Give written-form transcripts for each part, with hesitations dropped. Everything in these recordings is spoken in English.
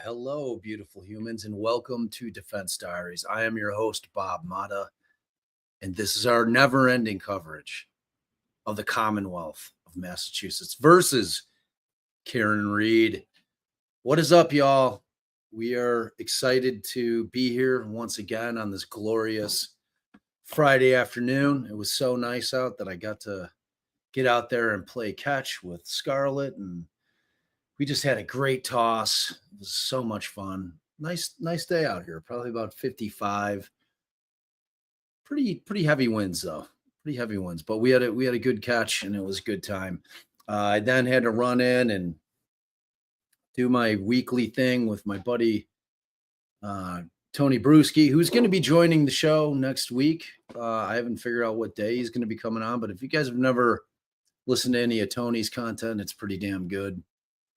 Hello, beautiful humans, and welcome to Defense Diaries. I am your host, Bob Mata, and this is our never-ending coverage of the Commonwealth of Massachusetts versus Karen Reed. What is up, y'all? We are excited to be here once again on this glorious Friday afternoon. It was so nice out that I got to get out there and play catch with Scarlett, and we just had a great toss. It was so much fun. Nice day out here. Probably about 55. Pretty heavy winds though. Pretty heavy winds. But we had a good catch and it was a good time. I then had to run in and do my weekly thing with my buddy Tony Brewski, who's going to be joining the show next week. I haven't figured out what day he's going to be coming on, but if you guys have never listened to any of Tony's content, it's pretty damn good.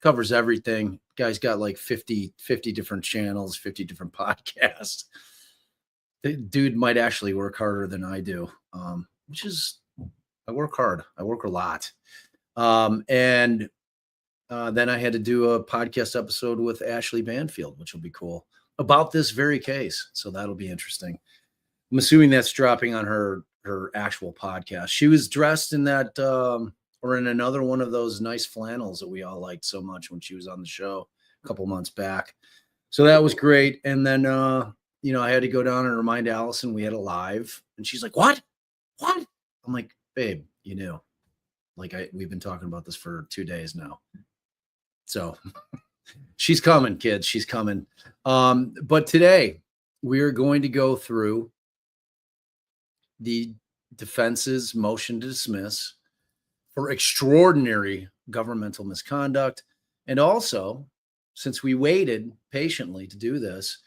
Covers everything. Guy's got like 50 different channels, 50 different podcasts. The dude might actually work harder than I do, which is, I work hard. I work a lot. And then I had to do a podcast episode with Ashley Banfield, which will be cool, about this very case. So that'll be interesting. I'm assuming that's dropping on her actual podcast. She was dressed in that, or in another one of those nice flannels that we all liked so much when she was on the show a couple months back. So that was great. And then, I had to go down and remind Allison we had a live, and she's like, what? I'm like, babe, you knew, we've been talking about this for 2 days now. So she's coming, kids. She's coming. But today we are going to go through the defense's motion to dismiss for extraordinary governmental misconduct. And also, since we waited patiently to do this,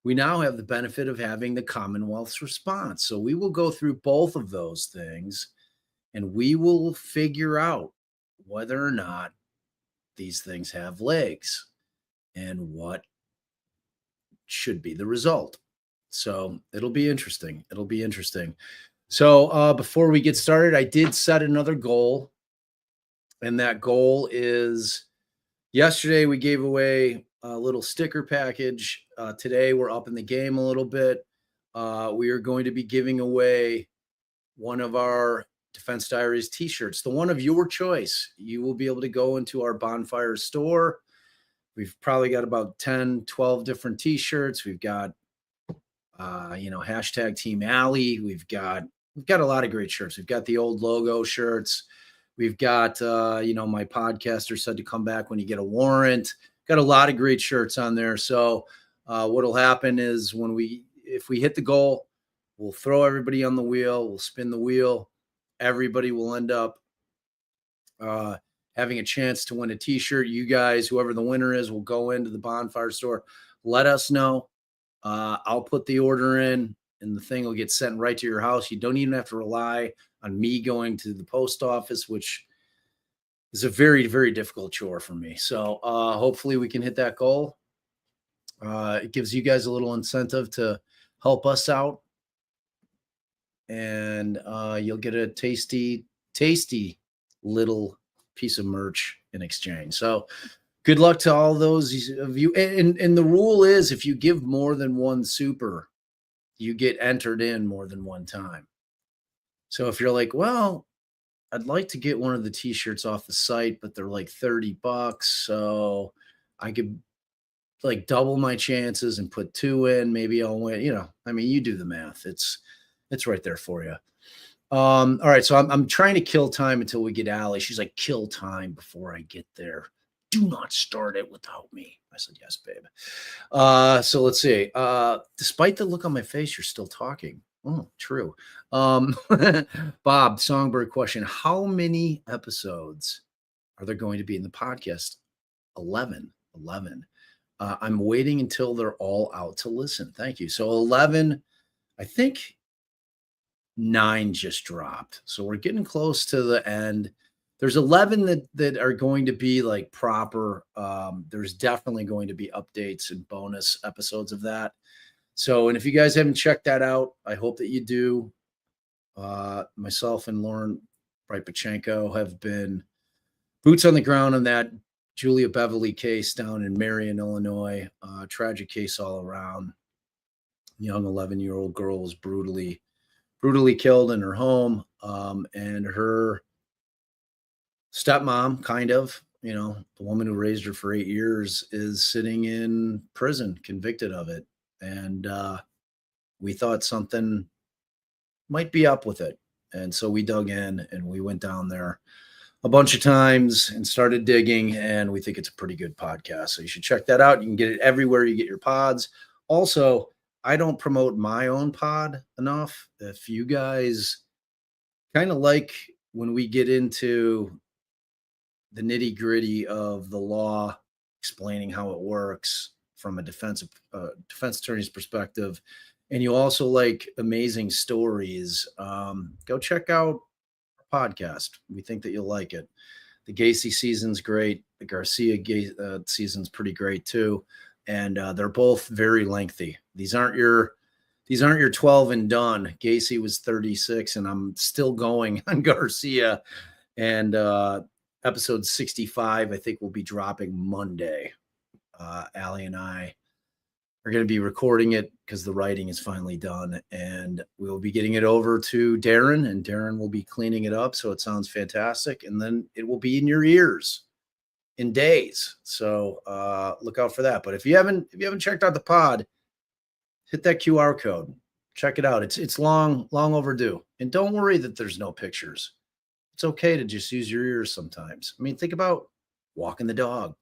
we now have the benefit of having the Commonwealth's response. So we will go through both of those things, and we will figure out whether or not these things have legs and what should be the result. So it'll be interesting. So before we get started, I did set another goal. And that goal is, yesterday we gave away a little sticker package. Today we're up in the game a little bit. We are going to be giving away one of our Defense Diaries t-shirts, the one of your choice. You will be able to go into our Bonfire store. We've probably got about 10, 12 different t-shirts. We've got, hashtag Team Alley. We've got a lot of great shirts. We've got the old logo shirts. We've got, my podcaster said to come back when you get a warrant. Got a lot of great shirts on there. So what'll happen is if we hit the goal, we'll throw everybody on the wheel. We'll spin the wheel. Everybody will end up having a chance to win a t-shirt. You guys, whoever the winner is, will go into the Bonfire store. Let us know. I'll put the order in, and the thing will get sent right to your house. You don't even have to rely on me going to the post office, which is a very, very difficult chore for me. So hopefully we can hit that goal. It gives you guys a little incentive to help us out. And you'll get a tasty little piece of merch in exchange. So good luck to all those of you. And the rule is, if you give more than one super, you get entered in more than one time. So if you're like, well, I'd like to get one of the t-shirts off the site, but they're like $30, so I could like double my chances and put 2 in, maybe I'll win. I mean, you do the math. It's right there for you. All right, so I'm trying to kill time until we get Allie. She's like, kill time before I get there. Do not start it without me. I said, yes, babe. So let's see. Despite the look on my face, you're still talking. Oh, true. Bob, Songbird question. How many episodes are there going to be in the podcast? 11. I'm waiting until they're all out to listen. Thank you. So 11, I think 9 just dropped. So we're getting close to the end. There's 11 that are going to be like proper. There's definitely going to be updates and bonus episodes of that. So, and if you guys haven't checked that out, I hope that you do. Myself and Lauren Brightpachenko have been boots on the ground on that Julia Beverly case down in Marion, Illinois. Tragic case all around. Young 11-year-old girl was brutally killed in her home. And her stepmom, kind of, the woman who raised her for 8 years, is sitting in prison, convicted of it. And we thought something might be up with it. And so we dug in and we went down there a bunch of times and started digging, and we think it's a pretty good podcast. So you should check that out. You can get it everywhere you get your pods. Also, I don't promote my own pod enough. If you guys kind of like when we get into the nitty gritty of the law, explaining how it works from a defense attorney's perspective, and you also like amazing stories, go check out our podcast. We think that you'll like it. The Gacy season's great. The Garcia season's pretty great too. And they're both very lengthy. These aren't your 12 and done. Gacy was 36, and I'm still going on Garcia. And episode 65, I think, will be dropping Monday. Allie and I are going to be recording it because the writing is finally done, and we'll be getting it over to Darren, and Darren will be cleaning it up so it sounds fantastic, and then it will be in your ears in days. So look out for that. But if you haven't checked out the pod, hit that QR code, check it out. It's long overdue, and don't worry that there's no pictures. It's okay to just use your ears sometimes. I mean, think about walking the dog,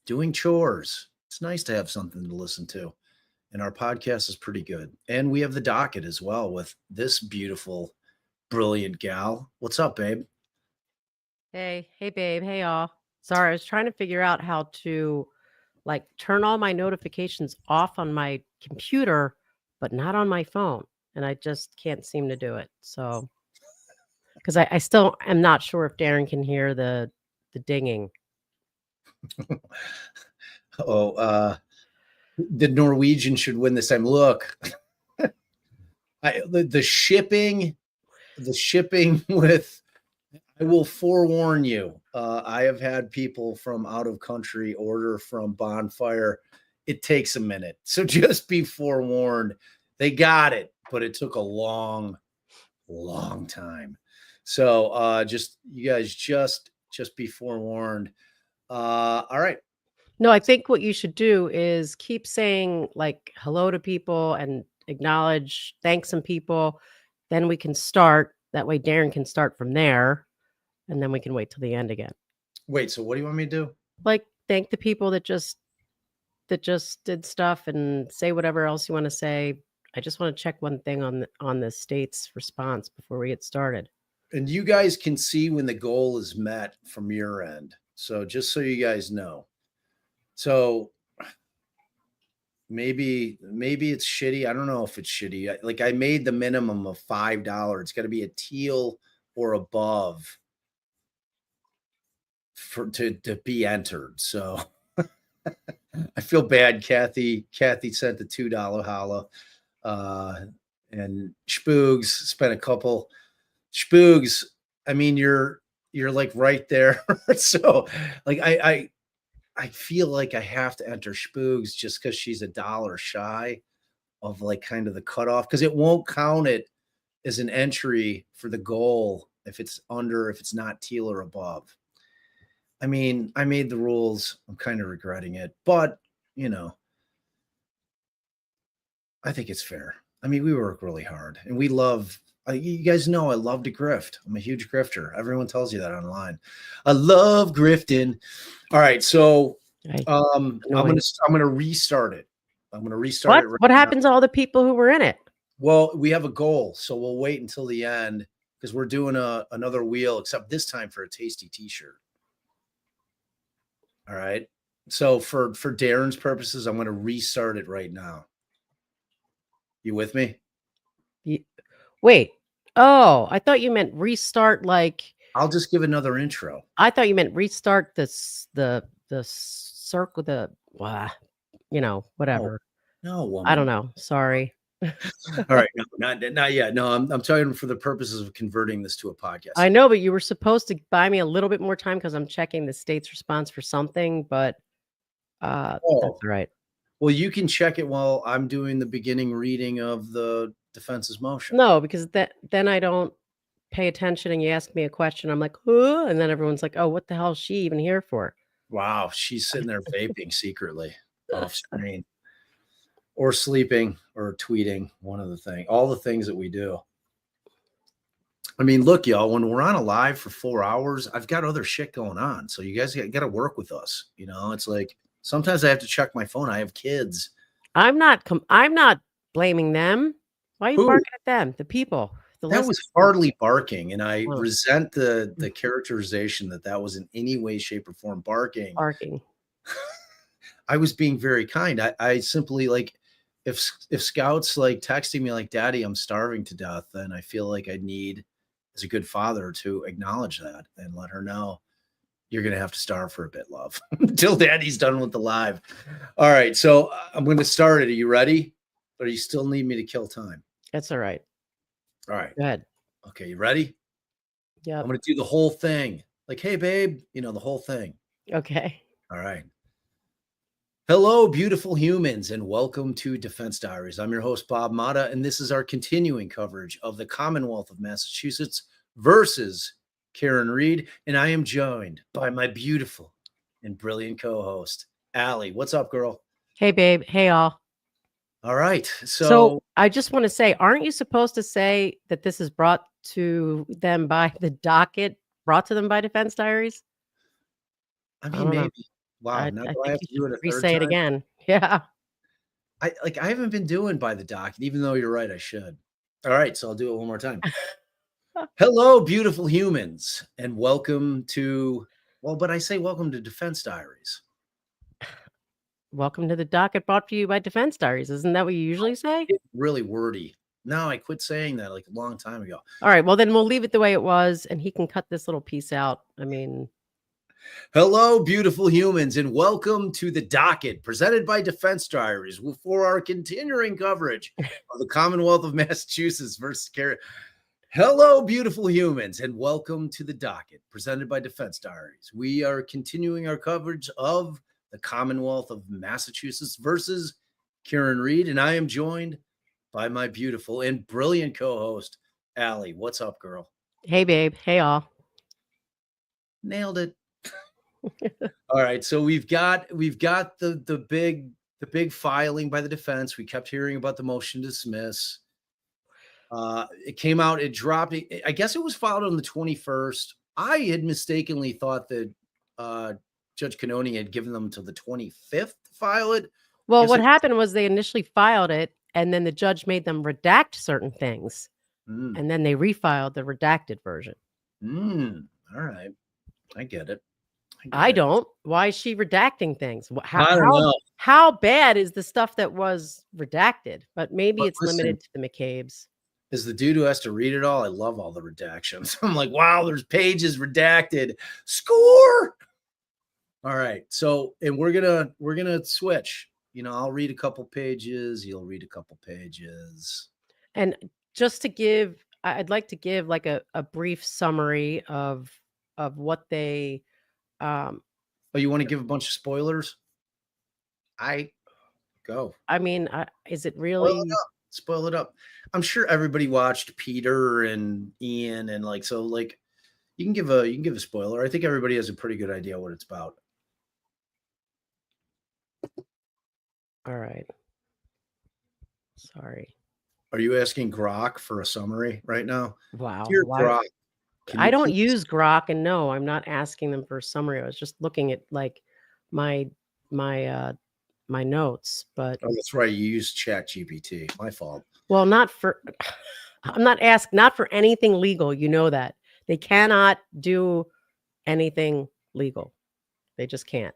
doing chores. It's nice to have something to listen to. And our podcast is pretty good. And we have the docket as well with this beautiful, brilliant gal. What's up, babe? Hey, babe. Hey, y'all. Sorry, I was trying to figure out how to turn all my notifications off on my computer, but not on my phone. And I just can't seem to do it. So, because I still am not sure if Darren can hear the dinging. The Norwegian should win this time. Look, the shipping with, I will forewarn you, I have had people from out of country order from Bonfire. It takes a minute. So just be forewarned. They got it, but it took a long time. So you guys just be forewarned. All right. No, I think what you should do is keep saying hello to people and thank some people. Then we can start. That way Darren can start from there. And then we can wait till the end again. Wait, so what do you want me to do? Thank the people that just did stuff and say whatever else you want to say. I just want to check one thing on the state's response before we get started. And you guys can see when the goal is met from your end. So just so you guys know. So maybe it's shitty. I don't know if it's shitty. I made the minimum of $5. It's got to be a teal or above to be entered. So I feel bad. Kathy sent the $2 holla. And Spoogs spent a couple. I mean, you're right there. So I I feel like I have to enter Spoogs just because she's $1 shy of like kind of the cutoff, because it won't count it as an entry for the goal if it's not teal or above. I mean, I made the rules. I'm kind of regretting it, but you know, I think it's fair. I mean, we work really hard and we love, you guys know I love to grift. I'm a huge grifter. Everyone tells you that online. I love grifting. All right. So I'm gonna restart it. I'm gonna restart it right What now. happens to all the people who were in it? Well, we have a goal, so we'll wait until the end because we're doing another wheel, except this time for a tasty t-shirt. All right. So for Darren's purposes, I'm gonna restart it right now. You with me? Wait. Oh, I thought you meant restart. Like, I'll just give another intro. I thought you meant restart the circle, whatever. No, woman. I don't know. Sorry. All right, no, not yet. No, I'm talking for the purposes of converting this to a podcast. I know, but you were supposed to buy me a little bit more time because I'm checking the state's response for something, but that's all right. Well, you can check it while I'm doing the beginning reading of the defense's motion. No, because then I don't pay attention and you ask me a question. I'm like, huh? And then everyone's like, oh, what the hell is she even here for? Wow, she's sitting there vaping secretly off screen or sleeping or tweeting, one of the things, all the things that we do. I mean, look, y'all, when we're on a live for 4 hours, I've got other shit going on. So you guys got to work with us. You know, it's like sometimes I have to check my phone. I have kids. I'm not blaming them. Why are you barking at them? The people. That was hardly barking, and I resent the characterization that was in any way, shape, or form barking. I was being very kind. I simply, like, if Scout's like texting me like, "Daddy, I'm starving to death," then I feel like I need, as a good father, to acknowledge that and let her know you're going to have to starve for a bit, love, until Daddy's done with the live. All right, so I'm going to start it. Are you ready? Or do you still need me to kill time? That's all right. All right. Go ahead. Okay, you ready? Yeah. I'm going to do the whole thing. Like, hey, babe, the whole thing. Okay. All right. Hello, beautiful humans, and welcome to Defense Diaries. I'm your host, Bob Mata, and this is our continuing coverage of the Commonwealth of Massachusetts versus Karen Reed, and I am joined by my beautiful and brilliant co-host, Allie. What's up, girl? Hey, babe. Hey, all. All right. So I just want to say, aren't you supposed to say that this is brought to them by the docket, brought to them by Defense Diaries? I mean, maybe. Wow. Now do I have to do it a third time? Re-say it again. Yeah. I haven't been doing by the docket, even though you're right, I should. All right. So I'll do it one more time. Hello, beautiful humans, and welcome to, but I say welcome to Defense Diaries. Welcome to the docket brought to you by Defense Diaries. Isn't that what you usually say? It's really wordy. No, I quit saying that like a long time ago. All right. Well, then we'll leave it the way it was, and he can cut this little piece out. I mean, hello, beautiful humans, and welcome to the docket presented by Defense Diaries for our continuing coverage of the Commonwealth of Massachusetts versus Karen. Hello, beautiful humans, and welcome to the docket presented by Defense Diaries. We are continuing our coverage of the Commonwealth of Massachusetts versus Karen Reed, and I am joined by my beautiful and brilliant co-host, Allie. What's up, girl? Hey, babe. Hey, all. Nailed it. All right, so we've got the big filing by the defense. We kept hearing about the motion to dismiss. It came out, it dropped. I guess it was filed on the 21st. I had mistakenly thought that Judge Cannoni had given them till the 25th to file it. Well, what happened was they initially filed it, and then the judge made them redact certain things, and then they refiled the redacted version. All right, I get it. I don't. Why is she redacting things? I don't know. How bad is the stuff that was redacted? But maybe it's limited to the McCabe's. As the dude who has to read it all, I love all the redactions. I'm like, wow, there's pages redacted. Score. All right. So, and we're gonna switch. I'll read a couple pages, you'll read a couple pages. And just to give, I'd like to give like a brief summary of what they Oh, you want to give a bunch of spoilers? Go. I mean, is it Spoil really? it up. Spoil it up. I'm sure everybody watched Peter and Ian and like so like you can give a spoiler. I think everybody has a pretty good idea what it's about. All right. Sorry. Are you asking Grok for a summary right now? Wow. Dear Why? Grok, can I you don't please? use Grok, and no, I'm not asking them for a summary. I was just looking at like my my my notes, but Oh, that's right. You use Chat GPT. My fault. well, not for I'm not for anything legal. You know that. They cannot do anything legal. They just can't.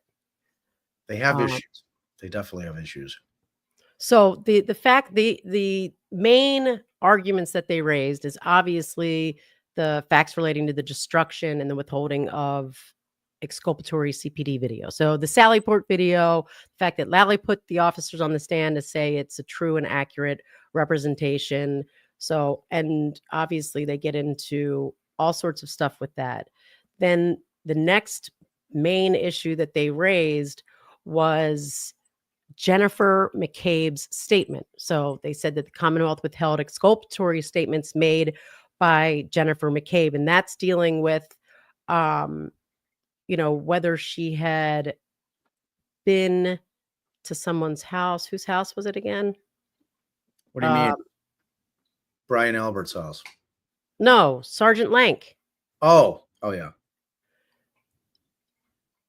They have Um, issues. They definitely have issues. so the main arguments that they raised is obviously the facts relating to the destruction and the withholding of exculpatory CPD video. So the Sallyport video, the fact that Lally put the officers on the stand to say it's a true and accurate representation. So, and obviously they get into all sorts of stuff with that. Then the next main issue that they raised was Jennifer McCabe's statement. So they said that the Commonwealth withheld exculpatory statements made by Jennifer McCabe, and that's dealing with, whether she had been to someone's house. Whose house was it again? What do you mean? Um, Brian Albert's house. no, Sergeant Lank. Oh yeah.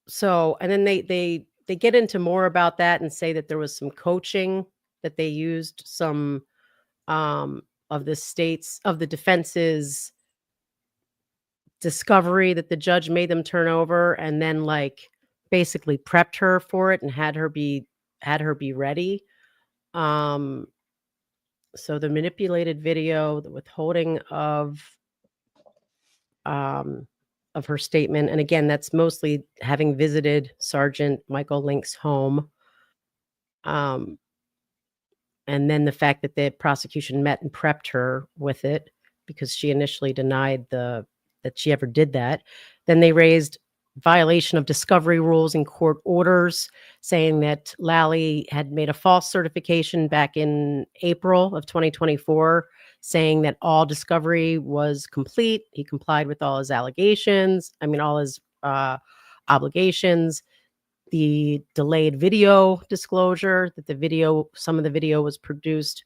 So, and then they get into more about that and say that there was some coaching that they used some of the defense's discovery that the judge made them turn over, and then like basically prepped her for it and had her be ready. Um, so the manipulated video, the withholding of her statement, and again, that's mostly having visited Sergeant Michael Link's home. And then the fact that the prosecution met and prepped her with it because she initially denied that she ever did that. Then they raised violation of discovery rules and court orders, saying that Lally had made a false certification back in April of 2024, saying that all discovery was complete. He complied with all his all his obligations. The delayed video disclosure, that some of the video was produced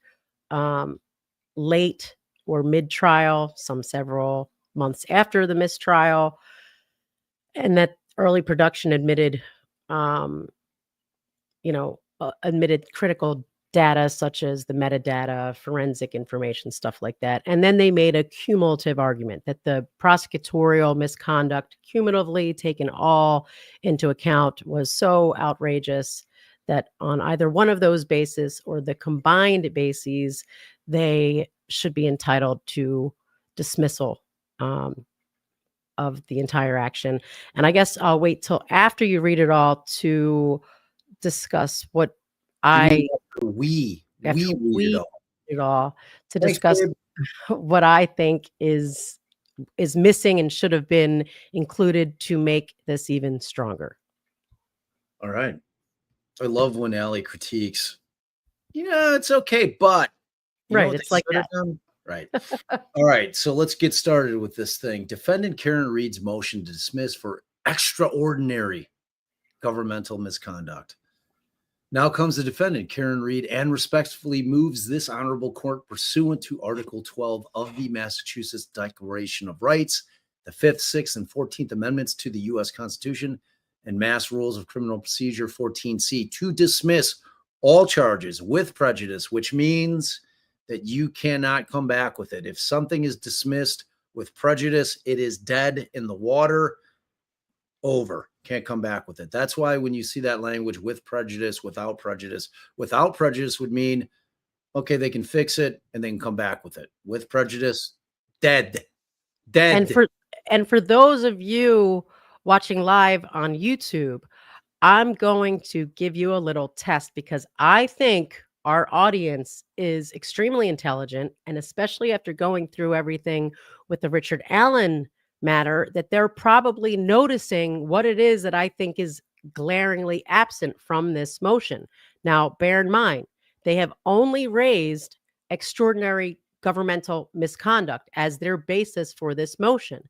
late or mid-trial, some several months after the mistrial, and that early production admitted critical data such as the metadata, forensic information, stuff like that. And then they made a cumulative argument that the prosecutorial misconduct, cumulatively taken all into account, was so outrageous that on either one of those bases or the combined bases, they should be entitled to dismissal of the entire action. And I guess I'll wait till after you read it all to discuss what We read it all to Thanks, discuss babe. what I think is missing and should have been included to make this even stronger. All right. I love when Allie critiques. Yeah, it's okay, but Right, it's like that. Right. All right. So let's get started with this thing. Defendant Karen Reed's motion to dismiss for extraordinary governmental misconduct. Now comes the defendant, Karen Reed, and respectfully moves this honorable court pursuant to Article 12 of the Massachusetts Declaration of Rights, the 5th, 6th, and 14th Amendments to the U.S. Constitution, and Mass Rules of Criminal Procedure 14C to dismiss all charges with prejudice, which means that you cannot come back with it. If something is dismissed with prejudice, it is dead in the water, over. Can't come back with it. That's why when you see that language with prejudice without prejudice would mean, okay, they can fix it and they can come back with it. With prejudice, dead. And for those of you watching live on YouTube, I'm going to give you a little test because I think our audience is extremely intelligent, and especially after going through everything with the Richard Allen matter, that they're probably noticing what it is that I think is glaringly absent from this motion. Now, bear in mind, they have only raised extraordinary governmental misconduct as their basis for this motion.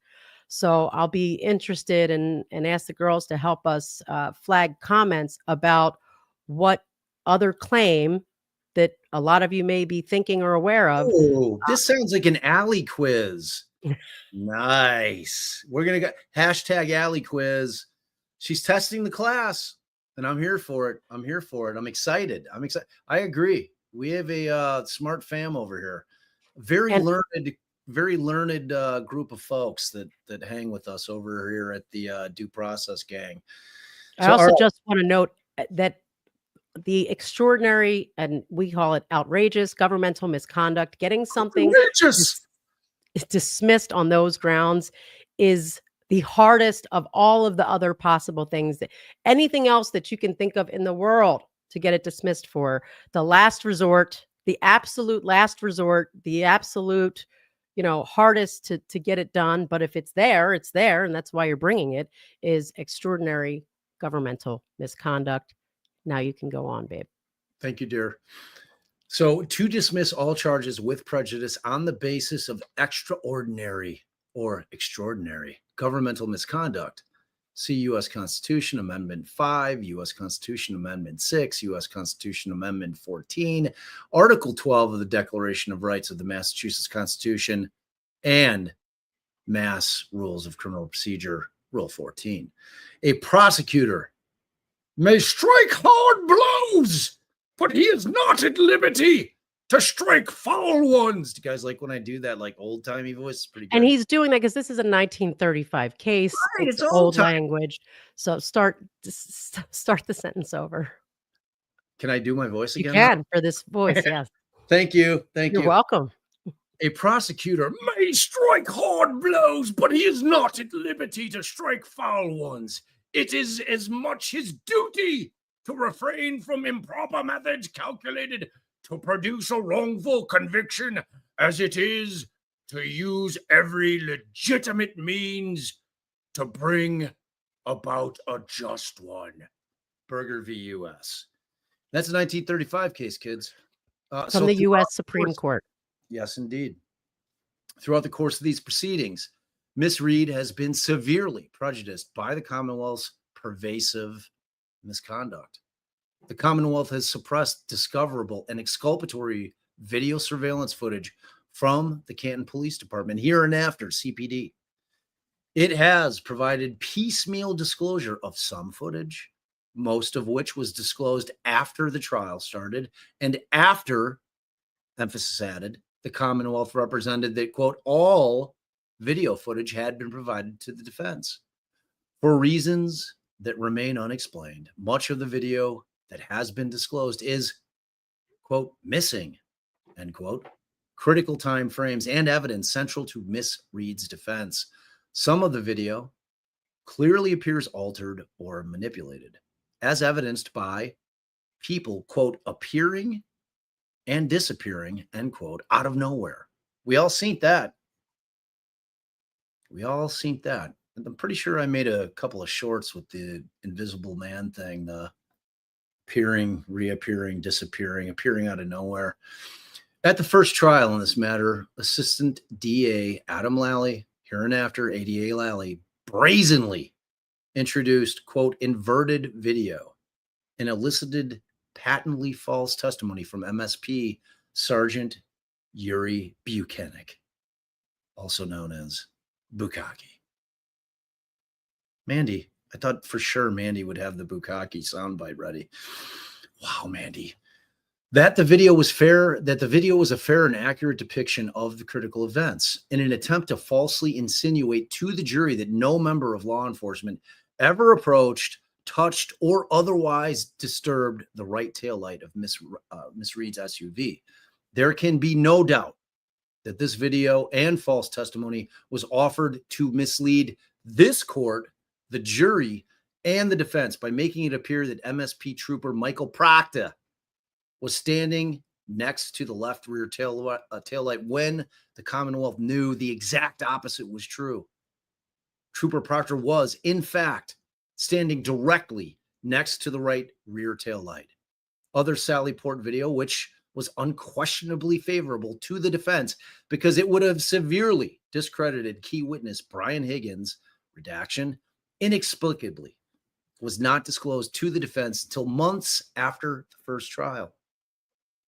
So I'll be interested and ask the girls to help us flag comments about what other claim that a lot of you may be thinking or aware of. Oh, this sounds like an alley quiz. Nice. We're going to go hashtag alley quiz. She's testing the class and I'm here for it. I'm here for it. I'm excited. I agree. We have a smart fam over here. Very learned group of folks that hang with us over here at the Due Process Gang. I also just want to note that the extraordinary, and we call it outrageous, governmental misconduct, getting something dismissed on those grounds is the hardest of all of the other possible things. That anything else that you can think of in the world to get it dismissed for, the last resort, the absolute last resort, the absolute, hardest to get it done. But if it's there, and that's why you're bringing it, is extraordinary governmental misconduct. Now you can go on, babe. Thank you, dear. So to dismiss all charges with prejudice on the basis of extraordinary or extraordinary governmental misconduct, see U.S. Constitution Amendment 5, U.S. Constitution Amendment 6, U.S. Constitution Amendment 14, Article 12 of the Declaration of Rights of the Massachusetts Constitution, and Mass Rules of Criminal Procedure, Rule 14. A prosecutor may strike hard blows, but he is not at liberty to strike foul ones. Do you guys like when I do that, like old-timey voice? It's pretty good. And he's doing that because this is a 1935 case. Right, it's old language. So start the sentence over. Can I do my voice again? You can for this voice, yes. Thank you. You're welcome. A prosecutor may strike hard blows, but he is not at liberty to strike foul ones. It is as much his duty to refrain from improper methods calculated to produce a wrongful conviction as it is to use every legitimate means to bring about a just one. Berger v. U.S. That's a 1935 case, kids. From the U.S. Supreme Court. Yes, indeed. Throughout the course of these proceedings, Miss Reed has been severely prejudiced by the Commonwealth's pervasive misconduct. The Commonwealth has suppressed discoverable and exculpatory video surveillance footage from the Canton Police Department, hereinafter CPD. It has provided piecemeal disclosure of some footage, most of which was disclosed after the trial started and after, emphasis added, the Commonwealth represented that, quote, all video footage had been provided to the defense. For reasons that remain unexplained, much of the video that has been disclosed is, quote, missing, end quote, critical time frames and evidence central to Miss Reed's defense. Some of the video clearly appears altered or manipulated, as evidenced by people, quote, appearing and disappearing, end quote, out of nowhere. We all seen that. And I'm pretty sure I made a couple of shorts with the invisible man thing, the appearing, reappearing, disappearing, appearing out of nowhere. At the first trial in this matter, Assistant DA Adam Lally, hereinafter ADA Lally, brazenly introduced, quote, inverted video and elicited patently false testimony from MSP Sergeant Yuri Buchanan, also known as Bukkake. Mandy, I thought for sure Mandy would have the Bukkake soundbite ready. Wow, Mandy. That the video was a fair and accurate depiction of the critical events in an attempt to falsely insinuate to the jury that no member of law enforcement ever approached, touched, or otherwise disturbed the right taillight of Miss Reed's SUV. There can be no doubt that this video and false testimony was offered to mislead this court, the jury, and the defense by making it appear that MSP Trooper Michael Proctor was standing next to the left rear taillight when the Commonwealth knew the exact opposite was true. Trooper Proctor was, in fact, standing directly next to the right rear tail light. Other Sallyport video, which was unquestionably favorable to the defense because it would have severely discredited key witness Brian Higgins' redaction, inexplicably was not disclosed to the defense until months after the first trial.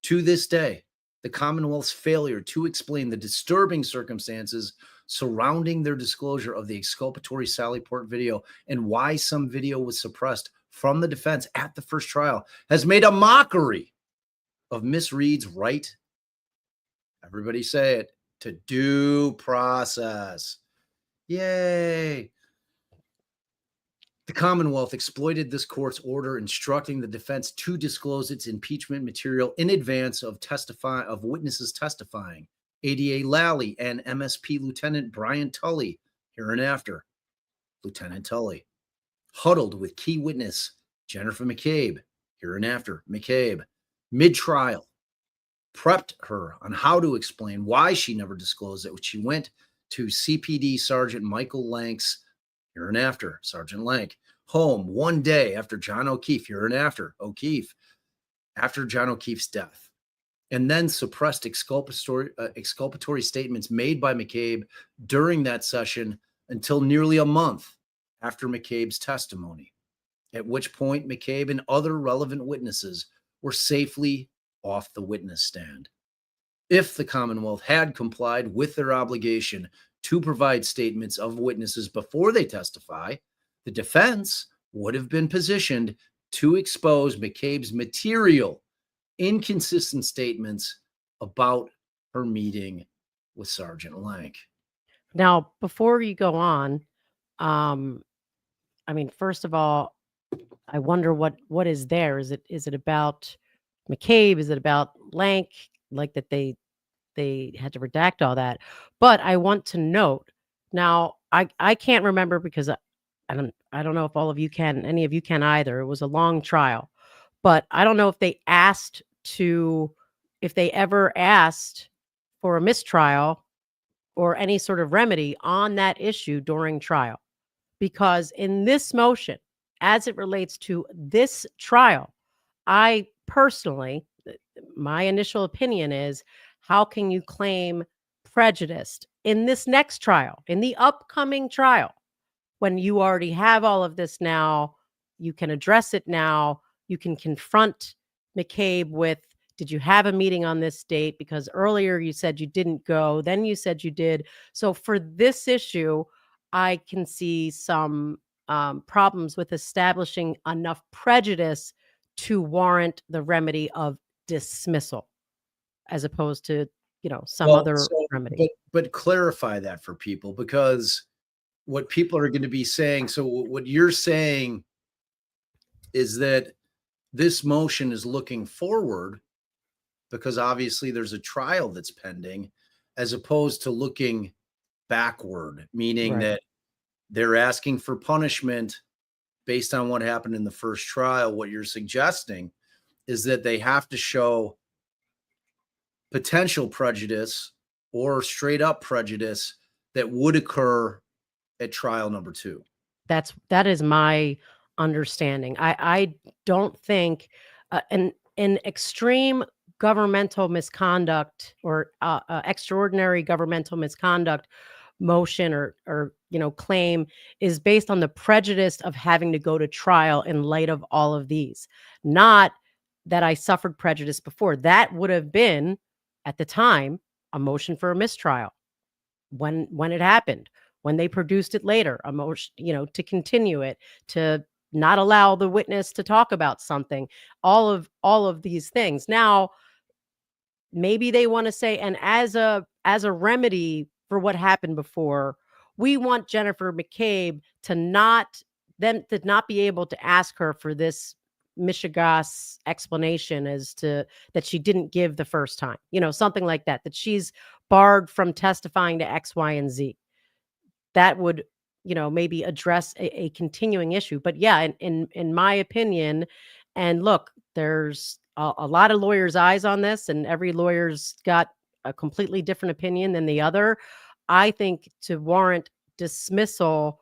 To this day, the Commonwealth's failure to explain the disturbing circumstances surrounding their disclosure of the exculpatory Sallyport video and why some video was suppressed from the defense at the first trial has made a mockery of Miss Reed's right, everybody say it, to due process. Yay. The Commonwealth exploited this court's order instructing the defense to disclose its impeachment material in advance of witnesses testifying. ADA Lally and MSP Lieutenant Brian Tully, hereinafter Lieutenant Tully, huddled with key witness Jennifer McCabe, hereinafter McCabe, mid-trial, prepped her on how to explain why she never disclosed it when she went to CPD Sergeant Michael Lank's, hereinafter Sergeant Lank, home one day after John O'Keefe, hereinafter O'Keefe, after John O'Keefe's death, and then suppressed exculpatory statements made by McCabe during that session until nearly a month after McCabe's testimony, at which point McCabe and other relevant witnesses were safely off the witness stand. If the Commonwealth had complied with their obligation to provide statements of witnesses before they testify, the defense would have been positioned to expose McCabe's material, inconsistent statements about her meeting with Sergeant Lank. Now, before you go on, I mean, first of all, I wonder what is there. Is it about McCabe? Is it about Lank? Like that they had to redact all that. But I want to note now. I can't remember because I don't know if all of you can, any of you can either. It was a long trial, but I don't know if they ever asked for a mistrial or any sort of remedy on that issue during trial. Because in this motion, as it relates to this trial, I personally, my initial opinion is, how can you claim prejudiced in this next trial, in the upcoming trial, when you already have all of this now? You can address it now. You can confront McCabe with, did you have a meeting on this date? Because earlier you said you didn't go, then you said you did. So for this issue, I can see some problems with establishing enough prejudice to warrant the remedy of dismissal, as opposed to, some other remedy. But clarify that for people, because what people are going to be saying, so what you're saying is that this motion is looking forward because obviously there's a trial that's pending, as opposed to looking backward, meaning Right. that they're asking for punishment based on what happened in the first trial. What you're suggesting is that they have to show potential prejudice or straight up prejudice that would occur at trial number 2. That is my understanding. I don't think an extreme governmental misconduct or extraordinary governmental misconduct motion or claim is based on the prejudice of having to go to trial in light of all of these. Not that I suffered prejudice before. That would have been, at the time, a motion for a mistrial when it happened. When they produced it later, a motion, to continue it, to not allow the witness to talk about something, all of these things. Now, maybe they want to say, and as a remedy for what happened before, we want Jennifer McCabe to not be able to ask her for this mishegas explanation as to that she didn't give the first time, something like that she's barred from testifying to X, Y, and Z. That would, maybe address a continuing issue. But yeah, in my opinion, and look, there's a lot of lawyers' eyes on this, and every lawyer's got a completely different opinion than the other. I think to warrant dismissal,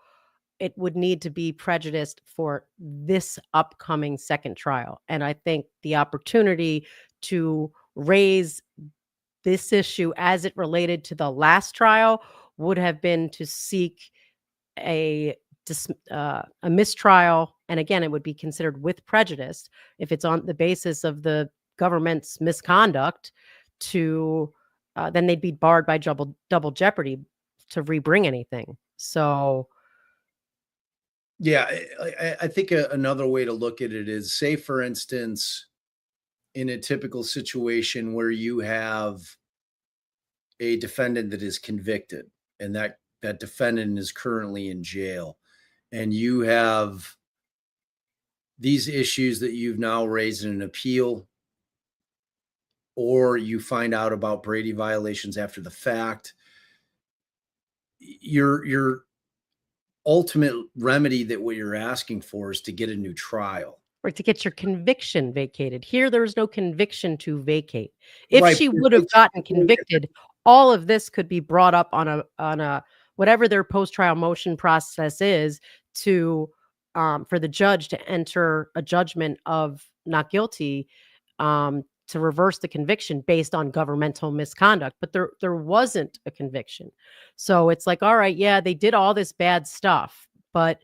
it would need to be prejudiced for this upcoming second trial. And I think the opportunity to raise this issue as it related to the last trial would have been to seek a a mistrial, and again, it would be considered with prejudice if it's on the basis of the government's misconduct. To then they'd be barred by double jeopardy to rebring anything. So Yeah, I think another way to look at it is, say, for instance, in a typical situation where you have a defendant that is convicted and that defendant is currently in jail, and you have these issues that you've now raised in an appeal, or you find out about Brady violations after the fact, your ultimate remedy that what you're asking for is to get a new trial. or to get your conviction vacated. Here, there is no conviction to vacate. If Right. she would have gotten convicted, all of this could be brought up on a whatever their post-trial motion process is to for the judge to enter a judgment of not guilty, to reverse the conviction based on governmental misconduct. But there wasn't a conviction. So it's like, all right, yeah, they did all this bad stuff, but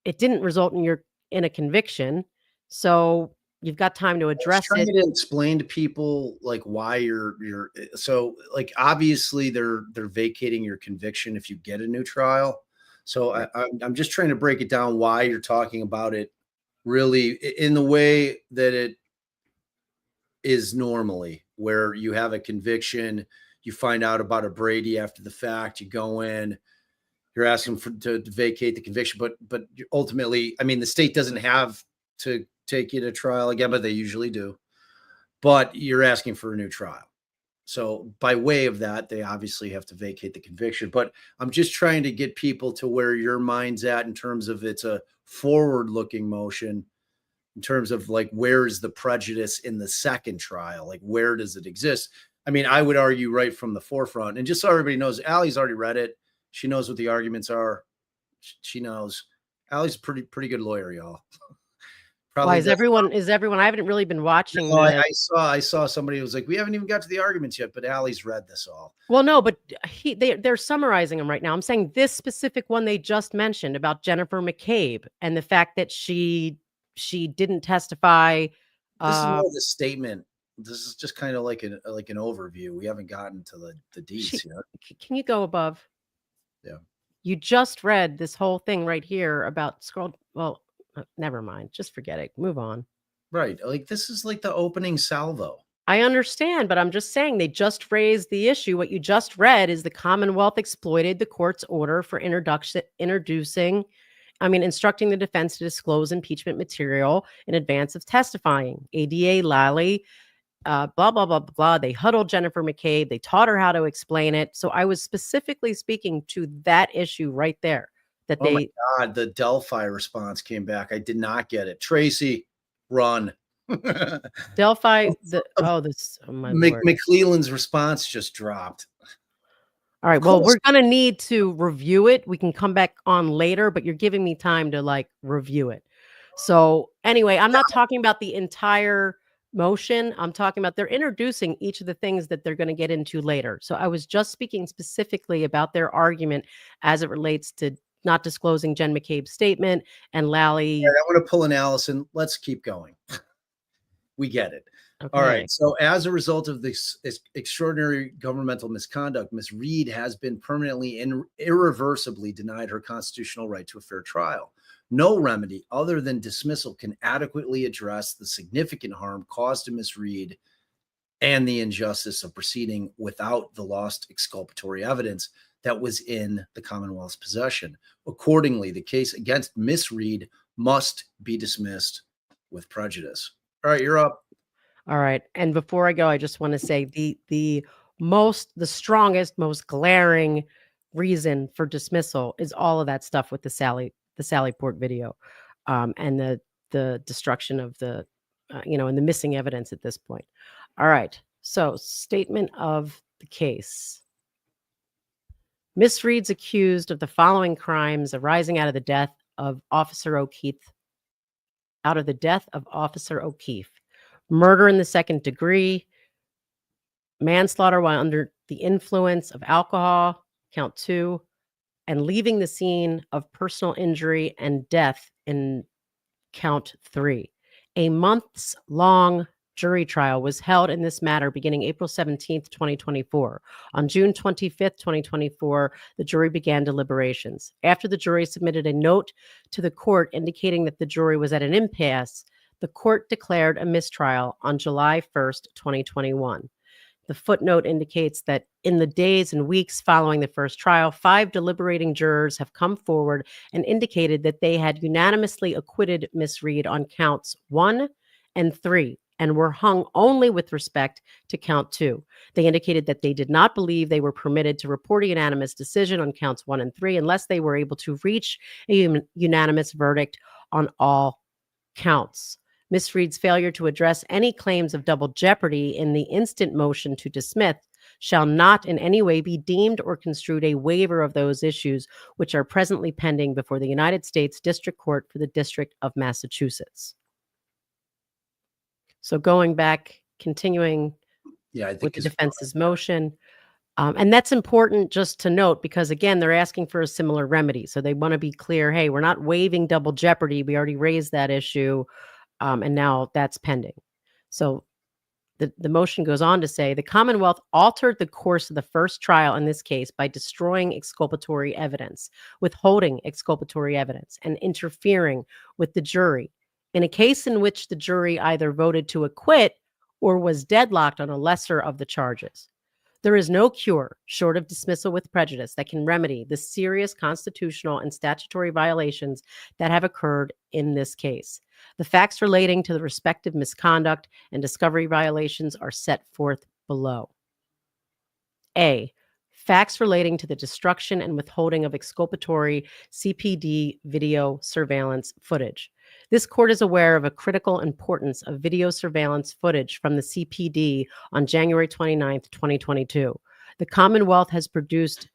it didn't result in a conviction. So you've got time to address Trying it. to explain to people like why you're so, like, obviously they're vacating your conviction if you get a new trial. So I'm just trying to break it down why you're talking about it really in the way that it is normally, where you have a conviction, you find out about a Brady after the fact, you go in, you're asking to vacate the conviction, but ultimately, I mean, the state doesn't have to take you to trial again, but they usually do. But you're asking for a new trial. So by way of that, they obviously have to vacate the conviction. But I'm just trying to get people to where your mind's at in terms of it's a forward-looking motion, in terms of like, where is the prejudice in the second trial? Like, where does it exist? I mean, I would argue right from the forefront. And just so everybody knows, Allie's already read it. She knows what the arguments are. She knows. Allie's a pretty good lawyer, y'all. Why Probably is everyone I haven't really been watching no, the I saw somebody who was like, we haven't even got to the arguments yet, but Allie's read this all. well, no, but they're summarizing them right now. I'm saying this specific one they just mentioned about Jennifer McCabe and the fact that she didn't testify. This is more the statement. This is just kind of like an overview. We haven't gotten to the deets yet. Can you go above? Yeah. You just read this whole thing right here about scroll. Well, never mind. Just forget it. Move on. Right. Like, this is like the opening salvo. I understand, but I'm just saying they just raised the issue. What you just read is the Commonwealth exploited the court's order for instructing the defense to disclose impeachment material in advance of testifying. ADA, Lally, blah, blah, blah, blah, blah. They huddled Jennifer McCabe. They taught her how to explain it. So I was specifically speaking to that issue right there. That Oh my God, the Delphi response came back. I did not get it. Tracy, run. Delphi, McClelland's response just dropped. All right. Well, we're going to need to review it. We can come back on later, but you're giving me time to like review it. So anyway, I'm not talking about the entire motion. I'm talking about they're introducing each of the things that they're going to get into later. So I was just speaking specifically about their argument as it relates to not disclosing Jen McCabe's statement and Lally. Right, I want to pull an Allison. Let's keep going. We get it. Okay. All right. So as a result of this extraordinary governmental misconduct, Ms. Reed has been permanently and irreversibly denied her constitutional right to a fair trial. No remedy other than dismissal can adequately address the significant harm caused to Ms. Reed and the injustice of proceeding without the lost exculpatory evidence that was in the Commonwealth's possession. Accordingly, the case against Ms. Reed must be dismissed with prejudice. All right, you're up. All right. And before I go, I just want to say the strongest, most glaring reason for dismissal is all of that stuff with the Sallyport video, and the destruction of the, and the missing evidence at this point. All right. So statement of the case. Miss Reed's accused of the following crimes arising out of the death of Officer O'Keefe. Murder in the second degree, manslaughter while under the influence of alcohol, count 2, and leaving the scene of personal injury and death in count 3. A months-long jury trial was held in this matter beginning April 17th, 2024. On June 25th, 2024, the jury began deliberations. After the jury submitted a note to the court indicating that the jury was at an impasse, the court declared a mistrial on July 1st, 2021. The footnote indicates that in the days and weeks following the first trial, 5 deliberating jurors have come forward and indicated that they had unanimously acquitted Miss Reed on counts 1 and 3 and were hung only with respect to count 2. They indicated that they did not believe they were permitted to report a unanimous decision on counts 1 and 3 unless they were able to reach a unanimous verdict on all counts. Miss Reed's failure to address any claims of double jeopardy in the instant motion to dismiss shall not in any way be deemed or construed a waiver of those issues which are presently pending before the United States District Court for the District of Massachusetts. So going back, continuing with the defense's motion, and that's important just to note because, again, they're asking for a similar remedy. So they want to be clear, hey, we're not waiving double jeopardy. We already raised that issue. And now that's pending. So the motion goes on to say the Commonwealth altered the course of the first trial in this case by destroying exculpatory evidence, withholding exculpatory evidence, and interfering with the jury in a case in which the jury either voted to acquit or was deadlocked on a lesser of the charges. There is no cure, short of dismissal with prejudice, that can remedy the serious constitutional and statutory violations that have occurred in this case. The facts relating to the respective misconduct and discovery violations are set forth below. A. Facts relating to the destruction and withholding of exculpatory CPD video surveillance footage. This court is aware of a critical importance of video surveillance footage from the CPD on January 29th, 2022. The Commonwealth has produced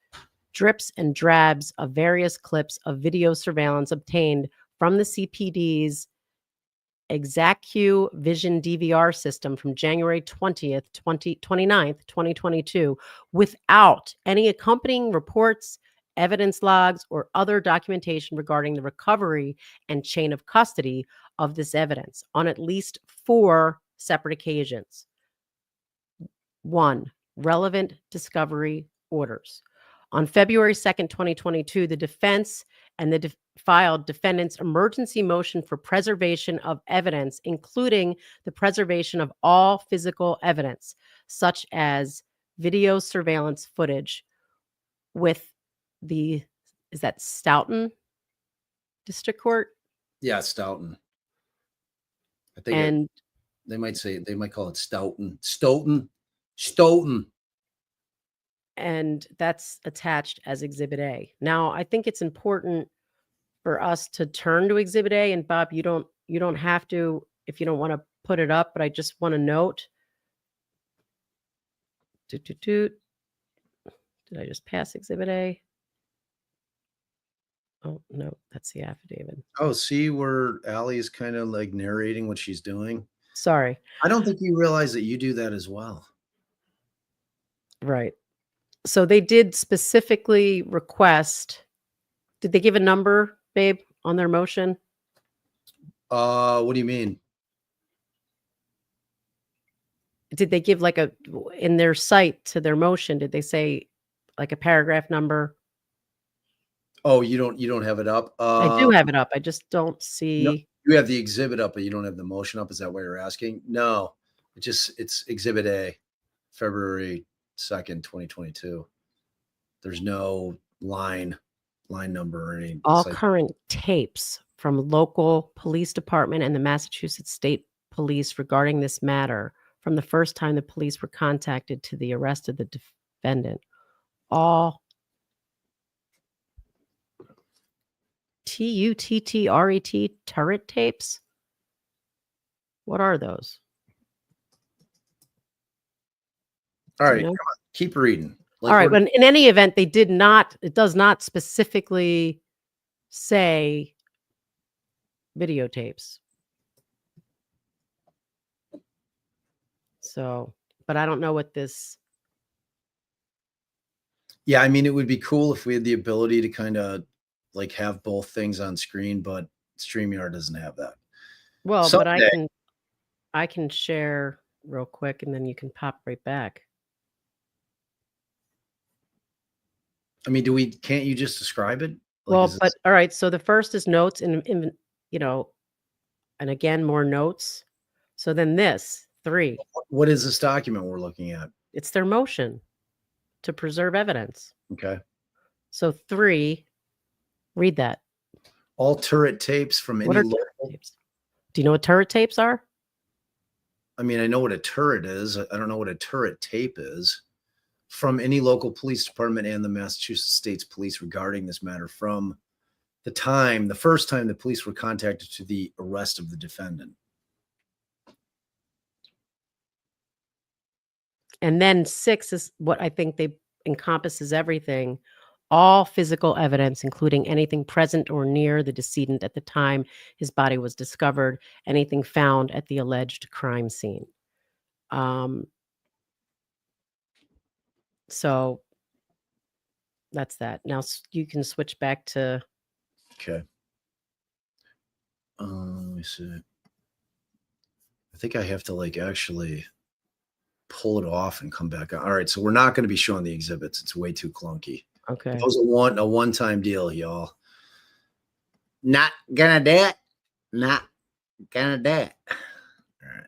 drips and drabs of various clips of video surveillance obtained from the CPD's ExacQ Vision DVR system from January 29th, 2022, without any accompanying reports, evidence logs, or other documentation regarding the recovery and chain of custody of this evidence on at least 4 separate occasions. 1. Relevant discovery orders. On February 2nd, 2022, the defense and the filed defendant's emergency motion for preservation of evidence, including the preservation of all physical evidence, such as video surveillance footage with the, is that Stoughton District Court? Yeah, Stoughton. I think they might call it Stoughton. Stoughton. And that's attached as Exhibit A. Now, I think it's important for us to turn to Exhibit A. And Bob, you don't have to if you don't want to put it up, but I just want to note. Did I just pass Exhibit A? Oh, no, that's the affidavit. Oh, see where Allie's kind of like narrating what she's doing? Sorry. I don't think you realize that you do that as well. Right. So they did specifically request, did they give a number, babe, on their motion? What do you mean? Did they give like in their site to their motion, did they say like a paragraph number? Oh, you don't have it up? I do have it up. I just don't see. No, you have the exhibit up, but you don't have the motion up. Is that what you're asking? No, it's Exhibit A, February 2nd, 2022. There's no line number or anything. All current tapes from local police department and the Massachusetts State Police regarding this matter from the first time the police were contacted to the arrest of the defendant. All TUTTRET turret tapes? What are those? All right, come on, keep reading. Like, All right, what? but in any event, it does not specifically say videotapes. So, but I don't know what this. Yeah, I mean, it would be cool if we had the ability to kind of like have both things on screen, but StreamYard doesn't have that. Well, but Someday, I can share real quick, and then you can pop right back. I mean, can't you just describe it? Like, is Well, but this, all right. So the first is notes, and you know, and again more notes. So then this 3, what is this document we're looking at? it's their motion to preserve evidence. Okay. So 3, read that. All turret tapes from What any are turret local. tapes? Do you know what turret tapes are? I mean, I know what a turret is. I don't know what a turret tape is. From any local police department and the Massachusetts State's Police regarding this matter from the first time the police were contacted to the arrest of the defendant. And then 6 is what I think they encompasses everything. All physical evidence, including anything present or near the decedent at the time his body was discovered, anything found at the alleged crime scene. So that's that. Now you can switch back to. Okay. Let me see. I think I have to like actually pull it off and come back on. All right, so we're not going to be showing the exhibits. It's way too clunky. Okay. That was a one-time deal, y'all. Not gonna do it. Not gonna do it. All right.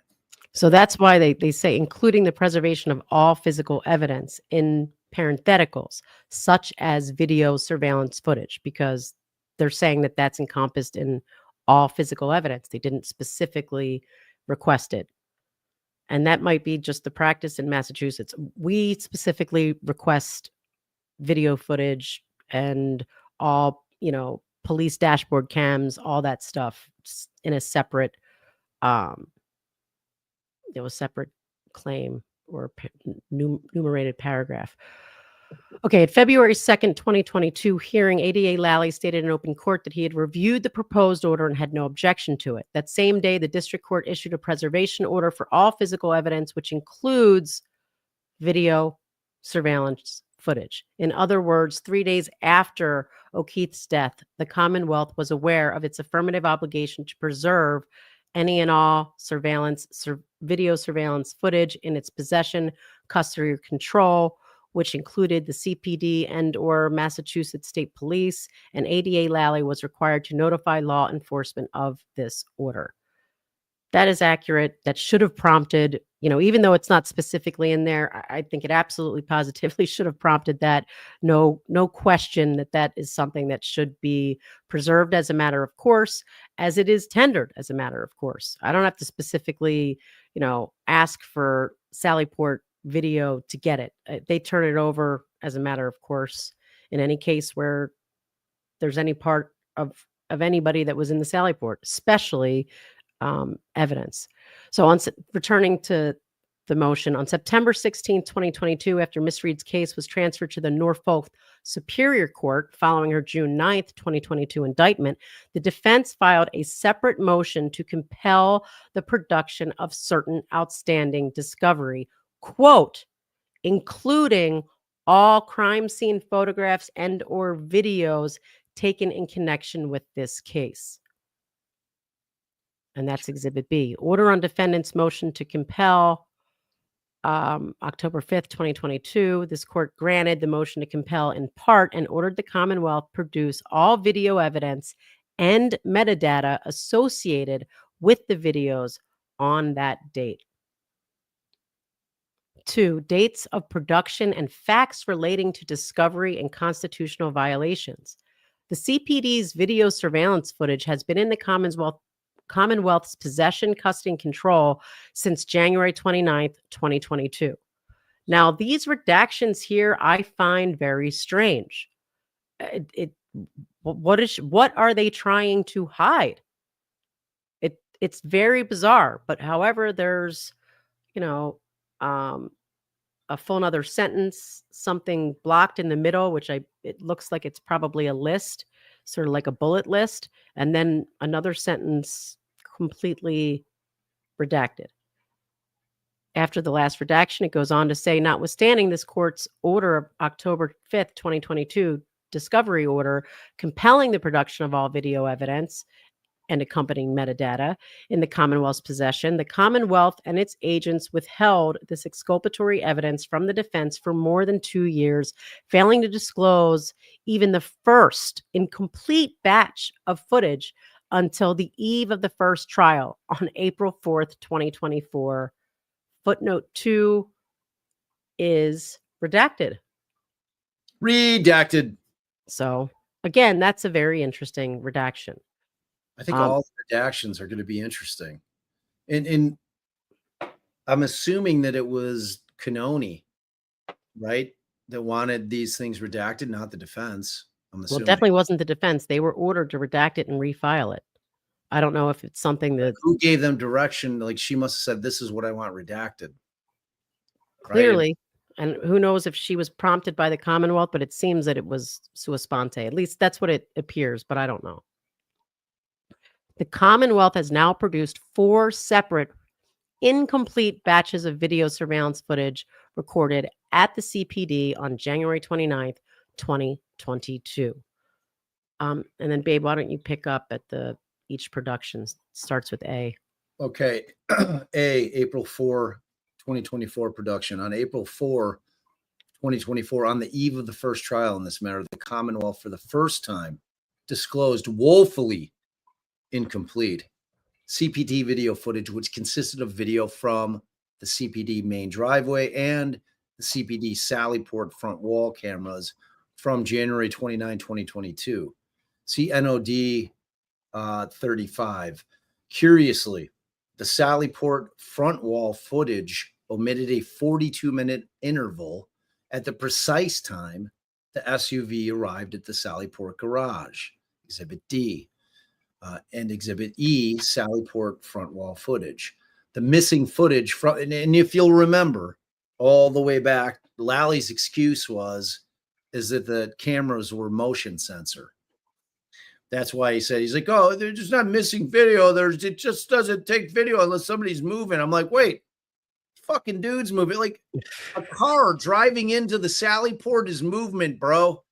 So that's why they say including the preservation of all physical evidence in parentheticals, such as video surveillance footage, because they're saying that that's encompassed in all physical evidence. They didn't specifically request it. And that might be just the practice in Massachusetts. We specifically request video footage and all, police dashboard cams, all that stuff in a separate separate claim or numerated paragraph. Okay, at February 2nd, 2022 hearing, ADA Lally stated in open court that he had reviewed the proposed order and had no objection to it. That same day, the district court issued a preservation order for all physical evidence, which includes video surveillance footage. In other words, 3 days after O'Keefe's death, the Commonwealth was aware of its affirmative obligation to preserve any and all video surveillance footage in its possession, custody, or control, which included the CPD and or Massachusetts State Police, and ADA Lally was required to notify law enforcement of this order. That is accurate. That should have prompted, even though it's not specifically in there, I think it absolutely positively should have prompted that. No question that is something that should be preserved as a matter of course, as it is tendered as a matter of course. I don't have to specifically, ask for Sallyport video to get it. They turn it over as a matter of course in any case where there's any part of anybody that was in the Sallyport, especially evidence. So returning to the motion, on September 16, 2022, after Miss Reed's case was transferred to the Norfolk Superior Court following her June 9th, 2022 indictment, the defense filed a separate motion to compel the production of certain outstanding discovery, quote, including all crime scene photographs and or videos taken in connection with this case. And that's Exhibit B. Order on defendant's motion to compel, October 5th, 2022. This court granted the motion to compel in part and ordered the Commonwealth produce all video evidence and metadata associated with the videos on that date. 2, dates of production and facts relating to discovery and constitutional violations. The CPD's video surveillance footage has been in the Commonwealth's possession, custody, and control since January 29th, 2022. Now, these redactions here I find very strange. What are they trying to hide? It's very bizarre, but however, there's, a full another sentence, something blocked in the middle, which it looks like it's probably a list, sort of like a bullet list, and then another sentence completely redacted. After the last redaction, it goes on to say, notwithstanding this court's order of October 5th, 2022, discovery order compelling the production of all video evidence and accompanying metadata in the Commonwealth's possession, the Commonwealth and its agents withheld this exculpatory evidence from the defense for more than 2 years, failing to disclose even the first incomplete batch of footage until the eve of the first trial on April 4th, 2024. Footnote 2 is redacted. Redacted. So again, that's a very interesting redaction. I think all the redactions are going to be interesting. And I'm assuming that it was Canoni, right, that wanted these things redacted, not the defense. I'm Well, assuming. it definitely wasn't the defense. They were ordered to redact it and refile it. I don't know if it's something that Who gave them direction? Like, she must have said, this is what I want redacted. clearly, and who knows if she was prompted by the Commonwealth, but it seems that it was sua sponte. At least that's what it appears, but I don't know. The Commonwealth has now produced 4 separate incomplete batches of video surveillance footage recorded at the CPD on January 29th, 2022. And then, babe, why don't you pick up at each production starts with A. Okay. April 4, 2024 production. On April 4, 2024, on the eve of the first trial in this matter, the Commonwealth for the first time disclosed woefully incomplete CPD video footage, which consisted of video from the CPD main driveway and the CPD Sallyport front wall cameras from January 29, 2022. CNOD 35. Curiously, the Sallyport front wall footage omitted a 42-minute interval at the precise time the SUV arrived at the Sallyport garage, Exhibit D, and Exhibit E, Sallyport front wall footage. The missing footage from, and if you'll remember all the way back, Lally's excuse is that the cameras were motion sensor. That's why he said, he's like, oh, they're just not missing video. It just doesn't take video unless somebody's moving. I'm like, wait, fucking dude's moving. Like, a car driving into the Sallyport is movement, bro.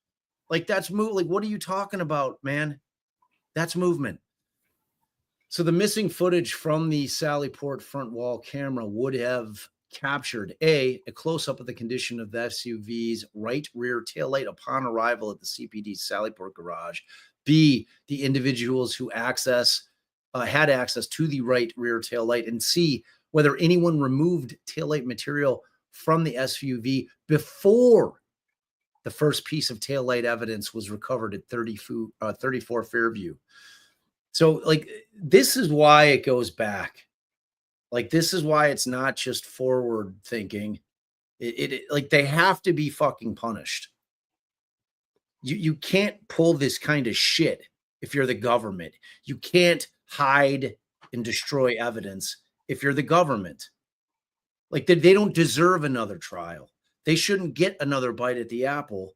Like, that's move. Like, what are you talking about, man? That's movement. So the missing footage from the Sallyport front wall camera would have captured a close-up of the condition of the SUV's right rear taillight upon arrival at the CPD Sallyport garage. B, the individuals who had access to the right rear taillight. And C, whether anyone removed taillight material from the SUV before the first piece of taillight evidence was recovered at 34 Fairview. So, like, this is why it goes back. Like, this is why it's not just forward thinking. Like, they have to be fucking punished. You can't pull this kind of shit if you're the government. You can't hide and destroy evidence if you're the government. Like, they don't deserve another trial. They shouldn't get another bite at the apple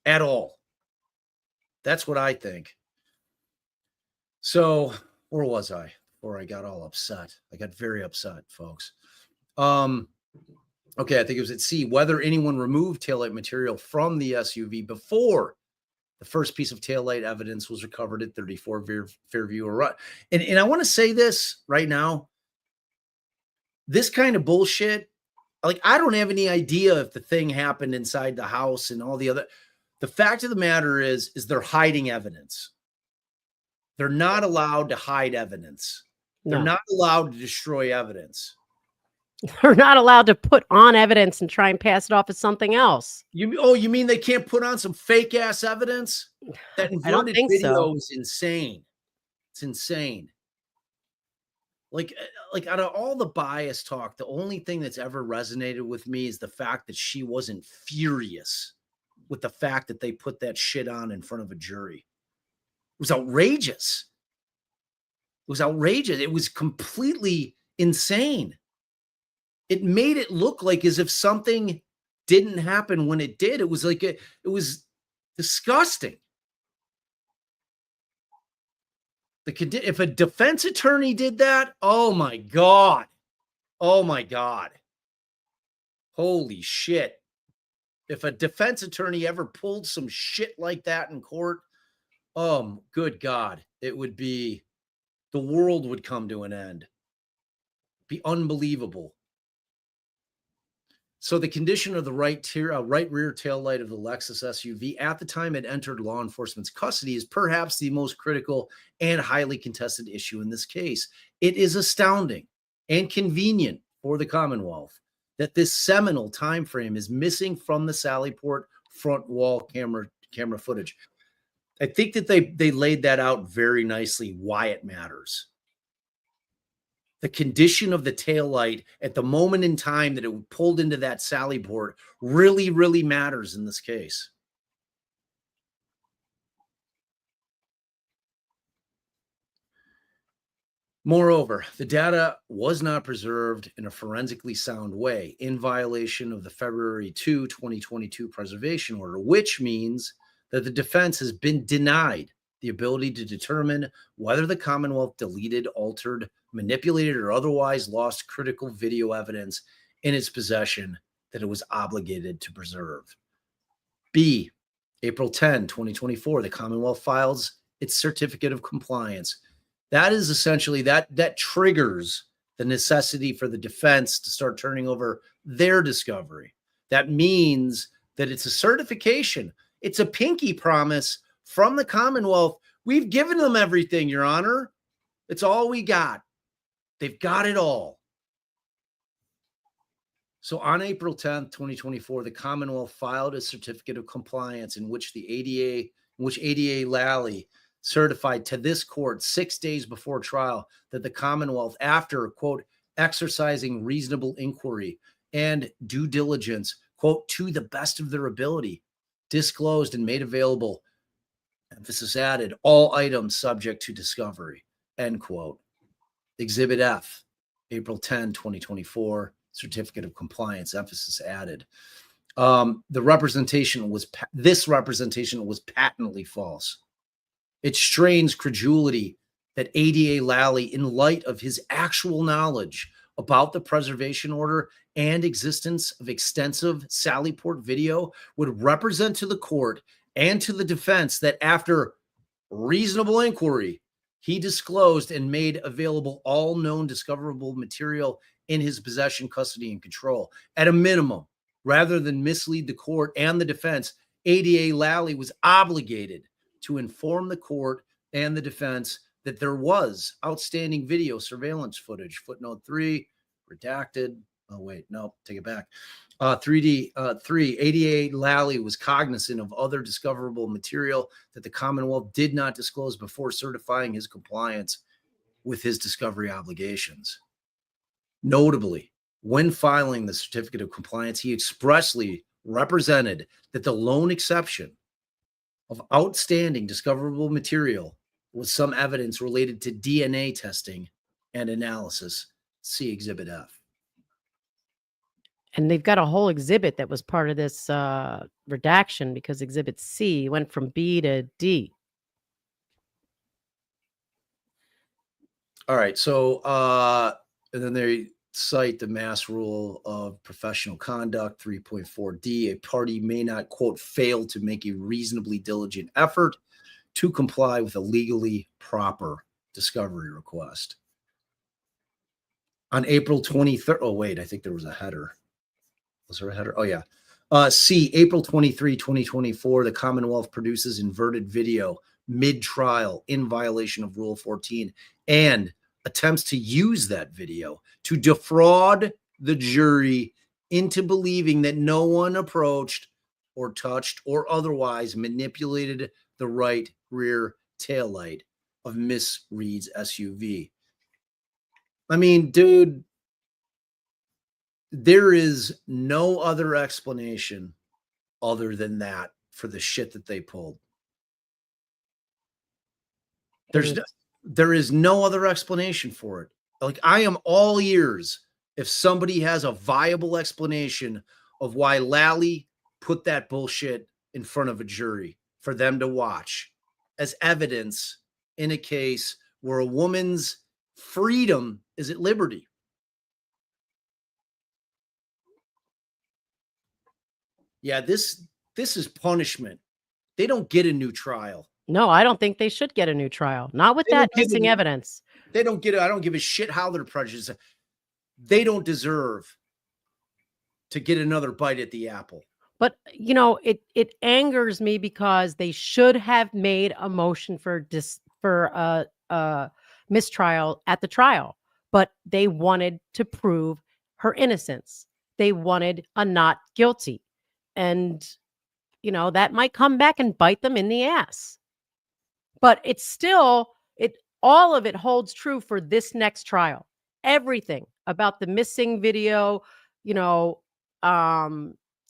at all. That's what I think. So, where was I before I got all upset? I got very upset, folks. Okay, I think it was at C, whether anyone removed taillight material from the SUV before the first piece of taillight evidence was recovered at 34 Fairview. And I want to say this right now. This kind of bullshit, like, I don't have any idea if the thing happened inside the house and all the other. The fact of the matter is they're hiding evidence. They're not allowed to hide evidence. They're not allowed to destroy evidence. They're not allowed to put on evidence and try and pass it off as something else. You mean they can't put on some fake ass evidence? That inverted video is insane. It's insane. Like out of all the bias talk, the only thing that's ever resonated with me is the fact that she wasn't furious with the fact that they put that shit on in front of a jury. It was outrageous. It was outrageous. It was completely insane. it made it look like as if something didn't happen when it did. It was like it was disgusting. If a defense attorney did that, oh my God. Oh my God. Holy shit. If a defense attorney ever pulled some shit like that in court, good God, it would be, the world would come to an end. Be unbelievable. So the condition of the right rear tail light of the Lexus SUV at the time it entered law enforcement's custody is perhaps the most critical and highly contested issue in this case. It is astounding and convenient for the Commonwealth that this seminal time frame is missing from the Sallyport front wall camera footage. I think that they laid that out very nicely, why it matters. The condition of the taillight at the moment in time that it pulled into that Sallyport really, really matters in this case. Moreover, the data was not preserved in a forensically sound way in violation of the February 2, 2022 preservation order, which means that the defense has been denied the ability to determine whether the Commonwealth deleted, altered, manipulated, or otherwise lost critical video evidence in its possession that it was obligated to preserve. B, April 10, 2024, the Commonwealth files its certificate of compliance. That is essentially, that triggers the necessity for the defense to start turning over their discovery. That means that it's a certification. It's a pinky promise from the Commonwealth. We've given them everything, Your Honor. It's all we got. They've got it all. So on April 10th, 2024, the Commonwealth filed a certificate of compliance in which ADA Lally certified to this court 6 days before trial that the Commonwealth, after, quote, exercising reasonable inquiry and due diligence, quote, to the best of their ability, disclosed and made available, emphasis added, all items subject to discovery, end quote. Exhibit F, April 10, 2024, certificate of compliance, emphasis added. This representation was patently false. It strains credulity that ADA Lally, in light of his actual knowledge about the preservation order and existence of extensive Sallyport video, would represent to the court and to the defense that after reasonable inquiry, he disclosed and made available all known discoverable material in his possession, custody, and control. At a minimum, rather than mislead the court and the defense, ADA Lally was obligated to inform the court and the defense that there was outstanding video surveillance footage. Footnote 3, redacted. Oh, wait, no, take it back. 3, ADA Lally was cognizant of other discoverable material that the Commonwealth did not disclose before certifying his compliance with his discovery obligations. Notably, when filing the certificate of compliance, he expressly represented that the lone exception of outstanding discoverable material was some evidence related to DNA testing and analysis. See Exhibit F. And they've got a whole exhibit that was part of this redaction because Exhibit C went from B to D. All right. So, and then they cite the Mass Rule of Professional Conduct 3.4D. A party may not, quote, fail to make a reasonably diligent effort to comply with a legally proper discovery request. On April 23rd, oh, wait, I think there was a header. Was there a header? Oh, yeah. C, April 23, 2024, the Commonwealth produces inverted video mid-trial in violation of Rule 14 and attempts to use that video to defraud the jury into believing that no one approached or touched or otherwise manipulated the right rear taillight of Miss Reed's SUV. I mean, dude, there is no other explanation other than that for the shit that they pulled. There is no other explanation for it. Like, I am all ears if somebody has a viable explanation of why Lally put that bullshit in front of a jury for them to watch as evidence in a case where a woman's freedom is at liberty. Yeah, this is punishment. They don't get a new trial. No, I don't think they should get a new trial. Not with that missing evidence. They don't get it. I don't give a shit how they're prejudiced. They don't deserve to get another bite at the apple. But it angers me because they should have made a motion for mistrial at the trial, but they wanted to prove her innocence. They wanted a not guilty, and that might come back and bite them in the ass. But it's still all of it holds true for this next trial. Everything about the missing video,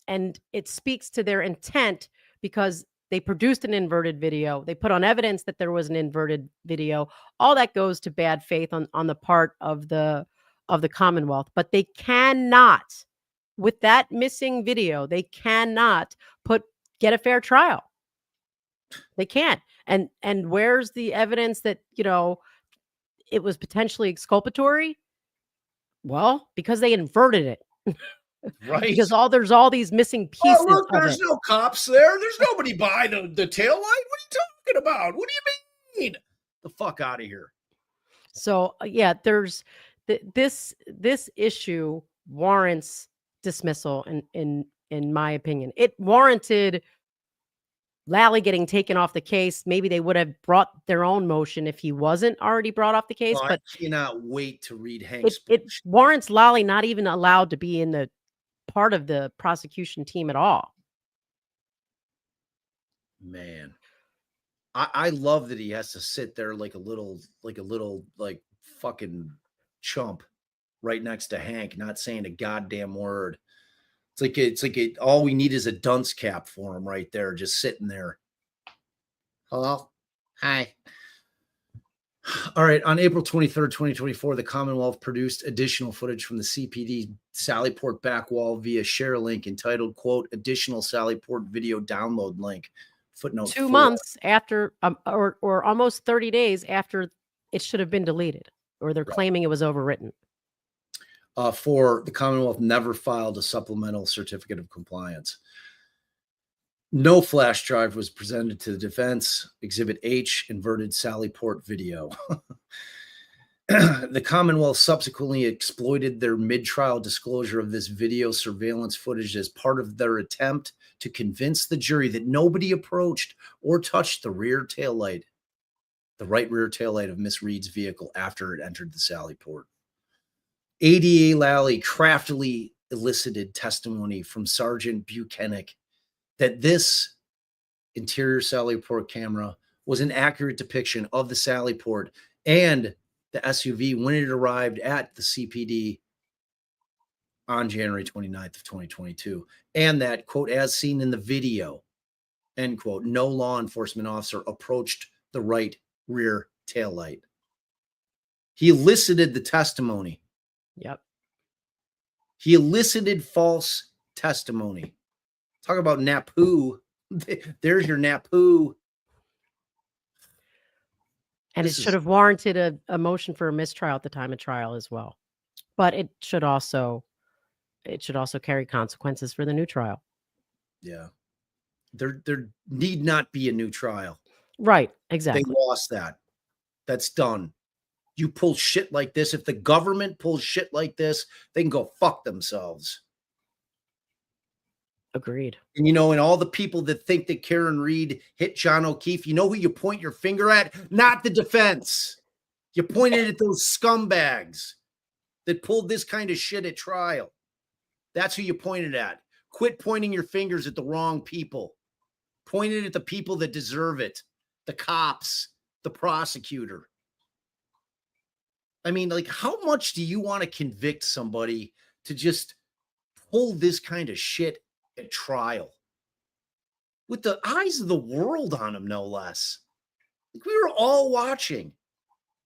and it speaks to their intent because they produced an inverted video. They put on evidence that there was an inverted video. All that goes to bad faith on the part of the Commonwealth. But they cannot, with that missing video, they cannot get a fair trial. They can't. And where's the evidence that it was potentially exculpatory? Well, because they inverted it. Right. Because there's all these missing pieces. Oh, look, there's no cops there. There's nobody by the tail light. What are you talking about? What do you mean? The fuck out of here. So yeah, there's this issue warrants dismissal in my opinion. It warranted Lally getting taken off the case. Maybe they would have brought their own motion if he wasn't already brought off the case. Well, but I cannot wait to read Hank's. It warrants Lally not even allowed to be in the part of the prosecution team at all. Man, I love that he has to sit there like a little fucking chump right next to Hank, not saying a goddamn word. It's like all we need is a dunce cap for him right there, just sitting there. Hello? Hi. All right. On April 23rd, 2024, the Commonwealth produced additional footage from the CPD Sallyport back wall via share link entitled, quote, additional Sallyport video download link. Footnote 2 4. months after, or almost 30 days after it should have been deleted, or they're claiming it was overwritten. 4, the Commonwealth never filed a supplemental certificate of compliance. No flash drive was presented to the defense. Exhibit H, inverted Sallyport video. The Commonwealth subsequently exploited their mid-trial disclosure of this video surveillance footage as part of their attempt to convince the jury that nobody approached or touched the right rear taillight of Miss Reed's vehicle after it entered the Sallyport. ADA Lally craftily elicited testimony from Sergeant Buchanan that this interior Sallyport camera was an accurate depiction of the Sallyport and the SUV when it arrived at the CPD on January 29th of 2022. And that, quote, as seen in the video, end quote, no law enforcement officer approached the right rear taillight. He elicited the testimony. Yep. He elicited false testimony. Talk about NAPU. There's your NAPU. And it should have warranted a motion for a mistrial at the time of trial as well. But it should also carry consequences for the new trial. Yeah. There need not be a new trial. Right, exactly. They lost that. That's done. You pull shit like this. If the government pulls shit like this, they can go fuck themselves. Agreed. And, and all the people that think that Karen Reed hit John O'Keefe, you know who you point your finger at? Not the defense. You pointed at those scumbags that pulled this kind of shit at trial. That's who you pointed at. Quit pointing your fingers at the wrong people. Point it at the people that deserve it. The cops, the prosecutor. I mean, like, how much do you want to convict somebody to just pull this kind of shit at trial? With the eyes of the world on them, no less. Like, we were all watching.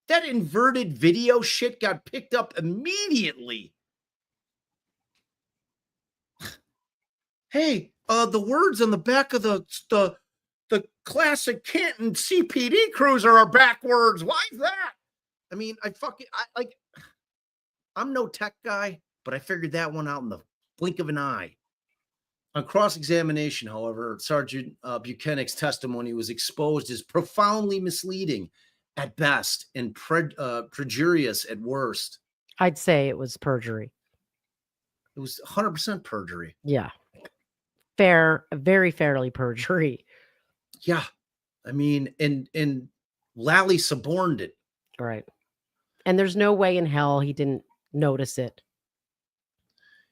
That inverted video shit got picked up immediately hey, the words on the back of the classic Canton CPD cruiser are backwards. Why is that? I mean, I'm no tech guy, but I figured that one out in the blink of an eye. On cross-examination, however, Sergeant Buchanan's testimony was exposed as profoundly misleading at best and perjurious at worst. I'd say it was perjury. It was 100% perjury. Yeah. Very fairly perjury. Yeah. I mean, and Lally suborned it. Right. And there's no way in hell he didn't notice it.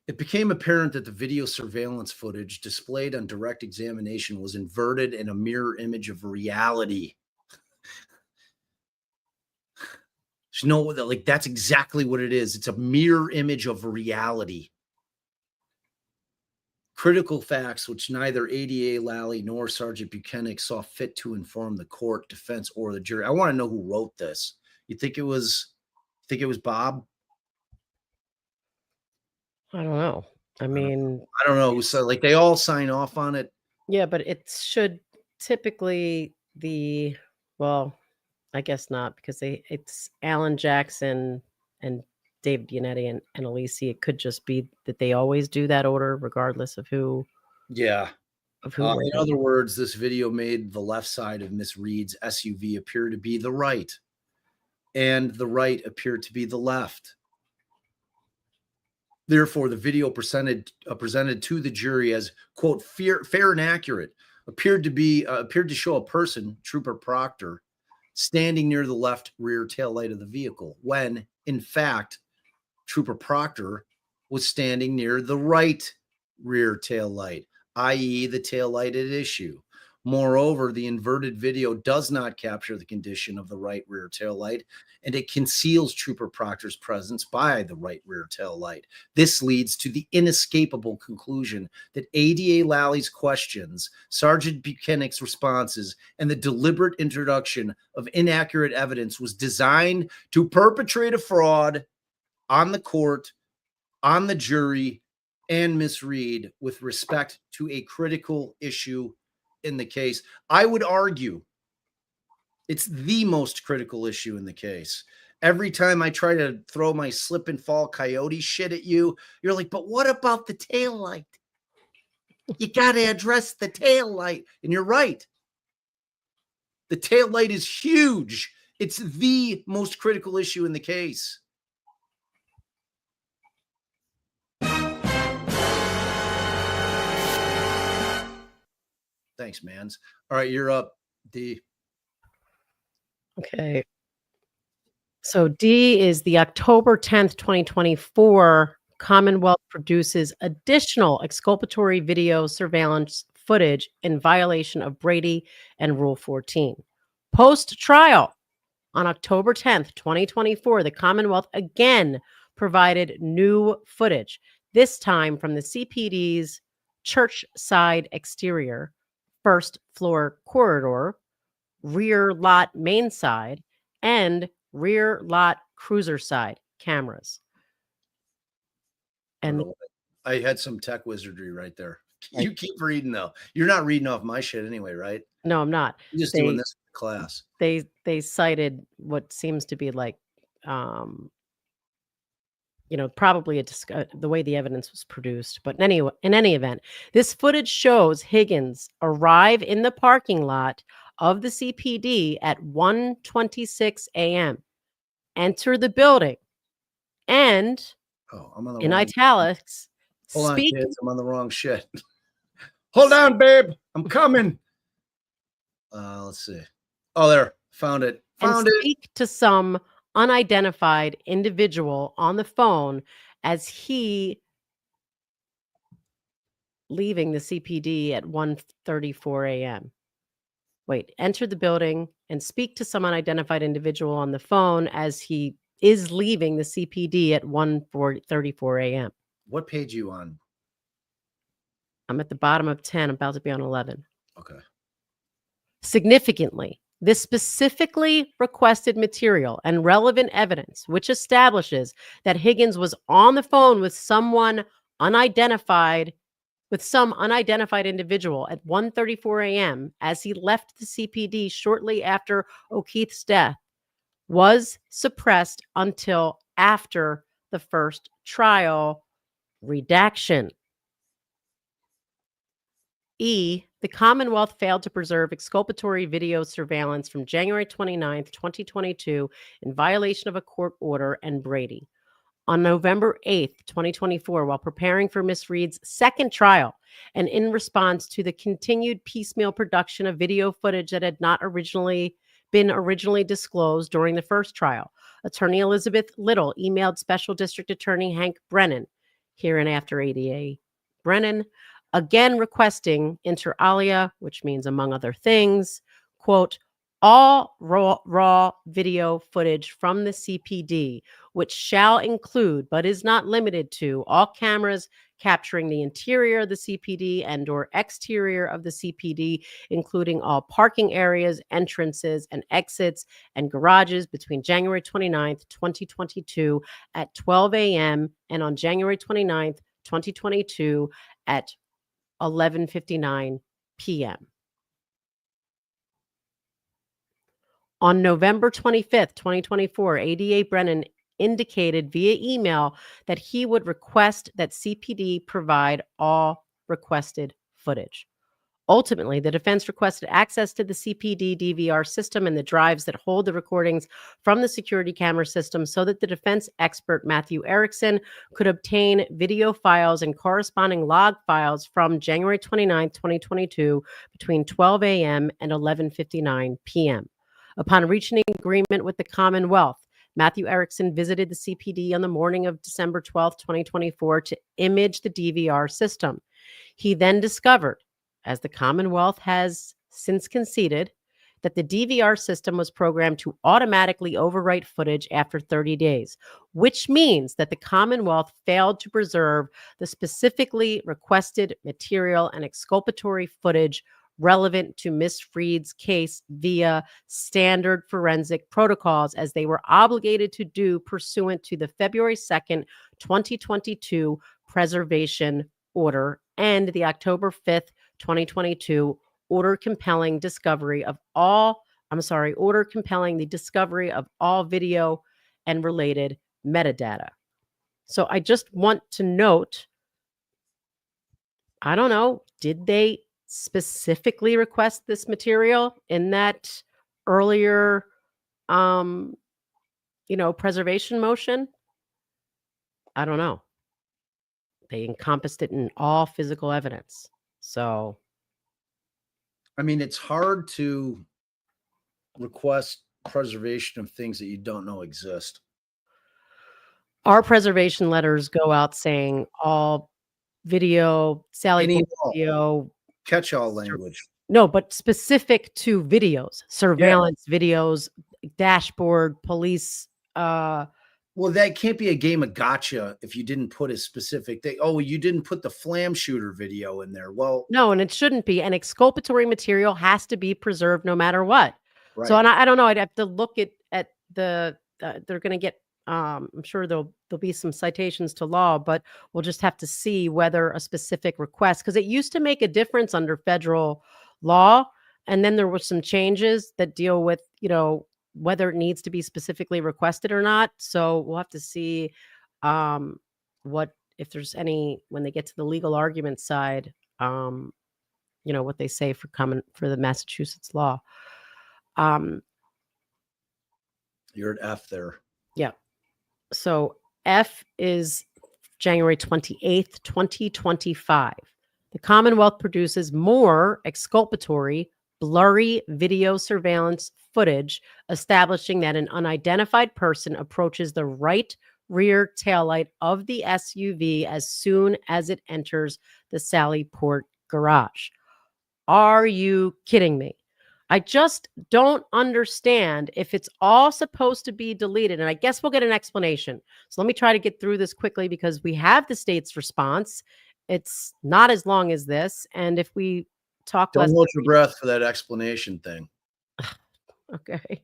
It became apparent that the video surveillance footage displayed on direct examination was inverted and a mirror image of reality. That's exactly what it is. It's a mirror image of reality. Critical facts which neither ADA Lally nor Sergeant Buchanan saw fit to inform the court, defense, or the jury. I want to know who wrote this. You think it was Bob? I don't know. I mean, I don't know. So they all sign off on it. Yeah, but it should typically well, I guess not, because it's Alan Jackson and Dave Giannetti and Elise. It could just be that they always do that order regardless of who. Yeah. Of who In other words, this video made the left side of Miss Reed's SUV appear to be the right, and the right appeared to be the left. Therefore, the video presented to the jury as, quote, fair and accurate, appeared to show a person, Trooper Proctor, standing near the left rear tail light of the vehicle, when, in fact, Trooper Proctor was standing near the right rear tail light, i.e. the tail light at issue. Moreover, the inverted video does not capture the condition of the right rear tail light, and it conceals Trooper Proctor's presence by the right rear tail light. This leads to the inescapable conclusion that ADA Lally's questions, Sergeant Buchanan's responses, and the deliberate introduction of inaccurate evidence was designed to perpetrate a fraud on the court, on the jury, and Miss Reed with respect to a critical issue in the case. I would argue it's the most critical issue in the case. Every time I try to throw my slip and fall coyote shit at you, you're like, but what about the tail light? You got to address the tail light. And you're right. The tail light is huge. It's the most critical issue in the case. Thanks, Mans. All right, you're up, D. Okay. So D is the October 10th, 2024 Commonwealth produces additional exculpatory video surveillance footage in violation of Brady and Rule 14. Post-trial on October 10th, 2024, the Commonwealth again provided new footage, this time from the CPD's church side exterior, first floor corridor, rear lot main side, and rear lot cruiser side cameras. And I had some tech wizardry right there. You keep reading though. You're not reading off my shit anyway, right? No, I'm not. You're just doing this in class. They cited what seems to be like probably the way the evidence was produced. But in any event, this footage shows Higgins arrive in the parking lot of the CPD at 1:26 a.m., enter the building, and I'm on the in wrong. Italics, Hold on, kids. I'm on the wrong shit. Hold on, babe. I'm coming. Let's see. Oh, there. Found it. Speak to some unidentified individual on the phone as he leaving the CPD at 1:34 a.m. Wait, enter the building and speak to some unidentified individual on the phone as he is leaving the CPD at 1:34 a.m. What page are you on? I'm at the bottom of 10, about to be on 11. Okay. Significantly, this specifically requested material and relevant evidence, which establishes that Higgins was on the phone with someone unidentified with some unidentified individual at 1:34 a.m. as he left the CPD shortly after O'Keefe's death was suppressed until after the first trial. Redaction. E, the Commonwealth failed to preserve exculpatory video surveillance from January 29th, 2022 in violation of a court order and Brady. On November 8th, 2024, while preparing for Miss Reed's second trial and in response to the continued piecemeal production of video footage that had not been originally disclosed during the first trial, Attorney Elizabeth Little emailed Special District Attorney Hank Brennan, hereinafter ADA Brennan, again requesting inter alia, which means among other things, quote, all raw video footage from the CPD, which shall include, but is not limited to, all cameras capturing the interior of the CPD and or exterior of the CPD, including all parking areas, entrances, and exits, and garages between January 29th, 2022 at 12 a.m. and on January 29th, 2022 at 11:59 p.m. On November 25th, 2024, ADA Brennan indicated via email that he would request that CPD provide all requested footage. Ultimately, the defense requested access to the CPD DVR system and the drives that hold the recordings from the security camera system so that the defense expert Matthew Erickson could obtain video files and corresponding log files from January 29, 2022 between 12 a.m. and 11:59 p.m. Upon reaching an agreement with the Commonwealth, Matthew Erickson visited the CPD on the morning of December 12, 2024 to image the DVR system. He then discovered, as the Commonwealth has since conceded, that the DVR system was programmed to automatically overwrite footage after 30 days, which means that the Commonwealth failed to preserve the specifically requested material and exculpatory footage relevant to Miss Freed's case via standard forensic protocols, as they were obligated to do pursuant to the February 2nd, 2022 preservation order and the October 5th, 2022 order compelling the discovery of all video and related metadata. So I just want to note, I don't know, did they specifically request this material in that earlier preservation motion? I don't know. They encompassed it in all physical evidence. So I mean, it's hard to request preservation of things that you don't know exist. our preservation letters go out saying all video, Sallyport video, catch-all language. No, but specific to videos, surveillance videos, dashboard, police. Well, that can't be a game of gotcha if you didn't put a specific thing. Oh, you didn't put the flam shooter video in there. Well, no, and it shouldn't be. And exculpatory material has to be preserved no matter what. right. So, and I don't know. I'd have to look at the. They're going to get. I'm sure there'll be some citations to law, but we'll just have to see whether a specific request, because it used to make a difference under federal law, and then there were some changes that deal with whether it needs to be specifically requested or not. So we'll have to see what, if there's any, when they get to the legal argument side, what they say for the Massachusetts law. You're at F there. Yeah. So F is January 28th, 2025. The Commonwealth produces more exculpatory, blurry video surveillance footage establishing that an unidentified person approaches the right rear taillight of the SUV as soon as it enters the Sallyport garage. Are you kidding me? I just don't understand if it's all supposed to be deleted. And I guess we'll get an explanation. So let me try to get through this quickly because we have the state's response. It's not as long as this. And if we talk Don't less. hold your breath for that explanation thing. Okay.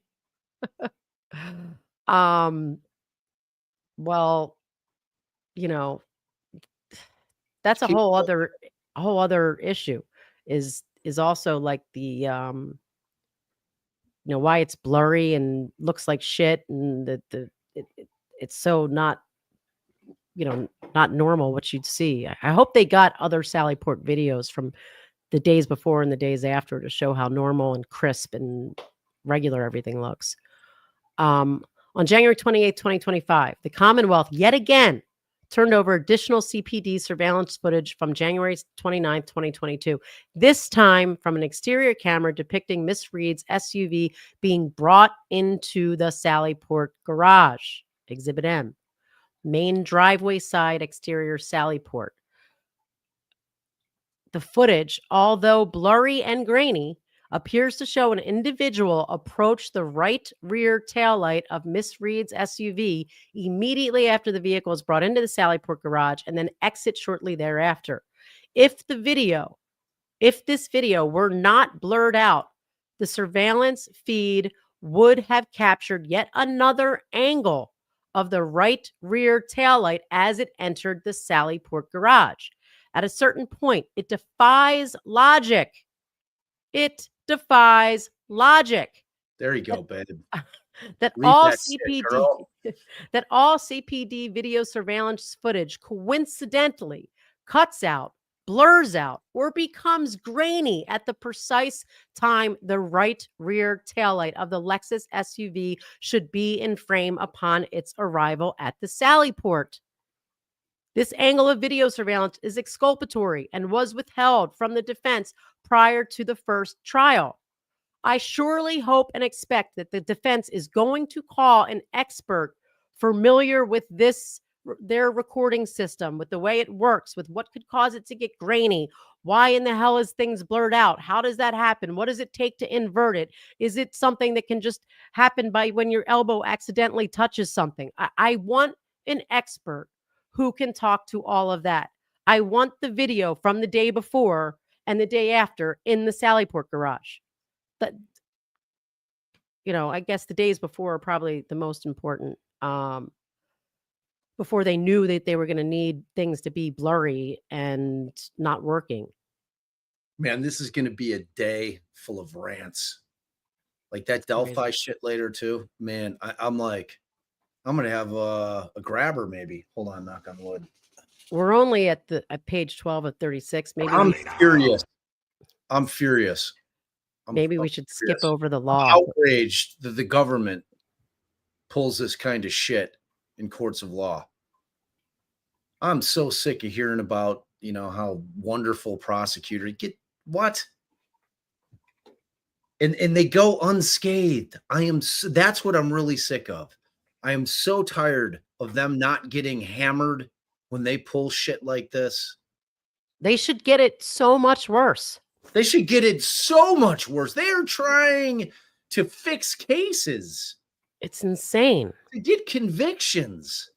Well, that's a whole other a whole other issue. Is also like the why it's blurry and looks like shit, and it's so not not normal what you'd see. I hope they got other Sallyport videos from the days before and the days after to show how normal and crisp and regular everything looks. On January 28th, 2025, the Commonwealth yet again turned over additional CPD surveillance footage from January 29th, 2022, this time from an exterior camera depicting Miss Reed's SUV being brought into the Sallyport garage. Exhibit M. Main driveway side exterior Sallyport. The footage, although blurry and grainy, appears to show an individual approach the right rear taillight of Miss Reed's SUV immediately after the vehicle is brought into the Sallyport garage and then exit shortly thereafter. If this video were not blurred out, the surveillance feed would have captured yet another angle of the right rear taillight as it entered the Sallyport garage. At a certain point, it defies logic. It defies logic. There you go, babe. That Read all that shit, CPD girl. that all CPD video surveillance footage coincidentally cuts out, blurs out, or becomes grainy at the precise time the right rear taillight of the Lexus SUV should be in frame upon its arrival at the Sallyport. This angle of video surveillance is exculpatory and was withheld from the defense prior to the first trial. I surely hope and expect that the defense is going to call an expert familiar with their recording system, with the way it works, with what could cause it to get grainy. Why in the hell is things blurred out? How does that happen? What does it take to invert it? Is it something that can just happen by when your elbow accidentally touches something? I want an expert who can talk to all of that. I want the video from the day before and the day after in the Sallyport garage. But, I guess the days before are probably the most important. Before they knew that they were going to need things to be blurry and not working. Man, this is going to be a day full of rants. Like that Delphi shit later too. Man, I'm like, I'm going to have a grabber maybe. Hold on, knock on wood. We're only at page 12 of 36. Maybe I'm furious. I'm furious. Maybe we should skip over the law. I'm outraged that the government pulls this kind of shit in courts of law. I'm so sick of hearing about, how wonderful prosecutor get what? And they go unscathed. That's what I'm really sick of. I am so tired of them not getting hammered when they pull shit like this. They should get it so much worse. They should get it so much worse. They are trying to fix cases. It's insane. To get convictions.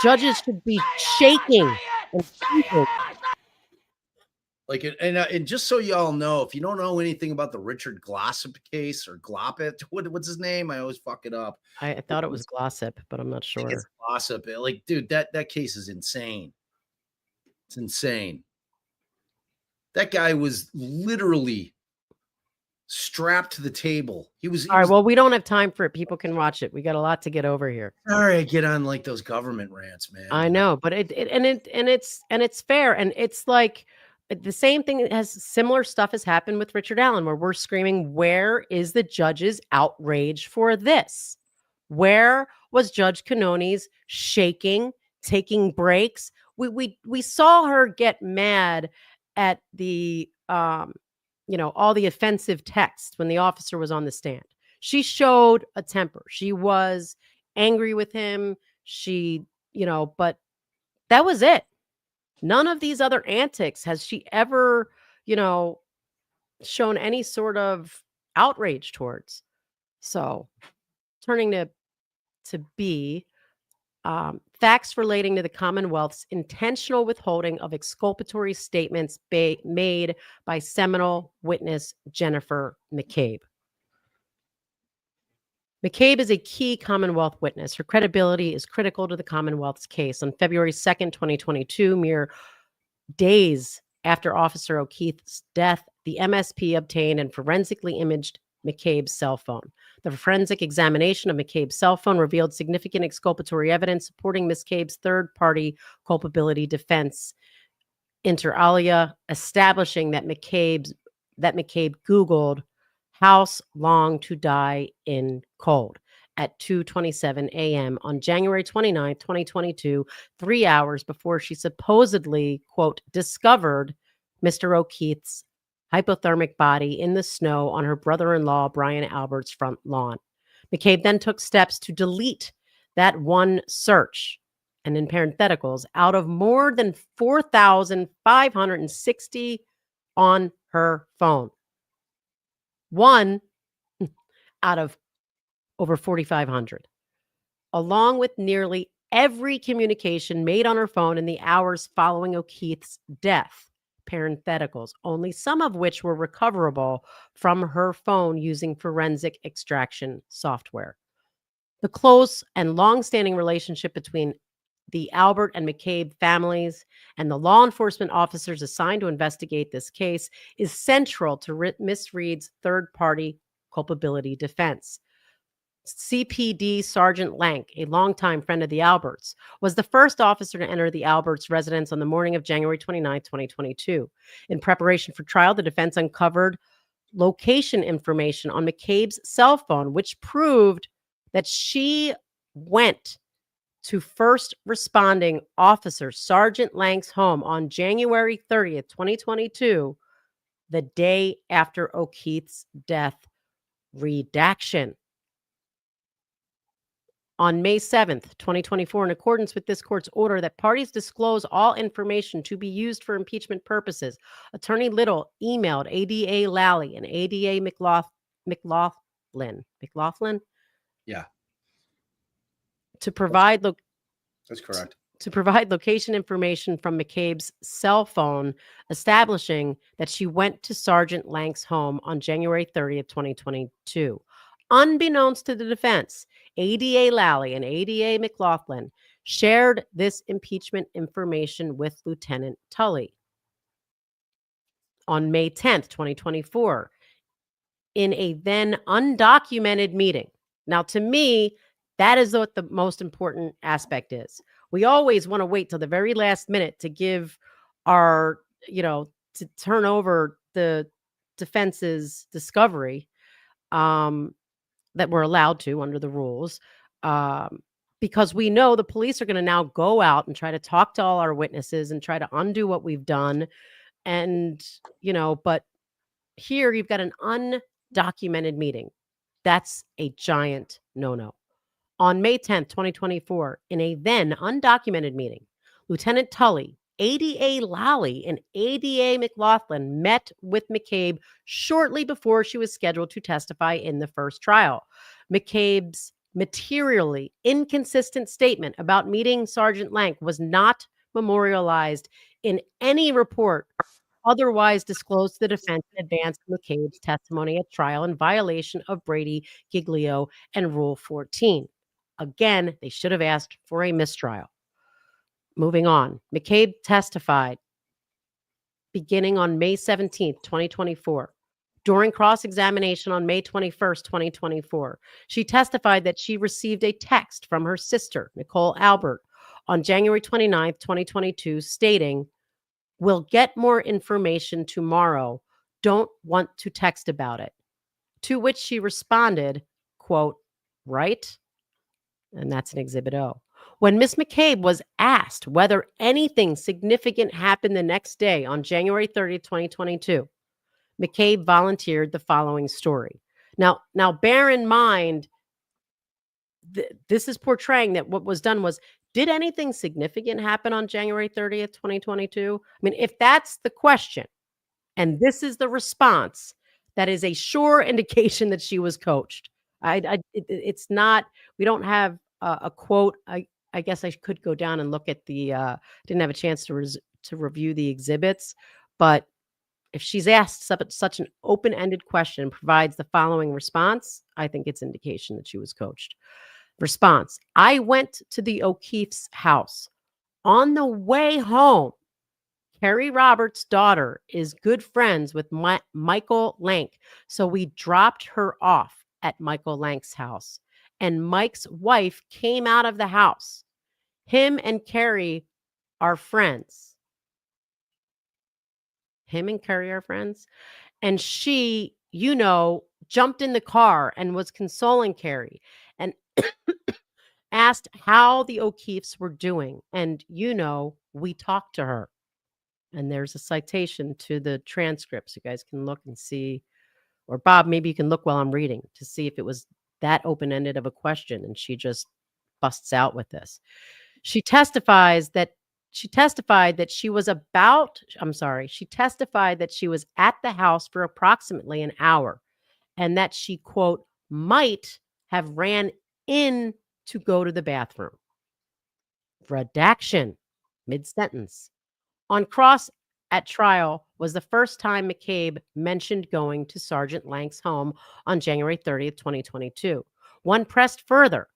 Judges should be shaking. Like, and just so y'all know, if you don't know anything about the Richard Glossip case or Gloppet, what's his name? I always fuck it up. I thought it was Glossip, but I'm not sure. It's Glossip. Like, dude, that case is insane. It's insane. That guy was literally strapped to the table. He was all right. Well, we don't have time for it. People can watch it. We got a lot to get over here. Sorry, I get on like those government rants, man. I know, but it's fair, and it's like the same thing has similar stuff has happened with Richard Allen, where we're screaming, where is the judge's outrage for this? Where was Judge Canoni's shaking, taking breaks? We saw her get mad at the all the offensive text when the officer was on the stand. She showed a temper. She was angry with him. She, but that was it. None of these other antics has she ever, shown any sort of outrage towards. So turning to B, facts relating to the Commonwealth's intentional withholding of exculpatory statements made by seminal witness Jennifer McCabe. McCabe is a key Commonwealth witness. Her credibility is critical to the Commonwealth's case. On February 2nd, 2022, mere days after Officer O'Keefe's death, the MSP obtained and forensically imaged McCabe's cell phone. The forensic examination of McCabe's cell phone revealed significant exculpatory evidence supporting McCabe's third-party culpability defense, inter alia, establishing that McCabe Googled "house long to die in cold" at 2:27 a.m. on January 29, 2022, 3 hours before she supposedly, quote, discovered Mr. O'Keefe's hypothermic body in the snow on her brother-in-law Brian Albert's front lawn. McCabe then took steps to delete that one search, and in parentheticals, out of more than 4,560 on her phone. One out of over 4,500, along with nearly every communication made on her phone in the hours following O'Keefe's death, parentheticals, only some of which were recoverable from her phone using forensic extraction software. The close and long-standing relationship between the Albert and McCabe families and the law enforcement officers assigned to investigate this case is central to Miss Reed's third-party culpability defense. CPD Sergeant Lank, a longtime friend of the Alberts, was the first officer to enter the Alberts' residence on the morning of January 29, 2022. In preparation for trial, the defense uncovered location information on McCabe's cell phone, which proved that she went to first responding officer Sergeant Lank's home on January 30th, 2022, the day after O'Keefe's death. Redaction. On May 7th, 2024, in accordance with this court's order that parties disclose all information to be used for impeachment purposes, Attorney Little emailed ADA Lally and ADA McLaughlin. Yeah, To provide that's correct. To provide location information from McCabe's cell phone, establishing that she went to Sergeant Lank's home on January 30th, 2022. Unbeknownst to the defense, ADA Lally and ADA McLaughlin shared this impeachment information with Lieutenant Tully. On May 10th, 2024, in a then undocumented meeting. Now, to me, that is what the most important aspect is. We always want to wait till the very last minute to give our, to turn over the defense's discovery that we're allowed to under the rules, because we know the police are going to now go out and try to talk to all our witnesses and try to undo what we've done. And, but here you've got an undocumented meeting. That's a giant no-no. On May 10th, 2024, in a then undocumented meeting, Lieutenant Tully, ADA Lally, and ADA McLaughlin met with McCabe shortly before she was scheduled to testify in the first trial. McCabe's materially inconsistent statement about meeting Sergeant Lank was not memorialized in any report otherwise disclosed to the defense in advance of McCabe's testimony at trial in violation of Brady, Giglio, and Rule 14. Again, they should have asked for a mistrial. Moving on, McCabe testified beginning on May 17th, 2024. During cross-examination on May 21st, 2024, she testified that she received a text from her sister, Nicole Albert, on January 29th, 2022, stating, "We'll get more information tomorrow. Don't want to text about it." To which she responded, quote, "Right?" And that's an Exhibit O. When Miss McCabe was asked whether anything significant happened the next day on January 30th, 2022, McCabe volunteered the following story. Now bear in mind, this is portraying that what was done was, did anything significant happen on January 30th, 2022? I mean, if that's the question, and this is the response, that is a sure indication that she was coached. It's not, we don't have a quote. I guess I could go down and look at the, didn't have a chance to review the exhibits, but if she's asked such an open-ended question and provides the following response, I think it's indication that she was coached. Response: I went to the O'Keefe's house. On the way home, Carrie Roberts' daughter is good friends with Michael Lank. So we dropped her off at Michael Lank's house. And Mike's wife came out of the house. Him and Carrie are friends. Him and Carrie are friends. And she, jumped in the car and was consoling Carrie and asked how the O'Keefes were doing. And, we talked to her. And there's a citation to the transcripts. You guys can look and see, or Bob, maybe you can look while I'm reading to see if it was that open-ended of a question. And she just busts out with this. She testified that she was at the house for approximately an hour and that she, quote, might have ran in to go to the bathroom. Redaction, mid-sentence. On cross at trial was the first time McCabe mentioned going to Sergeant Lank's home on January 30th, 2022. One pressed further.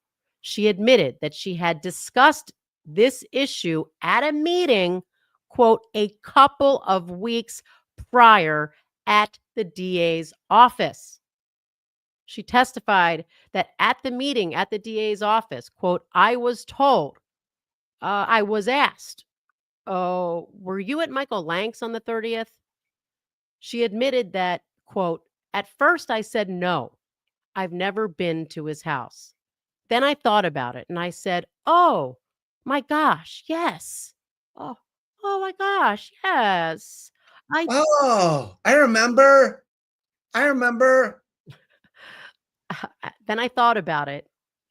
She admitted that she had discussed this issue at a meeting, quote, a couple of weeks prior at the DA's office. She testified that at the meeting at the DA's office, quote, I was told, I was asked, oh, were you at Michael Lank's on the 30th? She admitted that, quote, at first I said no, I've never been to his house. Then I thought about it and I said, oh my gosh, yes. Oh my gosh, yes. Oh, I remember. Then I thought about it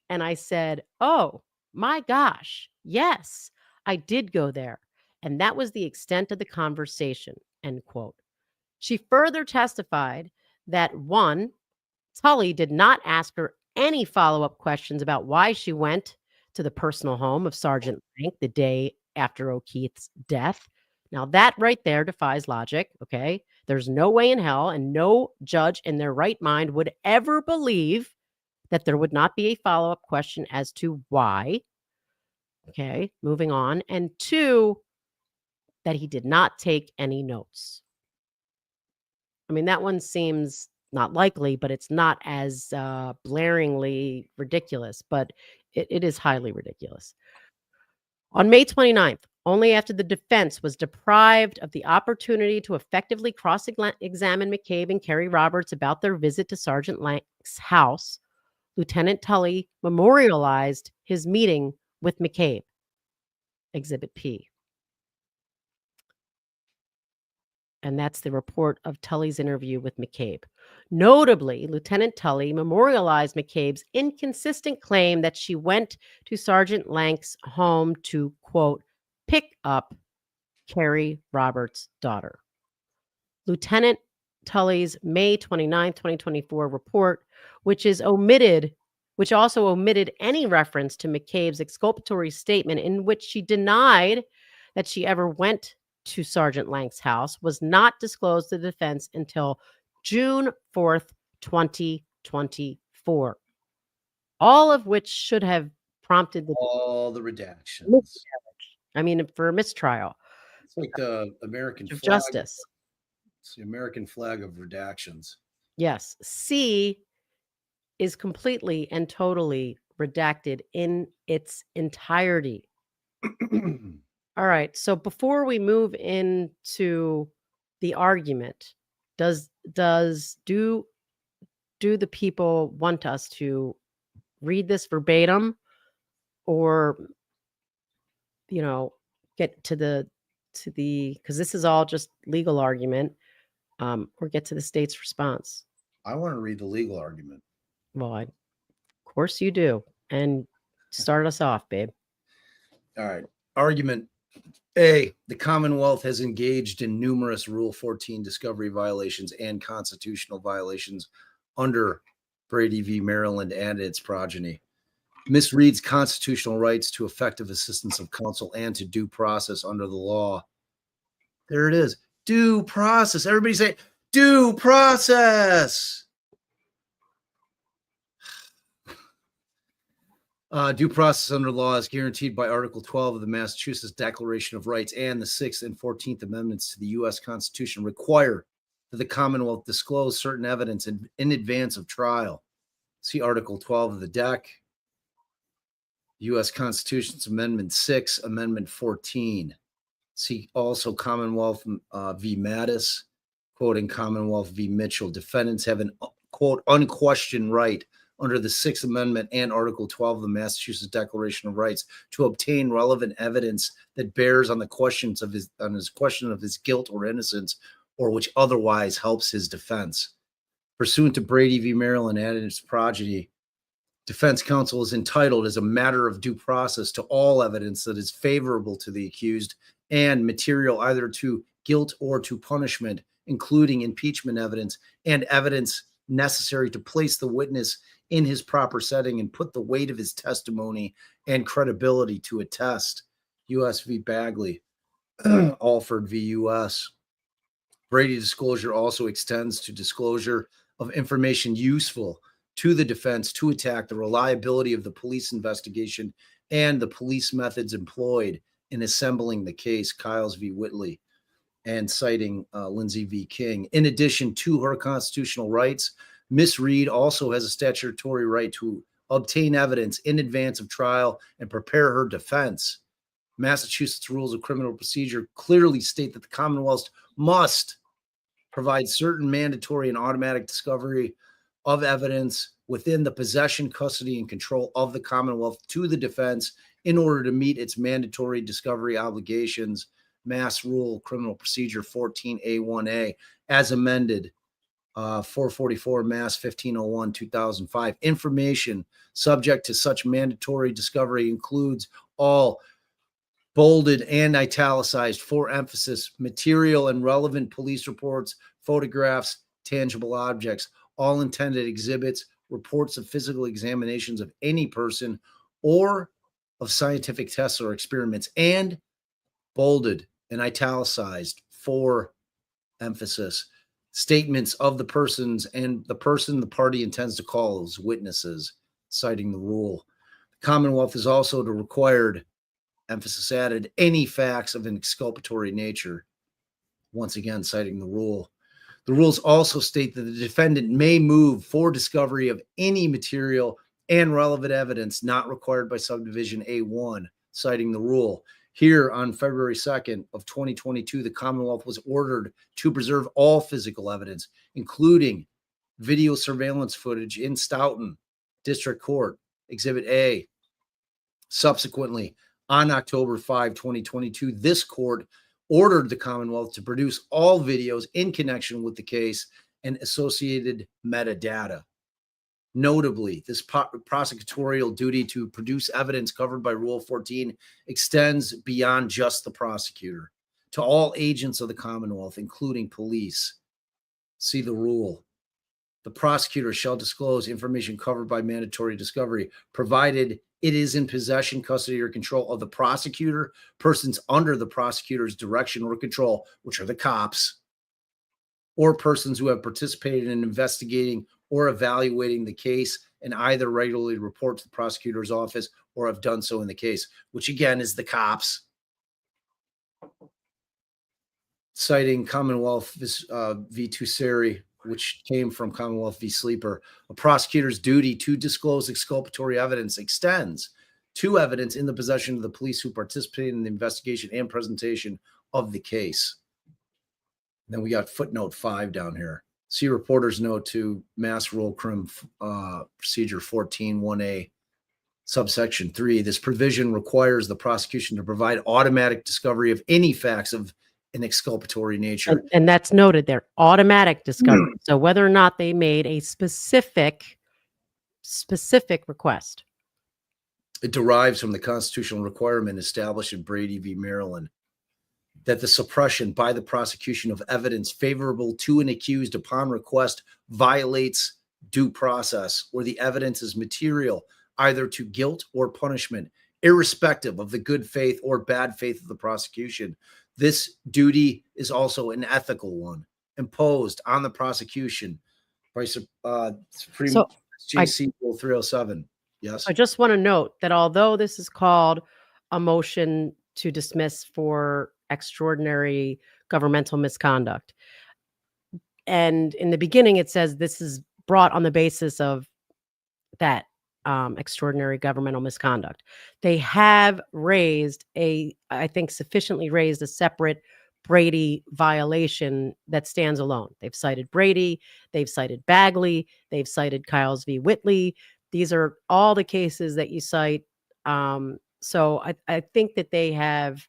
and I said, oh my gosh, yes, I did go there. And that was the extent of the conversation, end quote. She further testified that one, Tully did not ask her any follow-up questions about why she went to the personal home of Sergeant Lank the day after O'Keefe's death. Now that right there defies logic, okay? There's no way in hell and no judge in their right mind would ever believe that there would not be a follow-up question as to why. Okay, moving on. And two, that he did not take any notes. I mean, that one seems not likely, but it's not as blaringly ridiculous, but it is highly ridiculous. On May 29th, only after the defense was deprived of the opportunity to effectively cross-examine McCabe and Carrie Roberts about their visit to Sergeant Lank's house, Lieutenant Tully memorialized his meeting with McCabe. Exhibit P. And that's the report of Tully's interview with McCabe. Notably, Lieutenant Tully memorialized McCabe's inconsistent claim that she went to Sergeant Lank's home to, quote, pick up Carrie Roberts' daughter. Lieutenant Tully's May 29, 2024 report, which also omitted any reference to McCabe's exculpatory statement in which she denied that she ever went to Sergeant Lank's house, was not disclosed to the defense until June 4th, 2024. All of which should have prompted all the redactions. I mean, for a mistrial. It's like the American flag. Justice. It's the American flag of redactions. Yes. C is completely and totally redacted in its entirety. All right. So before we move into the argument, do the people want us to read this verbatim or, get to the, because this is all just legal argument, or get to the state's response? I want to read the legal argument. Well, of course you do. And start us off, babe. All right. Argument A, the Commonwealth has engaged in numerous Rule 14 discovery violations and constitutional violations under Brady v. Maryland and its progeny. Misreads constitutional rights to effective assistance of counsel and to due process under the law. There it is. Due process. Everybody say due process. Due process under law is guaranteed by Article 12 of the Massachusetts Declaration of Rights, and the 6th and 14th Amendments to the U.S. Constitution require that the Commonwealth disclose certain evidence in advance of trial. See Article 12 of the Dec. U.S. Constitution's Amendment 6, Amendment 14. See also Commonwealth v. Mattis, quoting Commonwealth v. Mitchell. Defendants have an, quote, unquestioned right under the 6th Amendment and Article 12 of the Massachusetts Declaration of Rights to obtain relevant evidence that bears on the questions of his question of his guilt or innocence, or which otherwise helps his defense. Pursuant to Brady v. Maryland and its progeny, defense counsel is entitled, as a matter of due process, to all evidence that is favorable to the accused and material either to guilt or to punishment, including impeachment evidence and evidence necessary to place the witness in his proper setting and put the weight of his testimony and credibility to a test. U.S. v. Bagley, Alford v. U.S. Brady disclosure also extends to disclosure of information useful to the defense to attack the reliability of the police investigation and the police methods employed in assembling the case, Kiles v. Whitley, and citing Lindsay v. King. In addition to her constitutional rights, Ms. Reed also has a statutory right to obtain evidence in advance of trial and prepare her defense. Massachusetts rules of criminal procedure clearly state that the Commonwealth must provide certain mandatory and automatic discovery of evidence within the possession, custody, and control of the Commonwealth to the defense in order to meet its mandatory discovery obligations. Mass Rule Criminal Procedure 14A1A, as amended, 444 Mass 1501 2005. Information subject to such mandatory discovery includes all bolded and italicized, for emphasis, material and relevant police reports, photographs, tangible objects, all intended exhibits, reports of physical examinations of any person, or of scientific tests or experiments, and bolded and italicized, for emphasis, statements of the persons and the person the party intends to call as witnesses, citing the rule. The Commonwealth is also required, emphasis added, any facts of an exculpatory nature, once again citing the rule. The rules also state that the defendant may move for discovery of any material and relevant evidence not required by subdivision A1, citing the rule. Here on February 2nd of 2022, the Commonwealth was ordered to preserve all physical evidence, including video surveillance footage in Stoughton District Court, Exhibit A. Subsequently, on October 5, 2022, this court ordered the Commonwealth to produce all videos in connection with the case and associated metadata. Notably, this prosecutorial duty to produce evidence covered by Rule 14 extends beyond just the prosecutor to all agents of the Commonwealth, including police. See the rule. The prosecutor shall disclose information covered by mandatory discovery, provided it is in possession, custody, or control of the prosecutor, persons under the prosecutor's direction or control, which are the cops, or persons who have participated in investigating or evaluating the case and either regularly report to the prosecutor's office or have done so in the case, which again is the cops. Citing Commonwealth v. Tusseri, which came from Commonwealth v. Sleeper, a prosecutor's duty to disclose exculpatory evidence extends to evidence in the possession of the police who participated in the investigation and presentation of the case. Then we got footnote 5 down here. See reporter's note to Mass Rule Crim Procedure 14-1A, subsection 3. This provision requires the prosecution to provide automatic discovery of any facts of an exculpatory nature. And that's noted there, automatic discovery. So whether or not they made a specific request. It derives from the constitutional requirement established in Brady v. Maryland that the suppression by the prosecution of evidence favorable to an accused upon request violates due process, where the evidence is material either to guilt or punishment, irrespective of the good faith or bad faith of the prosecution. This duty is also an ethical one imposed on the prosecution by Supreme JC Rule 307. Yes. I just want to note that although this is called a motion to dismiss for extraordinary governmental misconduct, and in the beginning it says this is brought on the basis of that extraordinary governmental misconduct. They have raised I think, sufficiently raised a separate Brady violation that stands alone. They've cited Brady, they've cited Bagley, they've cited Kyles v. Whitley. These are all the cases that you cite. So I think that they have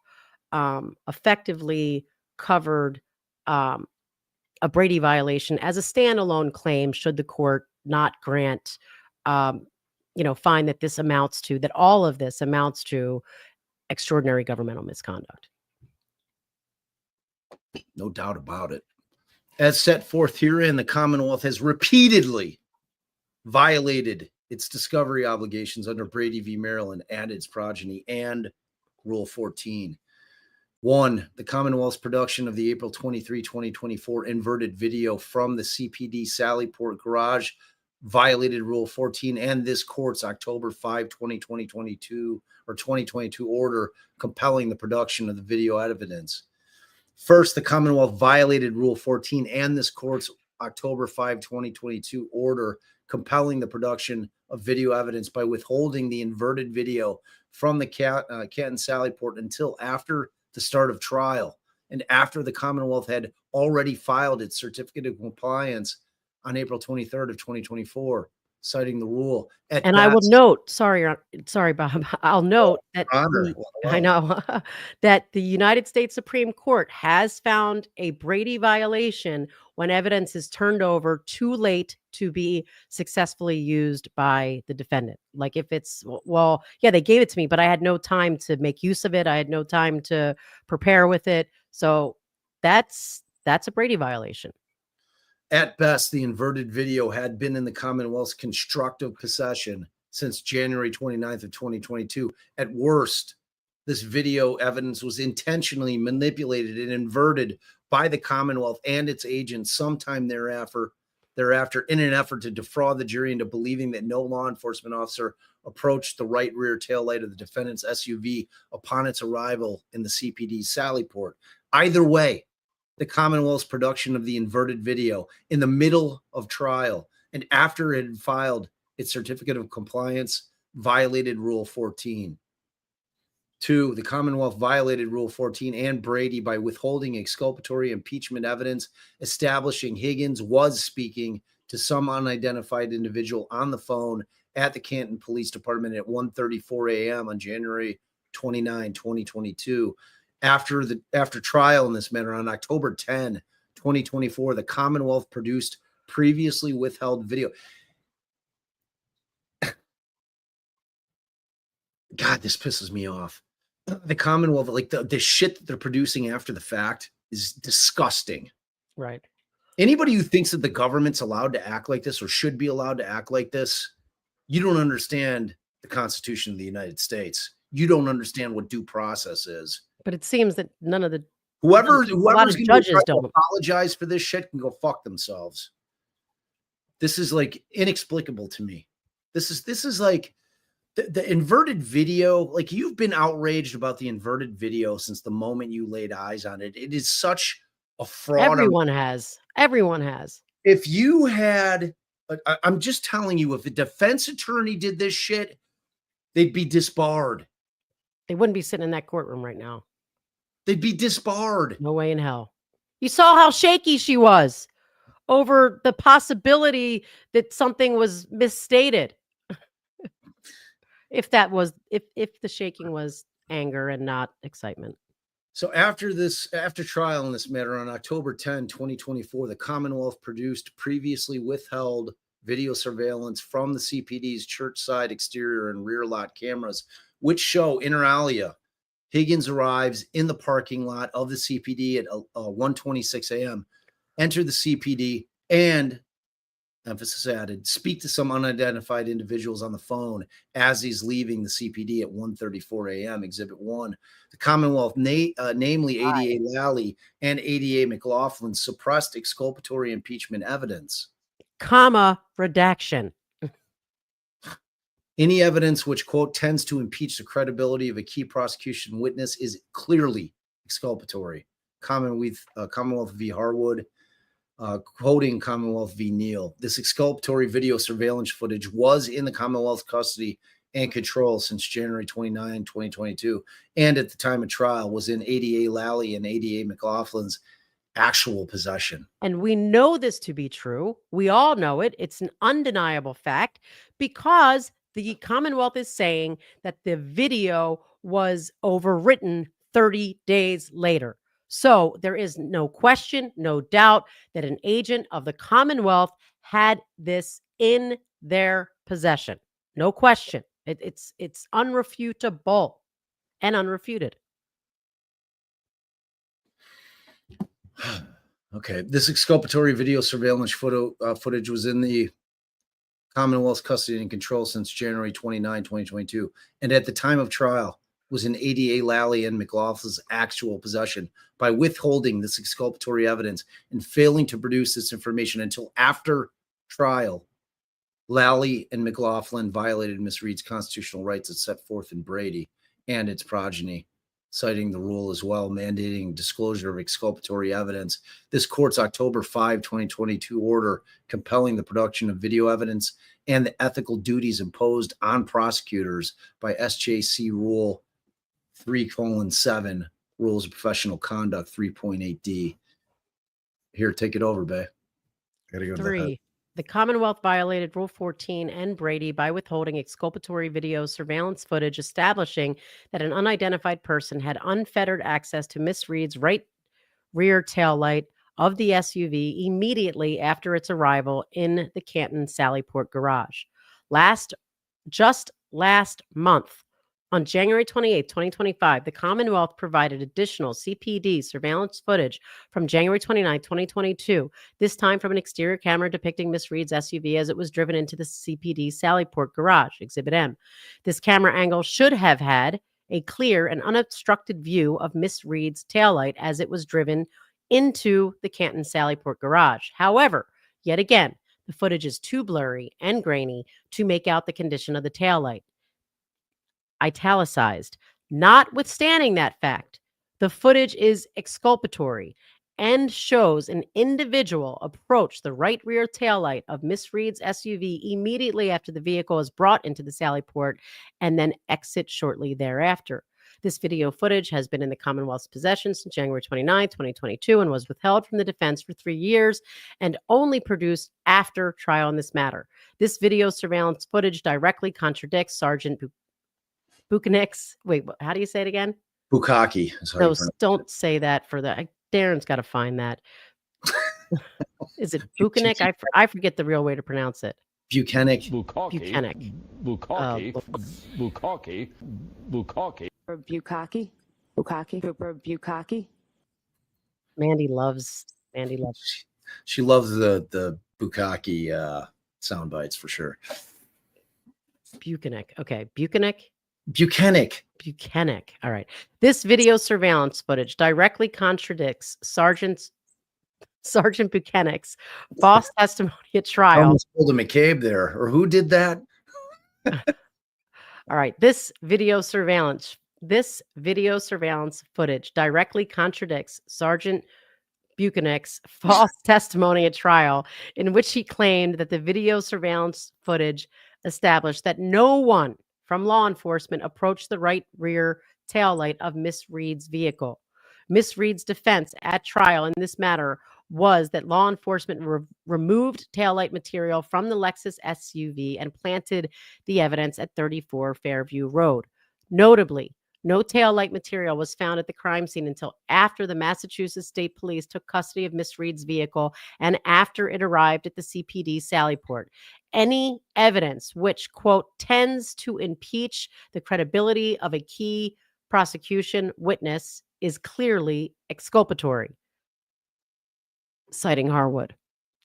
effectively covered a Brady violation as a standalone claim should the court not grant, um, find that that all of this amounts to extraordinary governmental misconduct. No doubt about it. As set forth herein, the Commonwealth has repeatedly violated its discovery obligations under Brady v. Maryland and its progeny and Rule 14. 1. The Commonwealth's production of the April 23, 2024 inverted video from the CPD Sallyport garage violated Rule 14 and this court's October 5, 2022 order compelling the production of the video evidence. First, the Commonwealth violated Rule 14 and this court's October 5, 2022 order compelling the production of video evidence by withholding the inverted video from the Canton Sallyport until after the start of trial and after the Commonwealth had already filed its certificate of compliance on April 23rd of 2024, citing the rule. And I will note, sorry, Bob, I'll note that I know that the United States Supreme Court has found a Brady violation when evidence is turned over too late to be successfully used by the defendant. Like if it's, well, yeah, they gave it to me, but I had no time to make use of it. I had no time to prepare with it. So that's a Brady violation. At best, the inverted video had been in the Commonwealth's constructive possession since January 29th of 2022. At worst, this video evidence was intentionally manipulated and inverted by the Commonwealth and its agents sometime thereafter in an effort to defraud the jury into believing that no law enforcement officer approached the right rear tail light of the defendant's SUV upon its arrival in the CPD Sallyport. Either way, the Commonwealth's production of the inverted video in the middle of trial and after it had filed its certificate of compliance violated Rule 14. 2, the Commonwealth violated Rule 14 and Brady by withholding exculpatory impeachment evidence establishing Higgins was speaking to some unidentified individual on the phone at the Canton Police Department at 1:34 a.m. on January 29, 2022. After trial in this matter on October 10, 2024, the Commonwealth produced previously withheld video. God, this pisses me off. The Commonwealth, like the shit that they're producing after the fact is disgusting. Right. Anybody who thinks that the government's allowed to act like this or should be allowed to act like this, you don't understand the Constitution of the United States. You don't understand what due process is. But it seems that none of the whoever's going judges to apologize for this shit can go fuck themselves. This is like inexplicable to me. This is like the inverted video. Like you've been outraged about the inverted video since the moment you laid eyes on it. It is such a fraud. Everyone has. If you had, I'm just telling you, if a defense attorney did this shit, they'd be disbarred. They wouldn't be sitting in that courtroom right now. They'd be disbarred. No way in hell. You saw how shaky she was over the possibility that something was misstated. If the shaking was anger and not excitement. So after trial in this matter on October 10, 2024, the Commonwealth produced previously withheld video surveillance from the CPD's church side exterior and rear lot cameras, which show inter alia Higgins arrives in the parking lot of the CPD at 1:26 a.m., enter the CPD, and, emphasis added, speak to some unidentified individuals on the phone as he's leaving the CPD at 1:34 a.m., Exhibit 1. The Commonwealth, namely ADA Lally and ADA McLaughlin, suppressed exculpatory impeachment evidence. Comma, redaction. Any evidence which, quote, tends to impeach the credibility of a key prosecution witness is clearly exculpatory. Commonwealth v. Harwood, quoting Commonwealth v. Neal. This exculpatory video surveillance footage was in the Commonwealth custody and control since January 29, 2022, and at the time of trial was in ADA Lally and ADA McLaughlin's actual possession. And we know this to be true. We all know it. It's an undeniable fact because the Commonwealth is saying that the video was overwritten 30 days later. So there is no question, no doubt that an agent of the Commonwealth had this in their possession. No question. It's unrefutable and unrefuted. Okay, this exculpatory video surveillance footage was in the Commonwealth's custody and control since January 29, 2022, and at the time of trial was in ADA Lally and McLaughlin's actual possession. By withholding this exculpatory evidence and failing to produce this information until after trial, Lally and McLaughlin violated Miss Reed's constitutional rights as set forth in Brady and its progeny, citing the rule as well, mandating disclosure of exculpatory evidence. This court's October 5, 2022 order compelling the production of video evidence and the ethical duties imposed on prosecutors by SJC Rule 3:7, Rules of Professional Conduct 3.8D. Here, take it over, babe. Gotta go to the head. 3. The Commonwealth violated Rule 14 and Brady by withholding exculpatory video surveillance footage establishing that an unidentified person had unfettered access to Miss Reed's right rear tail light of the SUV immediately after its arrival in the Canton Sallyport garage. Just last month, on January 28, 2025, the Commonwealth provided additional CPD surveillance footage from January 29, 2022, this time from an exterior camera depicting Miss Reed's SUV as it was driven into the CPD Sallyport garage, Exhibit M. This camera angle should have had a clear and unobstructed view of Miss Reed's taillight as it was driven into the Canton Sallyport garage. However, yet again, the footage is too blurry and grainy to make out the condition of the taillight. Italicized. Notwithstanding that fact, the footage is exculpatory and shows an individual approach the right rear taillight of Miss Reed's SUV immediately after the vehicle is brought into the Sallyport and then exit shortly thereafter. This video footage has been in the Commonwealth's possession since January 29, 2022, and was withheld from the defense for 3 years and only produced after trial in this matter. This video surveillance footage directly contradicts Sergeant Buchanek's. Wait, how do you say it again? Bukkake. No, don't say that for the. Darren's got to find that. Is it Buchanek? I forget the real way to pronounce it. Buchanek. Buchanek. Bukkake. Bukkake. Bukkake. Bukkake. Bukkake. Mandy loves. She loves the Bukkake sound bites for sure. Buchanek. Okay, Buchanek. Buchanek. All right. This video surveillance footage directly contradicts Sergeant Buchanek's false testimony at trial. Almost pulled a McCabe there, or who did that? All right. This video surveillance footage directly contradicts Sergeant Buchanek's false testimony at trial, in which he claimed that the video surveillance footage established that no one from law enforcement approached the right rear taillight of Miss Reed's vehicle. Miss Reed's defense at trial in this matter was that law enforcement removed taillight material from the Lexus SUV and planted the evidence at 34 Fairview Road. Notably, no taillight material was found at the crime scene until after the Massachusetts State Police took custody of Miss Reed's vehicle and after it arrived at the CPD Sallyport. Any evidence which, quote, tends to impeach the credibility of a key prosecution witness is clearly exculpatory. Citing Harwood.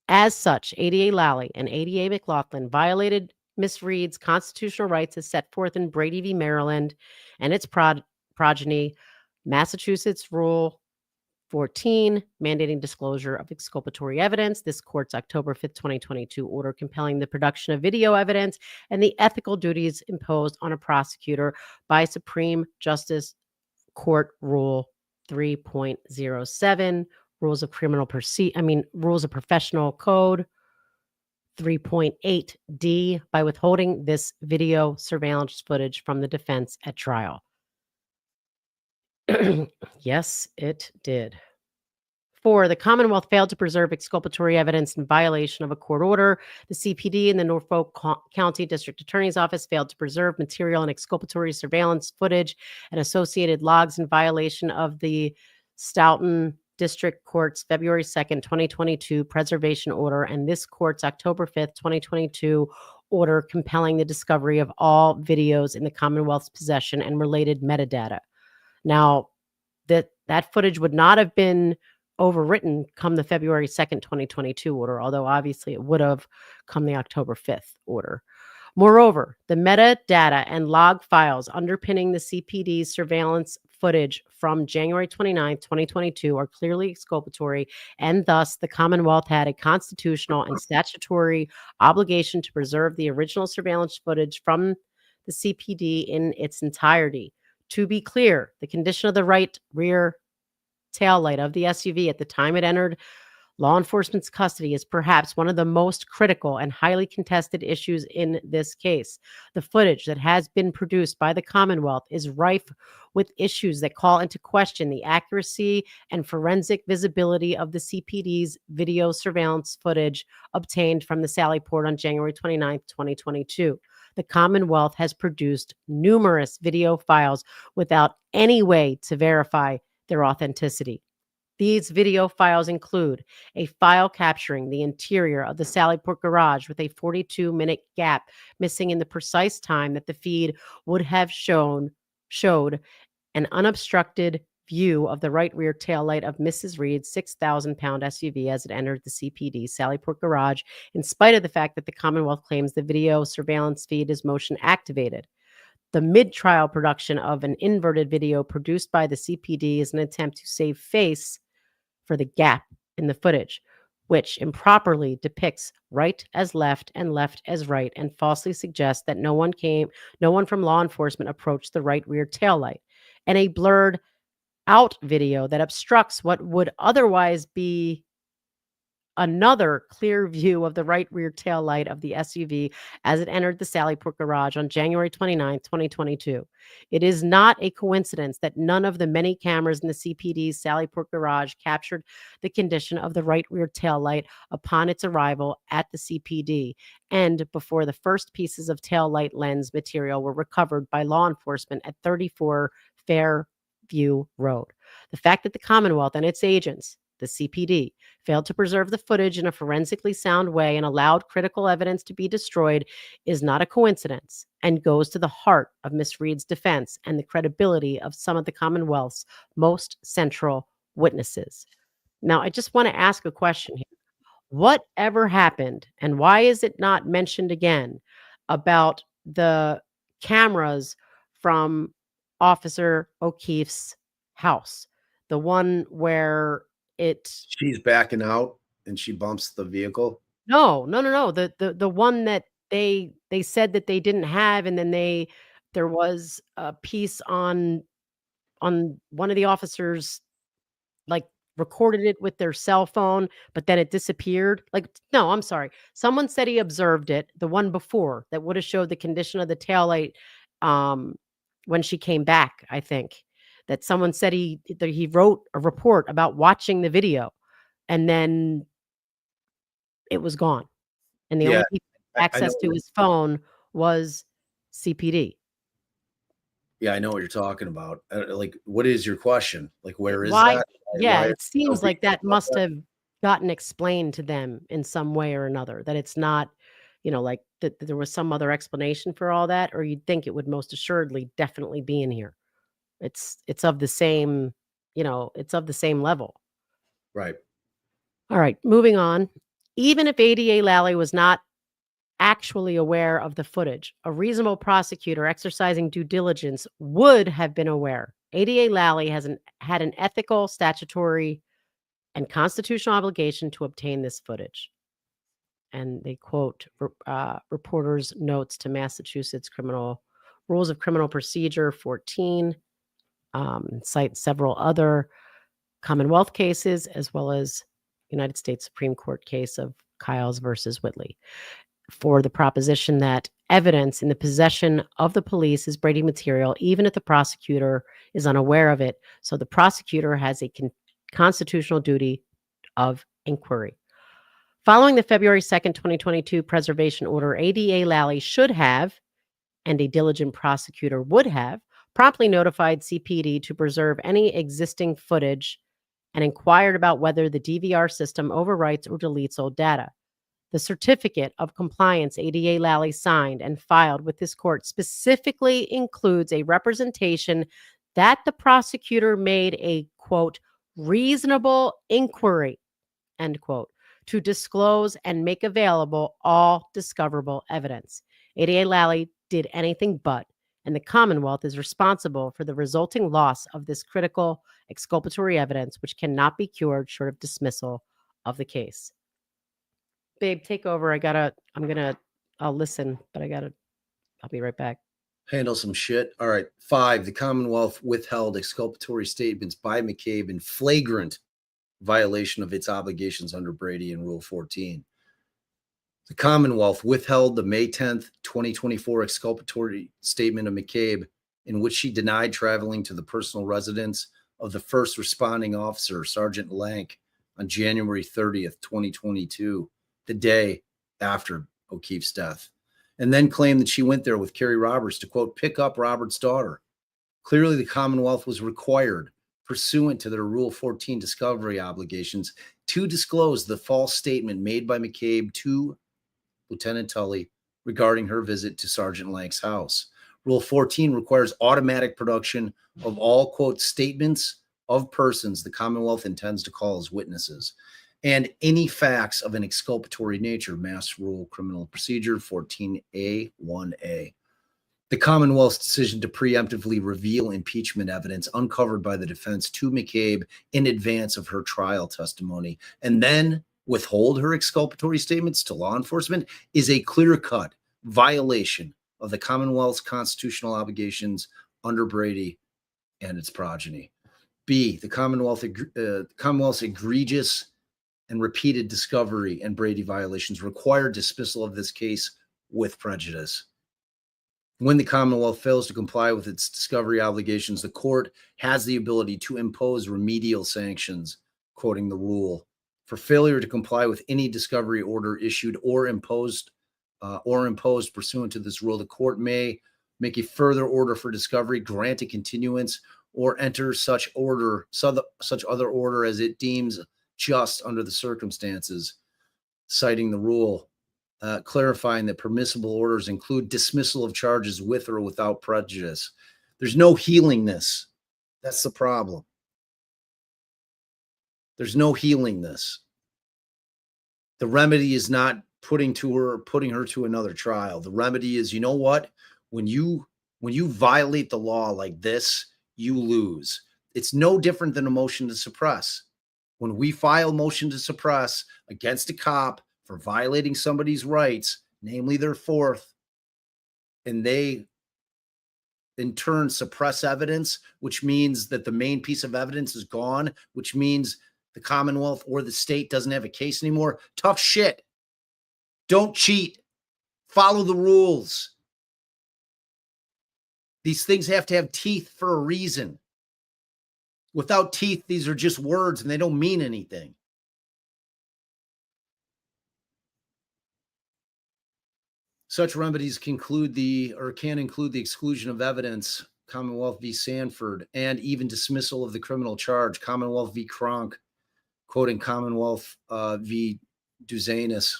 As such, ADA Lally and ADA McLaughlin violated Miss Reed's constitutional rights as set forth in Brady v. Maryland and its progeny, Massachusetts Rule 14, mandating disclosure of exculpatory evidence. This court's October 5th, 2022 order compelling the production of video evidence and the ethical duties imposed on a prosecutor by Supreme Justice Court Rule 3.07, Rules of Rules of Professional Code 3.8D, by withholding this video surveillance footage from the defense at trial. Yes, it did. 4, the Commonwealth failed to preserve exculpatory evidence in violation of a court order. The CPD and the Norfolk County District Attorney's Office failed to preserve material and exculpatory surveillance footage and associated logs in violation of the Stoughton District Court's February 2nd, 2022 preservation order and this court's October 5th, 2022 order compelling the discovery of all videos in the Commonwealth's possession and related metadata. Now, that footage would not have been overwritten come the February 2nd, 2022 order, although obviously it would have come the October 5th order. Moreover, the metadata and log files underpinning the CPD's surveillance footage from January 29, 2022 are clearly exculpatory, and thus the Commonwealth had a constitutional and statutory obligation to preserve the original surveillance footage from the CPD in its entirety. To be clear, the condition of the right rear taillight of the SUV at the time it entered law enforcement's custody is perhaps one of the most critical and highly contested issues in this case. The footage that has been produced by the Commonwealth is rife with issues that call into question the accuracy and forensic visibility of the CPD's video surveillance footage obtained from the Sallyport on January 29, 2022. The Commonwealth has produced numerous video files without any way to verify their authenticity. These video files include a file capturing the interior of the Sallyport garage with a 42-minute gap missing in the precise time that the feed would have showed an unobstructed view of the right rear taillight of Mrs. Reed's 6,000-pound SUV as it entered the CPD Sallyport garage, in spite of the fact that the Commonwealth claims the video surveillance feed is motion activated. The mid-trial production of an inverted video produced by the CPD is an attempt to save face for the gap in the footage, which improperly depicts right as left and left as right and falsely suggests that no one from law enforcement approached the right rear taillight, and a blurred out video that obstructs what would otherwise be another clear view of the right rear tail light of the SUV as it entered the Sallyport garage on January 29, 2022. It is not a coincidence that none of the many cameras in the CPD's Sallyport garage captured the condition of the right rear tail light upon its arrival at the CPD and before the first pieces of tail light lens material were recovered by law enforcement at 34 Fairview Road. The fact that the Commonwealth and its agents, the CPD, failed to preserve the footage in a forensically sound way and allowed critical evidence to be destroyed is not a coincidence and goes to the heart of Miss Reed's defense and the credibility of some of the Commonwealth's most central witnesses. Now, I just want to ask a question here. Whatever happened, and why is it not mentioned again, about the cameras from Officer O'Keefe's house? The one where she's backing out and she bumps the vehicle. No. The one that they said that they didn't have, and then there was a piece on one of the officers, like, recorded it with their cell phone, but then it disappeared. Like, no, I'm sorry. Someone said he observed it, the one before that would have showed the condition of the taillight when she came back, I think. That someone said he wrote a report about watching the video, and then it was gone. And the only people with access to his phone was CPD. Yeah, I know what you're talking about. Like, what is your question? Like, where is that? Yeah, it seems like that must have gotten explained to them in some way or another, that it's not, like that there was some other explanation for all that, or you'd think it would most assuredly definitely be in here. It's of the same, it's of the same level. Right. All right, moving on. Even if ADA Lally was not actually aware of the footage, a reasonable prosecutor exercising due diligence would have been aware ADA Lally had an ethical, statutory, and constitutional obligation to obtain this footage. And they quote reporters' notes to Massachusetts Rules of Criminal Procedure 14, cite several other Commonwealth cases, as well as United States Supreme Court case of Kyles versus Whitley, for the proposition that evidence in the possession of the police is Brady material, even if the prosecutor is unaware of it. So the prosecutor has a constitutional duty of inquiry. Following the February 2nd, 2022 preservation order, ADA Lally should have, and a diligent prosecutor would have, promptly notified CPD to preserve any existing footage and inquired about whether the DVR system overwrites or deletes old data. The certificate of compliance ADA Lally signed and filed with this court specifically includes a representation that the prosecutor made a, quote, reasonable inquiry, end quote, to disclose and make available all discoverable evidence. ADA Lally did anything but, and the Commonwealth is responsible for the resulting loss of this critical exculpatory evidence, which cannot be cured short of dismissal of the case. Babe, take over. I'll listen, but I'll be right back. Handle some shit. All right. 5, the Commonwealth withheld exculpatory statements by McCabe in flagrant violation of its obligations under Brady and Rule 14. The Commonwealth withheld the May 10th, 2024 exculpatory statement of McCabe, in which she denied traveling to the personal residence of the first responding officer, Sergeant Lank, on January 30th, 2022, the day after O'Keefe's death, and then claimed that she went there with Kerry Roberts to, quote, pick up Roberts' daughter. Clearly, the Commonwealth was required, pursuant to their Rule 14 discovery obligations, to disclose the false statement made by McCabe to Lieutenant Tully regarding her visit to Sergeant Lank's house. Rule 14 requires automatic production of all, quote, statements of persons the Commonwealth intends to call as witnesses, and any facts of an exculpatory nature, Mass Rule Criminal Procedure 14A 1A. The Commonwealth's decision to preemptively reveal impeachment evidence uncovered by the defense to McCabe in advance of her trial testimony, and then withhold her exculpatory statements to law enforcement, is a clear-cut violation of the Commonwealth's constitutional obligations under Brady and its progeny. B, the Commonwealth's egregious and repeated discovery and Brady violations require dismissal of this case with prejudice. When the Commonwealth fails to comply with its discovery obligations, the court has the ability to impose remedial sanctions, quoting the rule. For failure to comply with any discovery order issued or imposed pursuant to this rule, the court may make a further order for discovery, grant a continuance, or enter such other order as it deems just under the circumstances, citing the rule, clarifying that permissible orders include dismissal of charges with or without prejudice. There's no healing this. That's the problem. There's no healing this. The remedy is not putting her to another trial. The remedy is, you know what? When you violate the law like this, you lose. It's no different than a motion to suppress. When we file motion to suppress against a cop for violating somebody's rights, namely their fourth, and they in turn suppress evidence, which means that the main piece of evidence is gone, which means the Commonwealth or the state doesn't have a case anymore. Tough shit. Don't cheat. Follow the rules. These things have to have teeth for a reason. Without teeth, these are just words and they don't mean anything. Such remedies can include the exclusion of evidence, Commonwealth v. Sanford, and even dismissal of the criminal charge, Commonwealth v. Kronk, quoting Commonwealth v. Duzanis.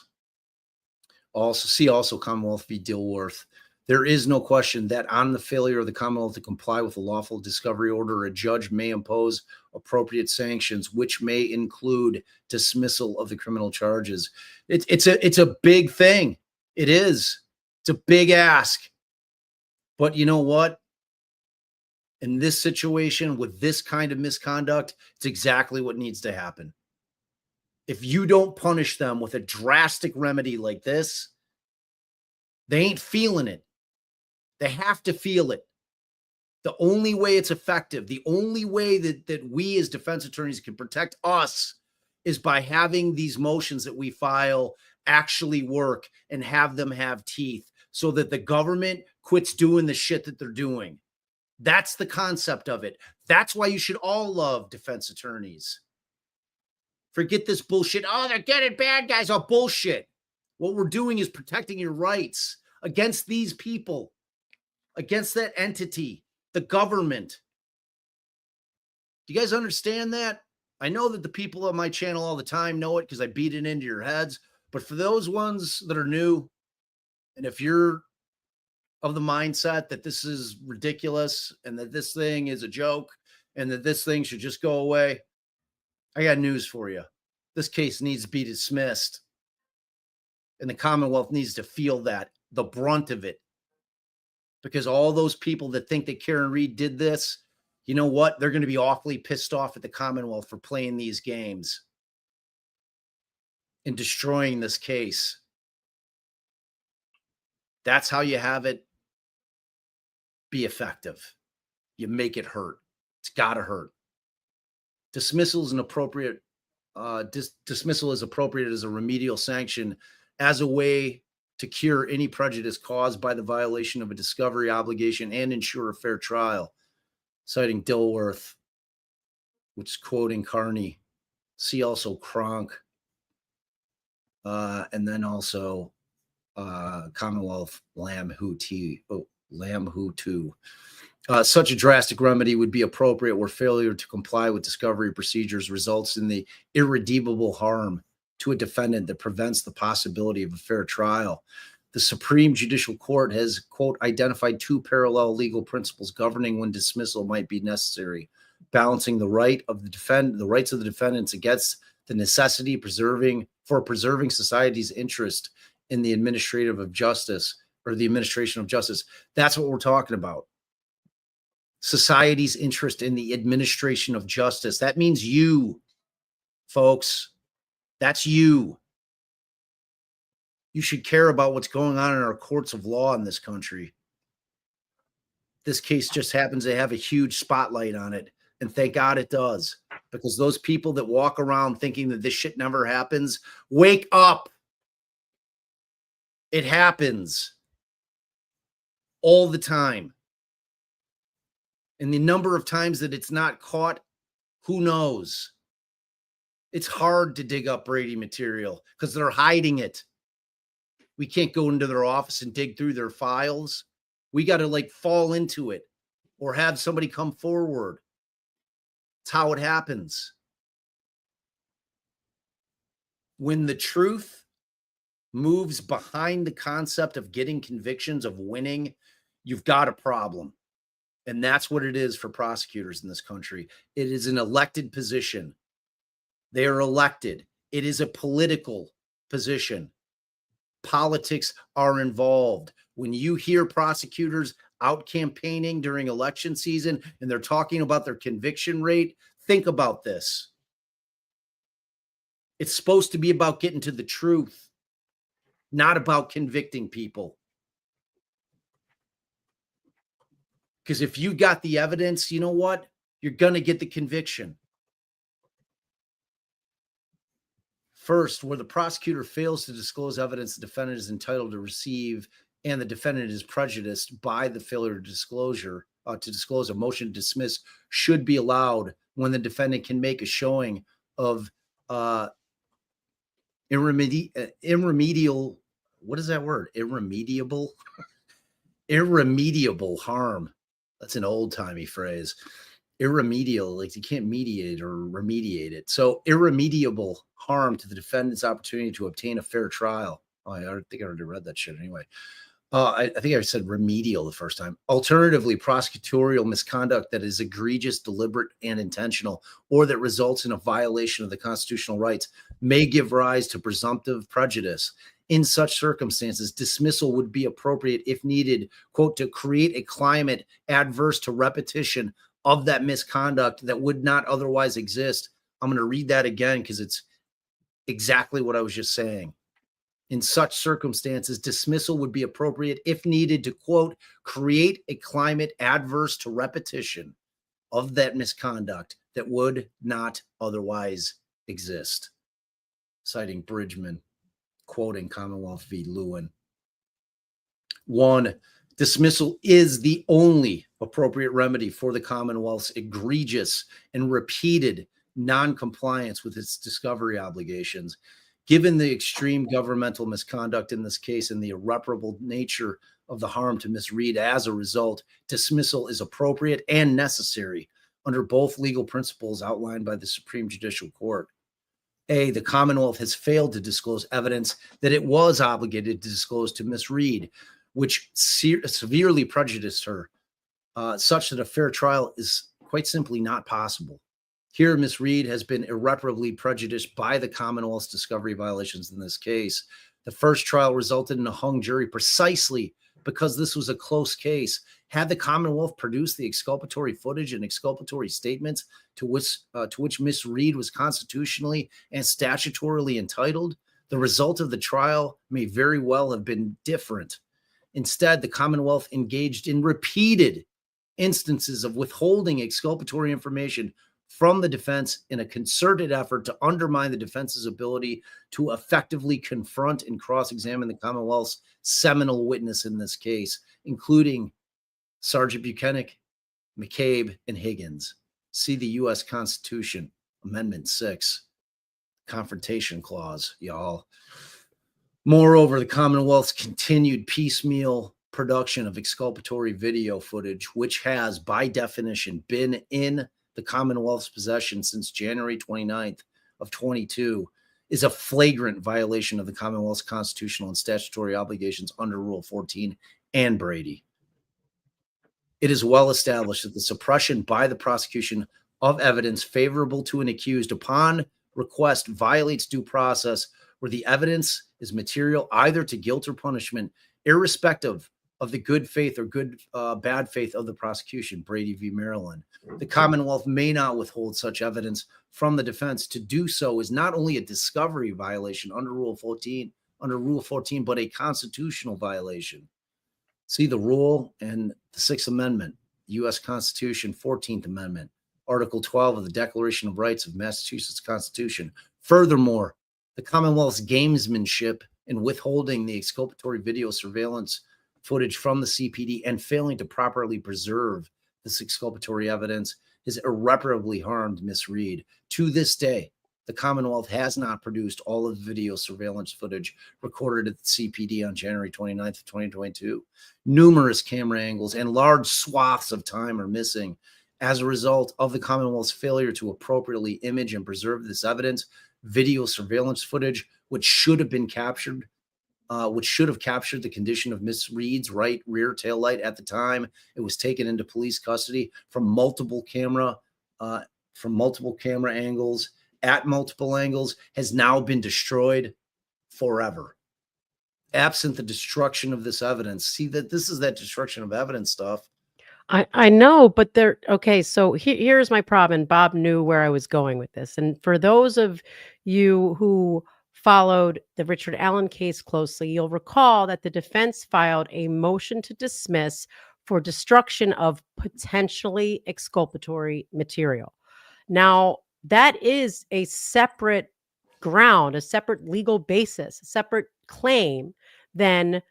Also Commonwealth v. Dilworth. There is no question that on the failure of the Commonwealth to comply with a lawful discovery order, a judge may impose appropriate sanctions, which may include dismissal of the criminal charges. It's a big thing. It is. It's a big ask. But you know what? in this situation with this kind of misconduct, it's exactly what needs to happen. If you don't punish them with a drastic remedy like this, they ain't feeling it. They have to feel it. The only way it's effective, the only way that we as defense attorneys can protect us is by having these motions that we file actually work and have them have teeth so that the government quits doing the shit that they're doing. That's the concept of it. That's why you should all love defense attorneys. Forget this bullshit. Oh, they're getting bad guys. Oh, bullshit. What we're doing is protecting your rights against these people, against that entity, the government. Do you guys understand that? I know that the people on my channel all the time know it because I beat it into your heads. But for those ones that are new, and if you're of the mindset that this is ridiculous and that this thing is a joke and that this thing should just go away, I got news for you. This case needs to be dismissed. And the Commonwealth needs to feel that, the brunt of it. Because all those people that think that Karen Reed did this, you know what? They're going to be awfully pissed off at the Commonwealth for playing these games and destroying this case. That's how you have it be effective. You make it hurt. It's got to hurt. Dismissal is appropriate as a remedial sanction as a way to cure any prejudice caused by the violation of a discovery obligation and ensure a fair trial. Citing Dilworth, which is quoting Carney. See also Kronk. And then also Commonwealth Lamb Who 2. Such a drastic remedy would be appropriate where failure to comply with discovery procedures results in the irredeemable harm to a defendant that prevents the possibility of a fair trial. The Supreme Judicial Court has, quote, identified two parallel legal principles governing when dismissal might be necessary, balancing the rights of the defendants against the necessity for preserving society's interest in the administration of justice. That's what we're talking about. Society's interest in the administration of justice. That means you, folks. That's you. You should care about what's going on in our courts of law in this country. This case just happens to have a huge spotlight on it. And thank God it does. Because those people that walk around thinking that this shit never happens, wake up. It happens all the time. And the number of times that it's not caught, who knows? It's hard to dig up Brady material because they're hiding it. We can't go into their office and dig through their files. We got to fall into it or have somebody come forward. It's how it happens. When the truth moves behind the concept of getting convictions, of winning, you've got a problem. And that's what it is for prosecutors in this country. It is an elected position. They are elected. It is a political position. Politics are involved. When you hear prosecutors out campaigning during election season and they're talking about their conviction rate, think about this. It's supposed to be about getting to the truth, not about convicting people. Because if you got the evidence, you know what? You're going to get the conviction. First, where the prosecutor fails to disclose evidence the defendant is entitled to receive and the defendant is prejudiced by the failure to disclose a motion to dismiss should be allowed when the defendant can make a showing of irremediable, what is that word? Irremediable harm. That's an old-timey phrase. Irremediable, you can't mediate it or remediate it. So irremediable harm to the defendant's opportunity to obtain a fair trial. Oh, I think I already read that shit anyway. I think I said remedial the first time. Alternatively, prosecutorial misconduct that is egregious, deliberate, and intentional, or that results in a violation of the constitutional rights may give rise to presumptive prejudice In such circumstances, dismissal would be appropriate if needed, quote, to create a climate adverse to repetition of that misconduct that would not otherwise exist. I'm going to read that again because it's exactly what I was just saying. In such circumstances, dismissal would be appropriate if needed to, quote, create a climate adverse to repetition of that misconduct that would not otherwise exist. Citing Bridgman, quoting Commonwealth v. Lewin. 1. Dismissal is the only appropriate remedy for the Commonwealth's egregious and repeated non-compliance with its discovery obligations. Given the extreme governmental misconduct in this case and the irreparable nature of the harm to Ms. Reed as a result, dismissal is appropriate and necessary under both legal principles outlined by the Supreme Judicial Court. A, the Commonwealth has failed to disclose evidence that it was obligated to disclose to Ms. Reed, which severely prejudiced her, such that a fair trial is quite simply not possible. Here, Ms. Reed has been irreparably prejudiced by the Commonwealth's discovery violations in this case. The first trial resulted in a hung jury precisely because this was a close case. Had the Commonwealth produced the exculpatory footage and exculpatory statements to which Ms. Reed was constitutionally and statutorily entitled, the result of the trial may very well have been different. Instead, the Commonwealth engaged in repeated instances of withholding exculpatory information from the defense in a concerted effort to undermine the defense's ability to effectively confront and cross-examine the Commonwealth's seminal witness in this case, including Sergeant Buchanan, McCabe, and Higgins. See the U.S. Constitution, Amendment 6, Confrontation Clause, y'all. Moreover, the Commonwealth's continued piecemeal production of exculpatory video footage, which has, by definition, been in the Commonwealth's possession since January 29th of 22, is a flagrant violation of the Commonwealth's constitutional and statutory obligations under Rule 14 and Brady. It is well established that the suppression by the prosecution of evidence favorable to an accused upon request violates due process where the evidence is material either to guilt or punishment, irrespective of the good faith or bad faith of the prosecution, Brady v. Maryland. The Commonwealth may not withhold such evidence from the defense. To do so is not only a discovery violation under Rule 14, but a constitutional violation. See the rule and the Sixth Amendment, U.S. Constitution, 14th Amendment, Article 12 of the Declaration of Rights of Massachusetts Constitution. Furthermore, the Commonwealth's gamesmanship in withholding the exculpatory video surveillance footage from the CPD and failing to properly preserve this exculpatory evidence has irreparably harmed Ms. Reed. To this day, the Commonwealth has not produced all of the video surveillance footage recorded at the CPD on January 29th of 2022. Numerous camera angles and large swaths of time are missing. As a result of the Commonwealth's failure to appropriately image and preserve this evidence, video surveillance footage, which should have captured the condition of Miss Reed's right rear tail light at the time it was taken into police custody from multiple camera angles at multiple angles, has now been destroyed forever. Absent the destruction of this evidence, see that this is that destruction of evidence stuff. I know, but okay, so here's my problem. And Bob knew where I was going with this. And for those of you who followed the Richard Allen case closely, you'll recall that the defense filed a motion to dismiss for destruction of potentially exculpatory material. Now, that is a separate ground, a separate legal basis, a separate claim than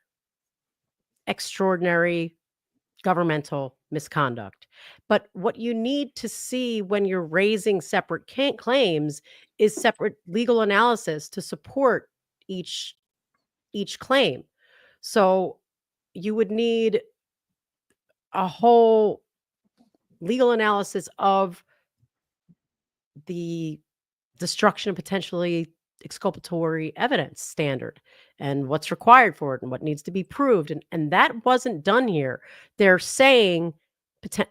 extraordinary governmental misconduct. But what you need to see when you're raising separate claims is separate legal analysis to support each claim. So you would need a whole legal analysis of the destruction of potentially exculpatory evidence standard and what's required for it and what needs to be proved. And that wasn't done here. They're saying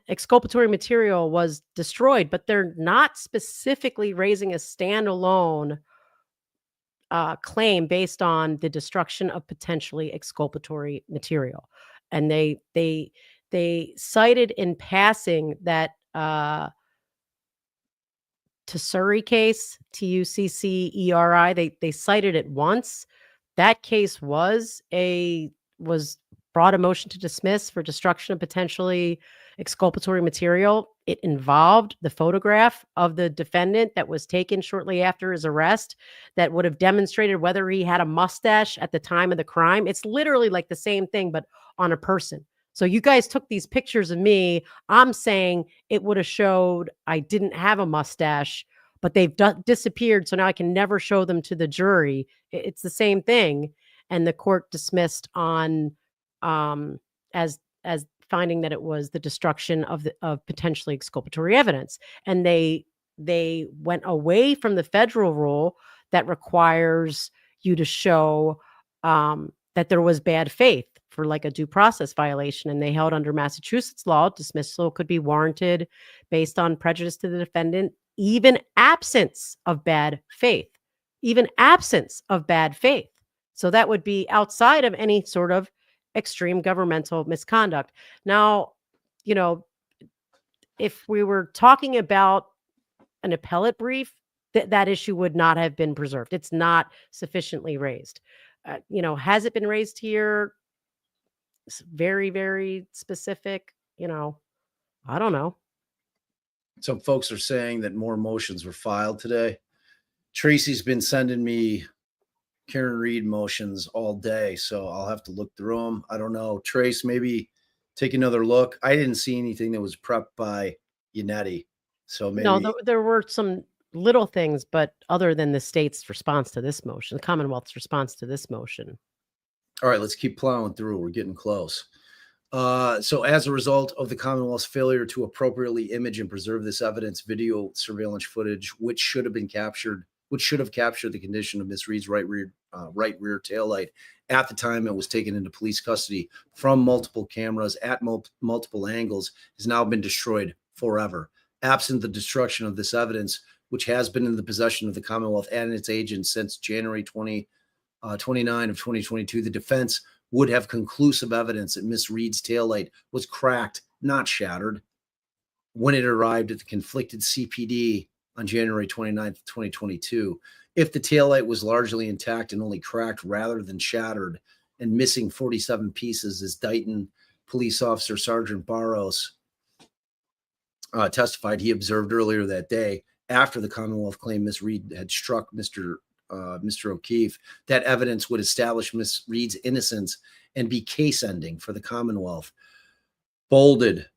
exculpatory material was destroyed, but they're not specifically raising a standalone claim based on the destruction of potentially exculpatory material, and they cited in passing that Tucceri case, Tucceri. They cited it once. That case was brought a motion to dismiss for destruction of potentially exculpatory material. It involved the photograph of the defendant that was taken shortly after his arrest that would have demonstrated whether he had a mustache at the time of the crime. It's literally like the same thing, but on a person. So you guys took these pictures of me. I'm saying it would have showed I didn't have a mustache, but they've disappeared. So now I can never show them to the jury. It's the same thing. And the court dismissed on as finding that it was the destruction of potentially exculpatory evidence. And they went away from the federal rule that requires you to show that there was bad faith for like a due process violation. And they held under Massachusetts law, dismissal could be warranted based on prejudice to the defendant, even absence of bad faith, So that would be outside of any sort of extreme governmental misconduct. Now, if we were talking about an appellate brief, that issue would not have been preserved. It's not sufficiently raised. Has it been raised here? It's very, very specific. I don't know. Some folks are saying that more motions were filed today. Tracy's been sending me Karen Reed motions all day, so I'll have to look through them. I don't know. Trace, maybe take another look. I didn't see anything that was prepped by Yannetti. So maybe. No, there were some little things, but other than the state's response to this motion, the Commonwealth's response to this motion. All right, let's keep plowing through. We're getting close. So as a result of the Commonwealth's failure to appropriately image and preserve this evidence, video surveillance footage, which should have captured the condition of Miss Reed's right rear taillight at the time it was taken into police custody from multiple cameras at multiple angles, has now been destroyed forever. Absent the destruction of this evidence, which has been in the possession of the Commonwealth and its agents since January 29 of 2022, the defense would have conclusive evidence that Miss Reed's taillight was cracked, not shattered, when it arrived at the conflicted CPD on January 29th, 2022. If the taillight was largely intact and only cracked rather than shattered and missing 47 pieces, as Dighton police officer Sergeant Barros testified he observed earlier that day after the Commonwealth claimed Miss Reed had struck Mr. O'Keefe, that evidence would establish Miss Reed's innocence and be case ending for the Commonwealth. Bolded,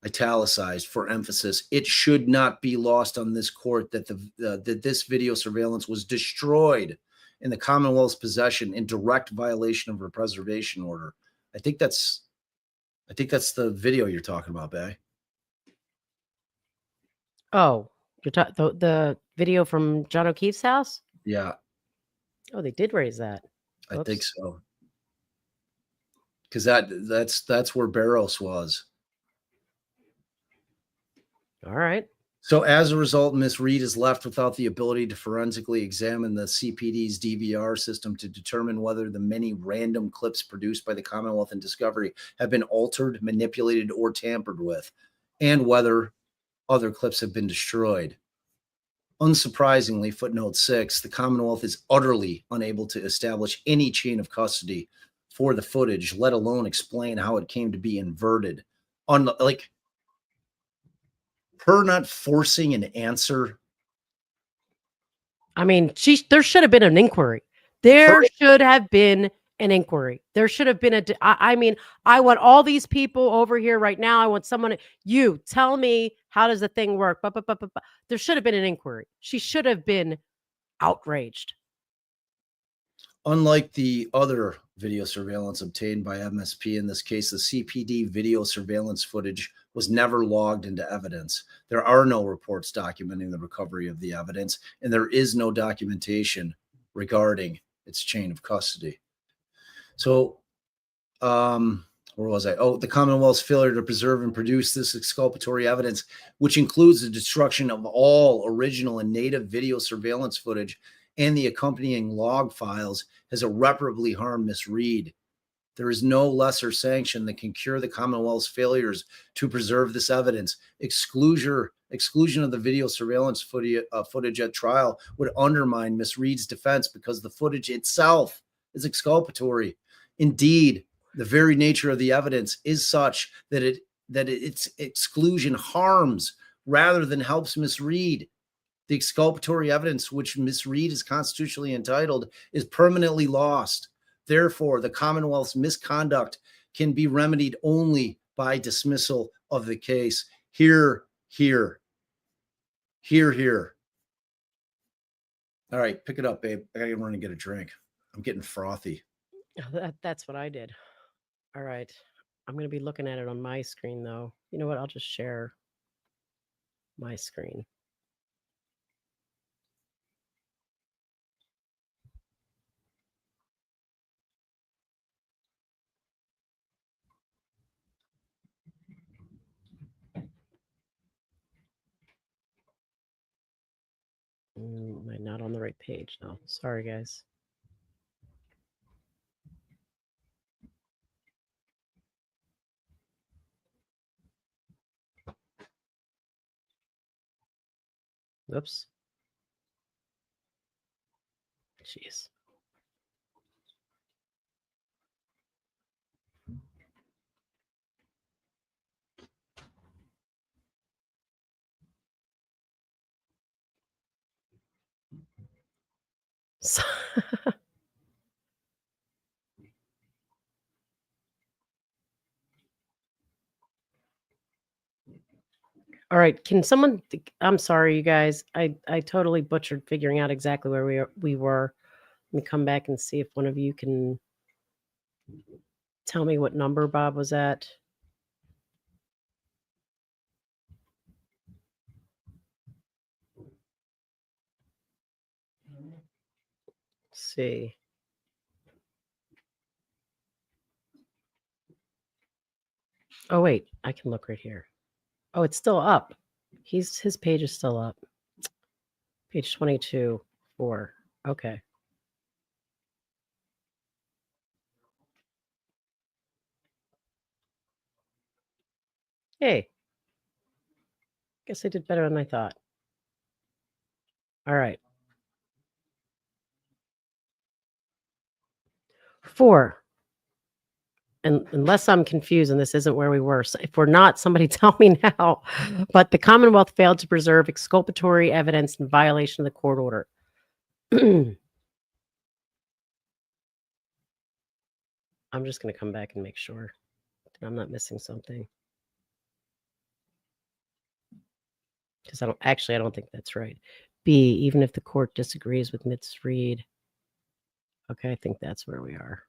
italicized for emphasis. It should not be lost on this court that that this video surveillance was destroyed in the Commonwealth's possession in direct violation of her preservation order. I think that's the video you're talking about, Bay. Oh, you're the video from John O'Keefe's house? Yeah. Oh, they did raise that. Oops. I think so. Because that's where Barros was. All right. So as a result, Miss Reed is left without the ability to forensically examine the CPD's DVR system to determine whether the many random clips produced by the Commonwealth and Discovery have been altered, manipulated, or tampered with, and whether other clips have been destroyed. Unsurprisingly, footnote 6, the Commonwealth is utterly unable to establish any chain of custody for the footage, let alone explain how it came to be inverted. Like, her not forcing an answer. I mean, there should have been an inquiry. There should have been an inquiry. There should have been I mean, I want all these people over here right now. I want someone, you tell me, how does the thing work? There should have been an inquiry. She should have been outraged. Unlike the other video surveillance obtained by MSP, in this case, the CPD video surveillance footage was never logged into evidence. There are no reports documenting the recovery of the evidence, and there is no documentation regarding its chain of custody. So, where was I? Oh, the Commonwealth's failure to preserve and produce this exculpatory evidence, which includes the destruction of all original and native video surveillance footage and the accompanying log files has irreparably harmed Miss Reed. There is no lesser sanction that can cure the Commonwealth's failures to preserve this evidence. Exclusion of the video surveillance footage at trial would undermine Miss Reed's defense because the footage itself is exculpatory. Indeed, the very nature of the evidence is such that its exclusion harms rather than helps Miss Reed. The exculpatory evidence, which Miss Reed is constitutionally entitled, is permanently lost. Therefore, the Commonwealth's misconduct can be remedied only by dismissal of the case. Here. All right, pick it up, babe. I gotta run and get a drink. I'm getting frothy. That's what I did. All right. I'm going to be looking at it on my screen, though. You know what? I'll just share my screen. Am I not on the right page? No. Sorry, guys. Oops. Jeez. So all right. Can someone? I'm sorry, you guys. I totally butchered figuring out exactly where we were. Let me come back and see if one of you can tell me what number Bob was at. Let's see. Oh wait, I can look right here. Oh, it's still up. His page is still up. Page 22, 4. Okay. Hey. Guess I did better than I thought. All right. 4. And unless I'm confused and this isn't where we were. So if we're not, somebody tell me now. But the Commonwealth failed to preserve exculpatory evidence in violation of the court order. I'm just going to come back and make sure that I'm not missing something. Because I don't think that's right. B, even if the court disagrees with Ms. Reed. Okay, I think that's where we are.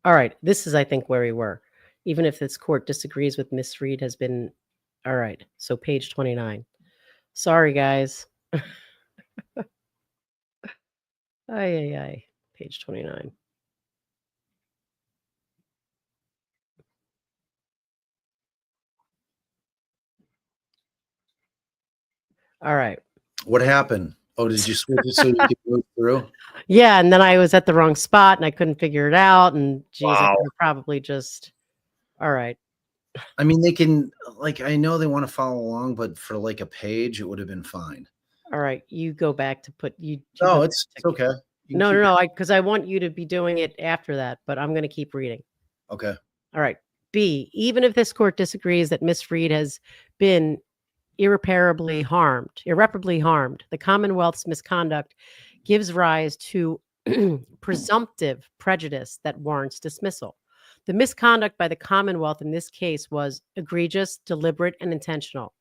All right, this is, I think, where we were. Even if this court disagrees with Ms. Reed has been, all right, so page 29. Sorry, guys. Page 29. All right. What happened? Oh, did you switch it so you could move through? Yeah, and then I was at the wrong spot and I couldn't figure it out. And geez, Wow. I probably just, all right. I mean, they can, like, I know they want to follow along, but for like a page, it would have been fine. All right, you go back to put you. No, it's okay. No, because I want you to be doing it after that, but I'm going to keep reading. Okay. All right. B, even if this court disagrees that Ms. Reed has been irreparably harmed, the Commonwealth's misconduct gives rise to presumptive prejudice that warrants dismissal. The misconduct by the Commonwealth in this case was egregious, deliberate, and intentional.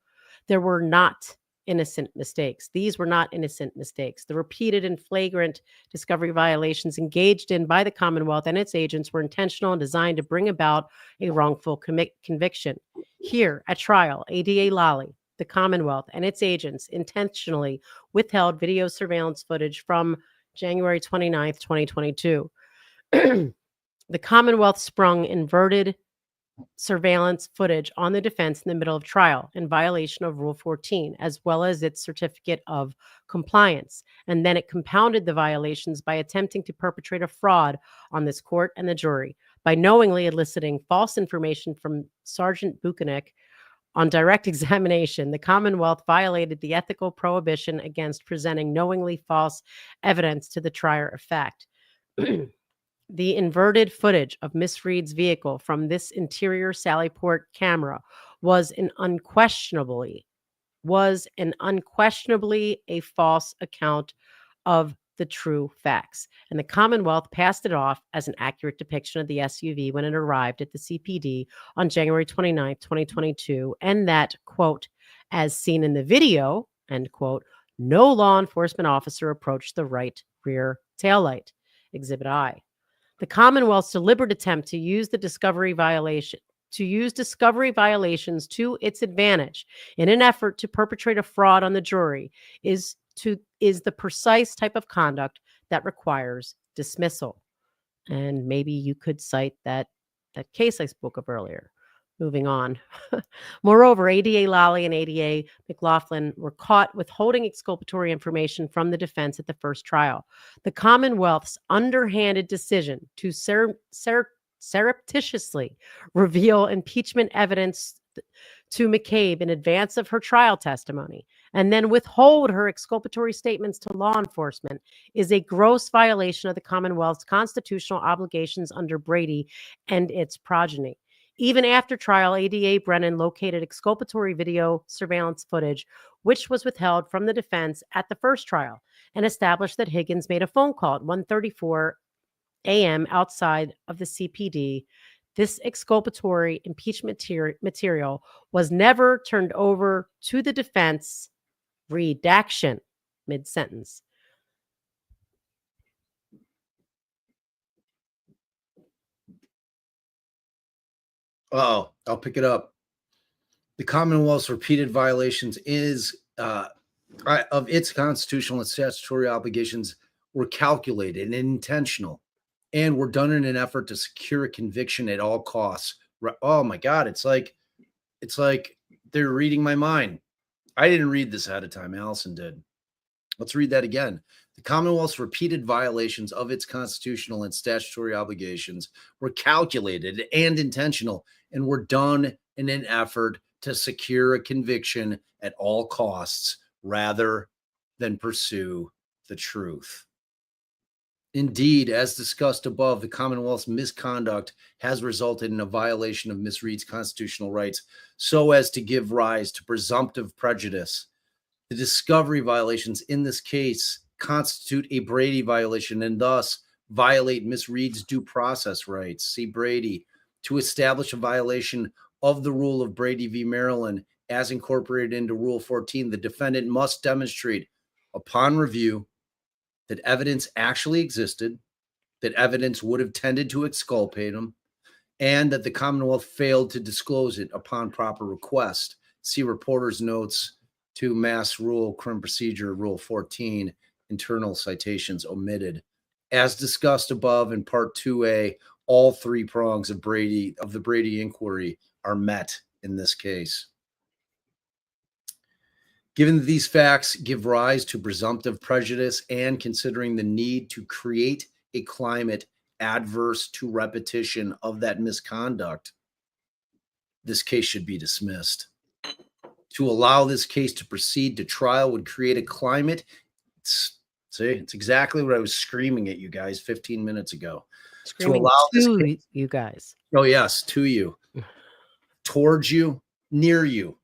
There were not innocent mistakes. These were not innocent mistakes. The repeated and flagrant discovery violations engaged in by the Commonwealth and its agents were intentional and designed to bring about a wrongful conviction. Here, at trial, ADA Lally, the Commonwealth, and its agents intentionally withheld video surveillance footage from January 29th, 2022. The Commonwealth sprung inverted surveillance footage on the defense in the middle of trial in violation of Rule 14, as well as its certificate of compliance. And then it compounded the violations by attempting to perpetrate a fraud on this court and the jury by knowingly eliciting false information from Sergeant Buchanek. On direct examination, the Commonwealth violated the ethical prohibition against presenting knowingly false evidence to the trier of fact. The inverted footage of Miss Reed's vehicle from this interior Sallyport camera was an unquestionably a false account of the true facts. And the Commonwealth passed it off as an accurate depiction of the SUV when it arrived at the CPD on January 29, 2022, and that, quote, as seen in the video, end quote, no law enforcement officer approached the right rear taillight. Exhibit I. The Commonwealth's deliberate attempt to use discovery violations to its advantage in an effort to perpetrate a fraud on the jury is the precise type of conduct that requires dismissal. And maybe you could cite that case I spoke of earlier. Moving on. Moreover, ADA Lally and ADA McLaughlin were caught withholding exculpatory information from the defense at the first trial. The Commonwealth's underhanded decision to surreptitiously reveal impeachment evidence to McCabe in advance of her trial testimony and then withhold her exculpatory statements to law enforcement is a gross violation of the Commonwealth's constitutional obligations under Brady and its progeny. Even after trial, ADA Brennan located exculpatory video surveillance footage, which was withheld from the defense at the first trial, and established that Higgins made a phone call at 1:34 a.m. outside of the CPD. This exculpatory impeachment material was never turned over to the defense. Redaction, mid-sentence. Oh, I'll pick it up. The Commonwealth's repeated violations of its constitutional and statutory obligations were calculated and intentional, and were done in an effort to secure a conviction at all costs. Oh my God, it's like they're reading my mind. I didn't read this ahead of time. Allison did. Let's read that again. The Commonwealth's repeated violations of its constitutional and statutory obligations were calculated and intentional, and were done in an effort to secure a conviction at all costs rather than pursue the truth. Indeed, as discussed above, the Commonwealth's misconduct has resulted in a violation of Miss Reed's constitutional rights so as to give rise to presumptive prejudice. The discovery violations in this case constitute a Brady violation and thus violate Miss Reed's due process rights. See Brady. To establish a violation of the rule of Brady v. Maryland as incorporated into Rule 14, the defendant must demonstrate upon review that evidence actually existed, that evidence would have tended to exculpate him, and that the Commonwealth failed to disclose it upon proper request. See Reporter's Notes to Mass Rule Criminal Procedure Rule 14, internal citations omitted. As discussed above in Part 2A, all three prongs of the Brady inquiry are met in this case. Given that these facts give rise to presumptive prejudice and considering the need to create a climate adverse to repetition of that misconduct, this case should be dismissed. To allow this case to proceed to trial would create a climate. It's exactly what I was screaming at you guys 15 minutes ago. Screaming to allow this to case, you guys. Oh, yes, to you, towards you, near you.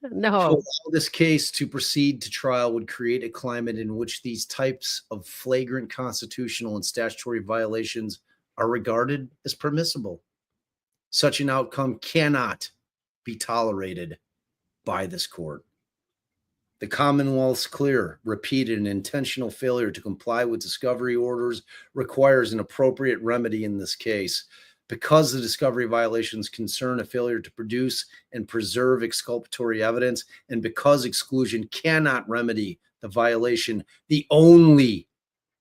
No. To allow this case to proceed to trial would create a climate in which these types of flagrant constitutional and statutory violations are regarded as permissible. Such an outcome cannot be tolerated by this court. The Commonwealth's clear, repeated, and intentional failure to comply with discovery orders requires an appropriate remedy in this case. Because the discovery violations concern a failure to produce and preserve exculpatory evidence, and because exclusion cannot remedy the violation, the only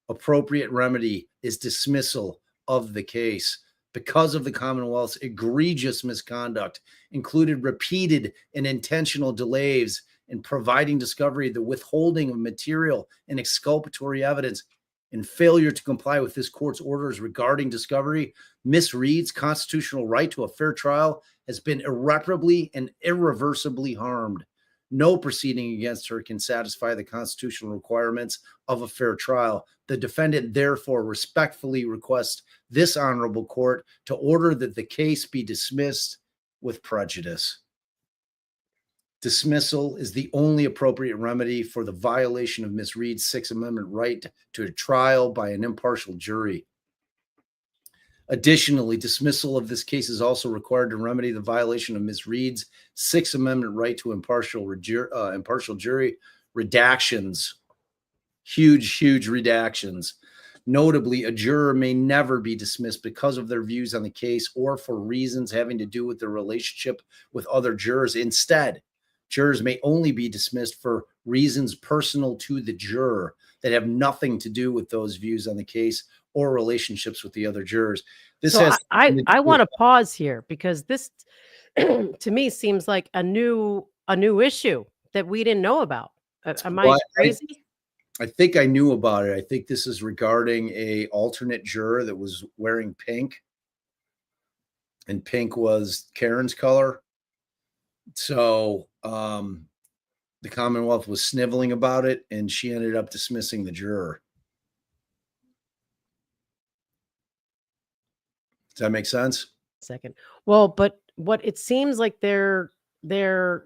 appropriate remedy is dismissal of the case. because of the Commonwealth's egregious misconduct, included repeated and intentional delays in providing discovery, the withholding of material and exculpatory evidence, and failure to comply with this court's orders regarding discovery, Miss Reed's constitutional right to a fair trial has been irreparably and irreversibly harmed. No proceeding against her can satisfy the constitutional requirements of a fair trial. The defendant therefore respectfully requests this honorable court to order that the case be dismissed with prejudice. Dismissal is the only appropriate remedy for the violation of Ms. Reed's Sixth Amendment right to a trial by an impartial jury. Additionally, dismissal of this case is also required to remedy the violation of Ms. Reed's Sixth Amendment right to impartial jury. Redactions, huge redactions. Notably, a juror may never be dismissed because of their views on the case or for reasons having to do with their relationship with other jurors. Instead, jurors may only be dismissed for reasons personal to the juror that have nothing to do with those views on the case or relationships with the other jurors. I want to pause here because this to me seems like a new issue that we didn't know about. Am I crazy? I think I knew about it. I think this is regarding a alternate juror that was wearing pink, and pink was Karen's color. So the Commonwealth was sniveling about it, and she ended up dismissing the juror. Does that make sense? Second. Well, but what it seems like they're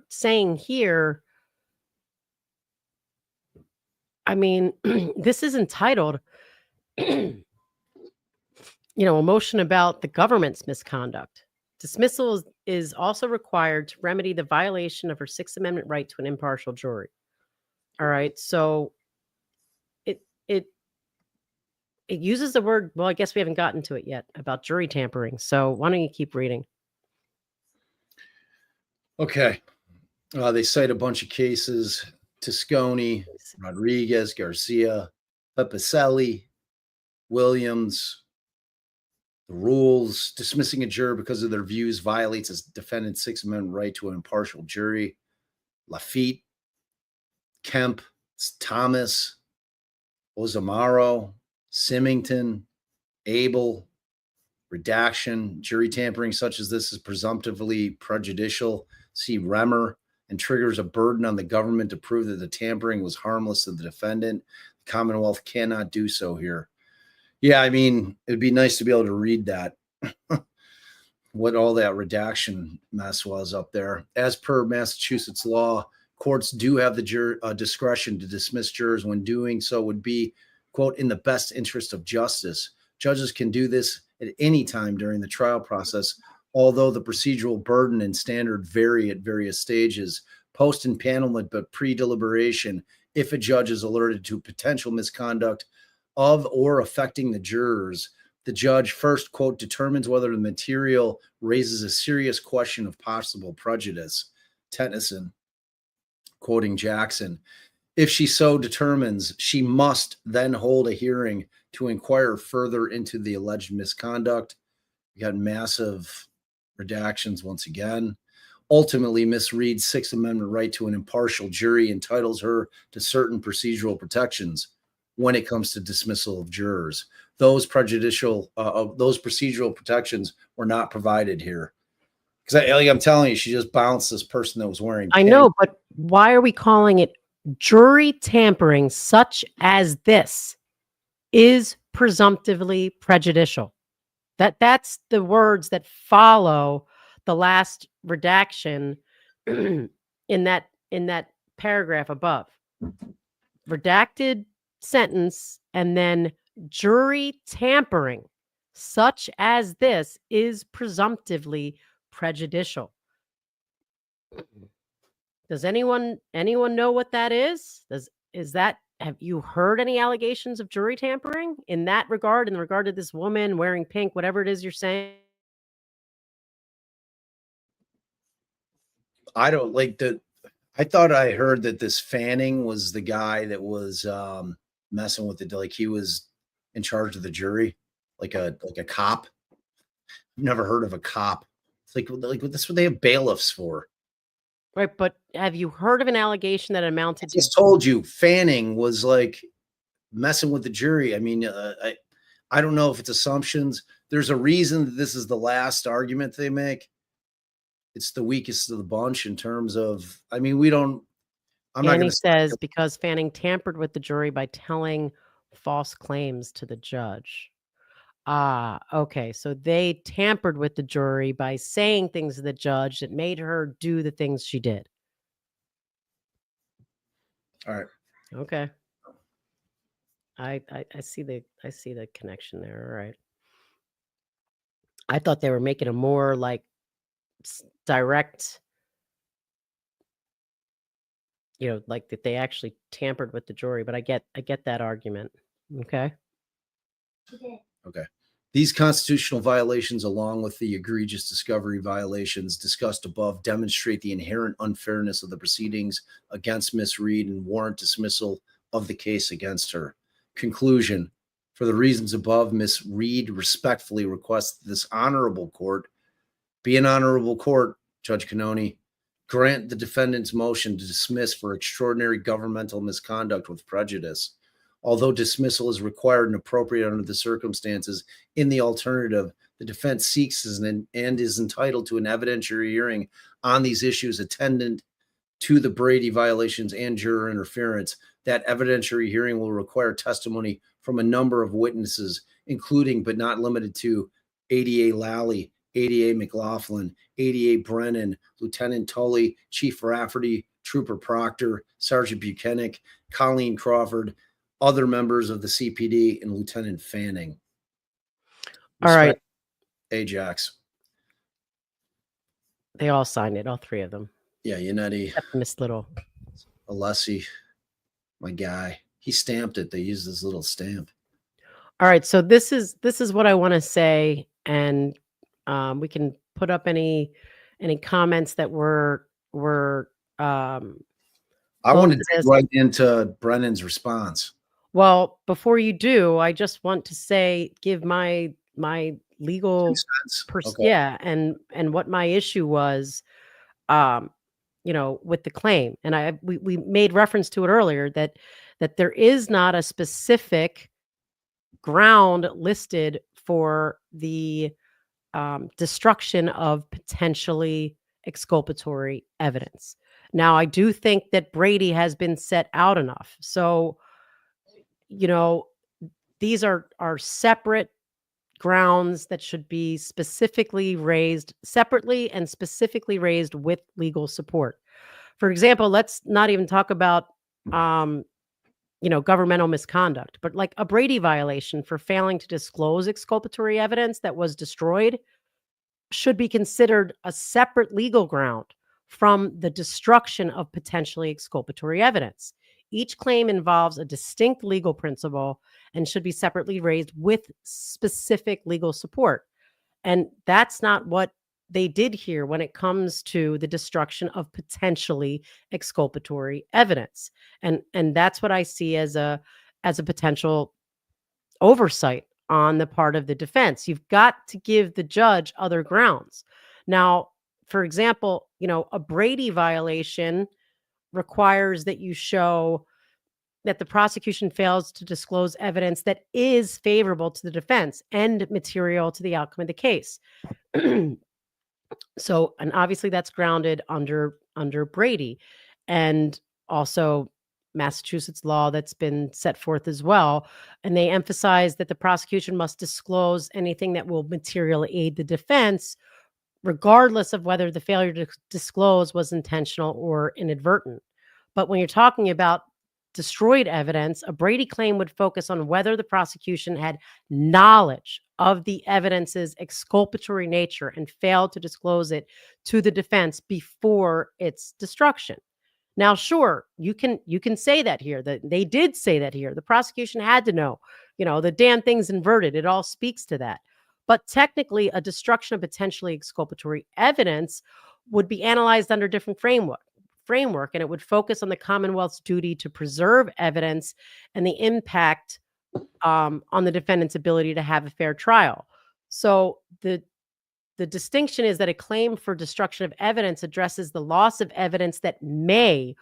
saying here, I mean, this is entitled, a motion about the government's misconduct. Dismissal is also required to remedy the violation of her Sixth Amendment right to an impartial jury. All right. So it uses the word, well, I guess we haven't gotten to it yet, about jury tampering. So why don't you keep reading? Okay. They cite a bunch of cases: Tosconi, Rodriguez, Garcia, Pepicelli, Williams. The rules: dismissing a juror because of their views violates a defendant's Sixth Amendment right to an impartial jury. Lafitte, Kemp, Thomas, Ozamaro, Symington, Abel. Redaction: jury tampering such as this is presumptively prejudicial. See Remmer, and triggers a burden on the government to prove that the tampering was harmless to the defendant. The Commonwealth cannot do so here. Yeah, I mean, it'd be nice to be able to read that, what all that redaction mess was up there. As per Massachusetts law, courts do have the discretion to dismiss jurors when doing so would be, quote, in the best interest of justice. Judges can do this at any time during the trial process, although the procedural burden and standard vary at various stages. Post-impanelment but pre-deliberation, if a judge is alerted to potential misconduct of or affecting the jurors, the judge first, quote, determines whether the material raises a serious question of possible prejudice. Tennyson, quoting Jackson. If she so determines, she must then hold a hearing to inquire further into the alleged misconduct. We got massive redactions once again. Ultimately, Ms. Reed's Sixth Amendment right to an impartial jury entitles her to certain procedural protections when it comes to dismissal of jurors. Those procedural protections were not provided here. Because I'm telling you, she just bounced this person that was wearing pink. I know, but why are we calling it jury tampering such as this is presumptively prejudicial? That's the words that follow the last redaction in that paragraph above. Redacted sentence and then jury tampering such as this is presumptively prejudicial. Does anyone know what that is? Have you heard any allegations of jury tampering in that regard, in regard to this woman wearing pink, whatever it is you're saying? I don't like the. I thought I heard that this Fanning was the guy that was messing with it. Like he was in charge of the jury, like a cop. never heard of a cop. It's like that's what they have bailiffs for. Right, but have you heard of an allegation that I amounted to just told you Fanning was like messing with the jury. I mean, I don't know if it's assumptions. There's a reason that this is the last argument they make. It's the weakest of the bunch in terms of, I mean, I'm not going Fanning to says because Fanning tampered with the jury by telling false claims to the judge. Ah, okay. So they tampered with the jury by saying things to the judge that made her do the things she did. All right. Okay. I see the connection there. All right. I thought they were making a more like direct, like that they actually tampered with the jury, but I get that argument. Okay. Okay. These constitutional violations, along with the egregious discovery violations discussed above, demonstrate the inherent unfairness of the proceedings against Miss Reed and warrant dismissal of the case against her. Conclusion. For the reasons above, Miss Reed respectfully requests that this honorable court be an honorable court, Judge Cannoni, grant the defendant's motion to dismiss for extraordinary governmental misconduct with prejudice. Although dismissal is required and appropriate under the circumstances, in the alternative, the defense seeks and is entitled to an evidentiary hearing on these issues attendant to the Brady violations and juror interference. That evidentiary hearing will require testimony from a number of witnesses, including but not limited to ADA Lally, ADA McLaughlin, ADA Brennan, Lieutenant Tully, Chief Rafferty, Trooper Proctor, Sergeant Buchanan, Colleen Crawford, other members of the CPD, and Lieutenant Fanning. All right. Ajax. They all signed it, all three of them. Yeah, Yannetti. Except Miss Little. Alessi, my guy. He stamped it. They used this little stamp. All right. So this is what I want to say, and we can put up any comments that were I want to dig right into Brennan's response. Well, before you do, I just want to give my legal yeah, and what my issue was, with the claim, and we made reference to it earlier that there is not a specific ground listed for the destruction of potentially exculpatory evidence. Now, I do think that Brady has been set out enough. So, these are separate grounds that should be specifically raised separately and specifically raised with legal support. For example, let's not even talk about, governmental misconduct, but like a Brady violation for failing to disclose exculpatory evidence that was destroyed should be considered a separate legal ground from the destruction of potentially exculpatory evidence. Each claim involves a distinct legal principle and should be separately raised with specific legal support. And that's not what they did here when it comes to the destruction of potentially exculpatory evidence. And that's what I see as a potential oversight on the part of the defense. You've got to give the judge other grounds. Now, for example, a Brady violation requires that you show that the prosecution fails to disclose evidence that is favorable to the defense and material to the outcome of the case. So, and obviously that's grounded under Brady, and also Massachusetts law that's been set forth as well. And they emphasize that the prosecution must disclose anything that will materially aid the defense, regardless of whether the failure to disclose was intentional or inadvertent. But when you're talking about destroyed evidence, a Brady claim would focus on whether the prosecution had knowledge of the evidence's exculpatory nature and failed to disclose it to the defense before its destruction. Now, sure, you can say that here, that they did say that here. The prosecution had to know, the damn thing's inverted. It all speaks to that. But technically, a destruction of potentially exculpatory evidence would be analyzed under a different framework, and it would focus on the Commonwealth's duty to preserve evidence and the impact on the defendant's ability to have a fair trial. So the the distinction is that a claim for destruction of evidence addresses the loss of evidence that may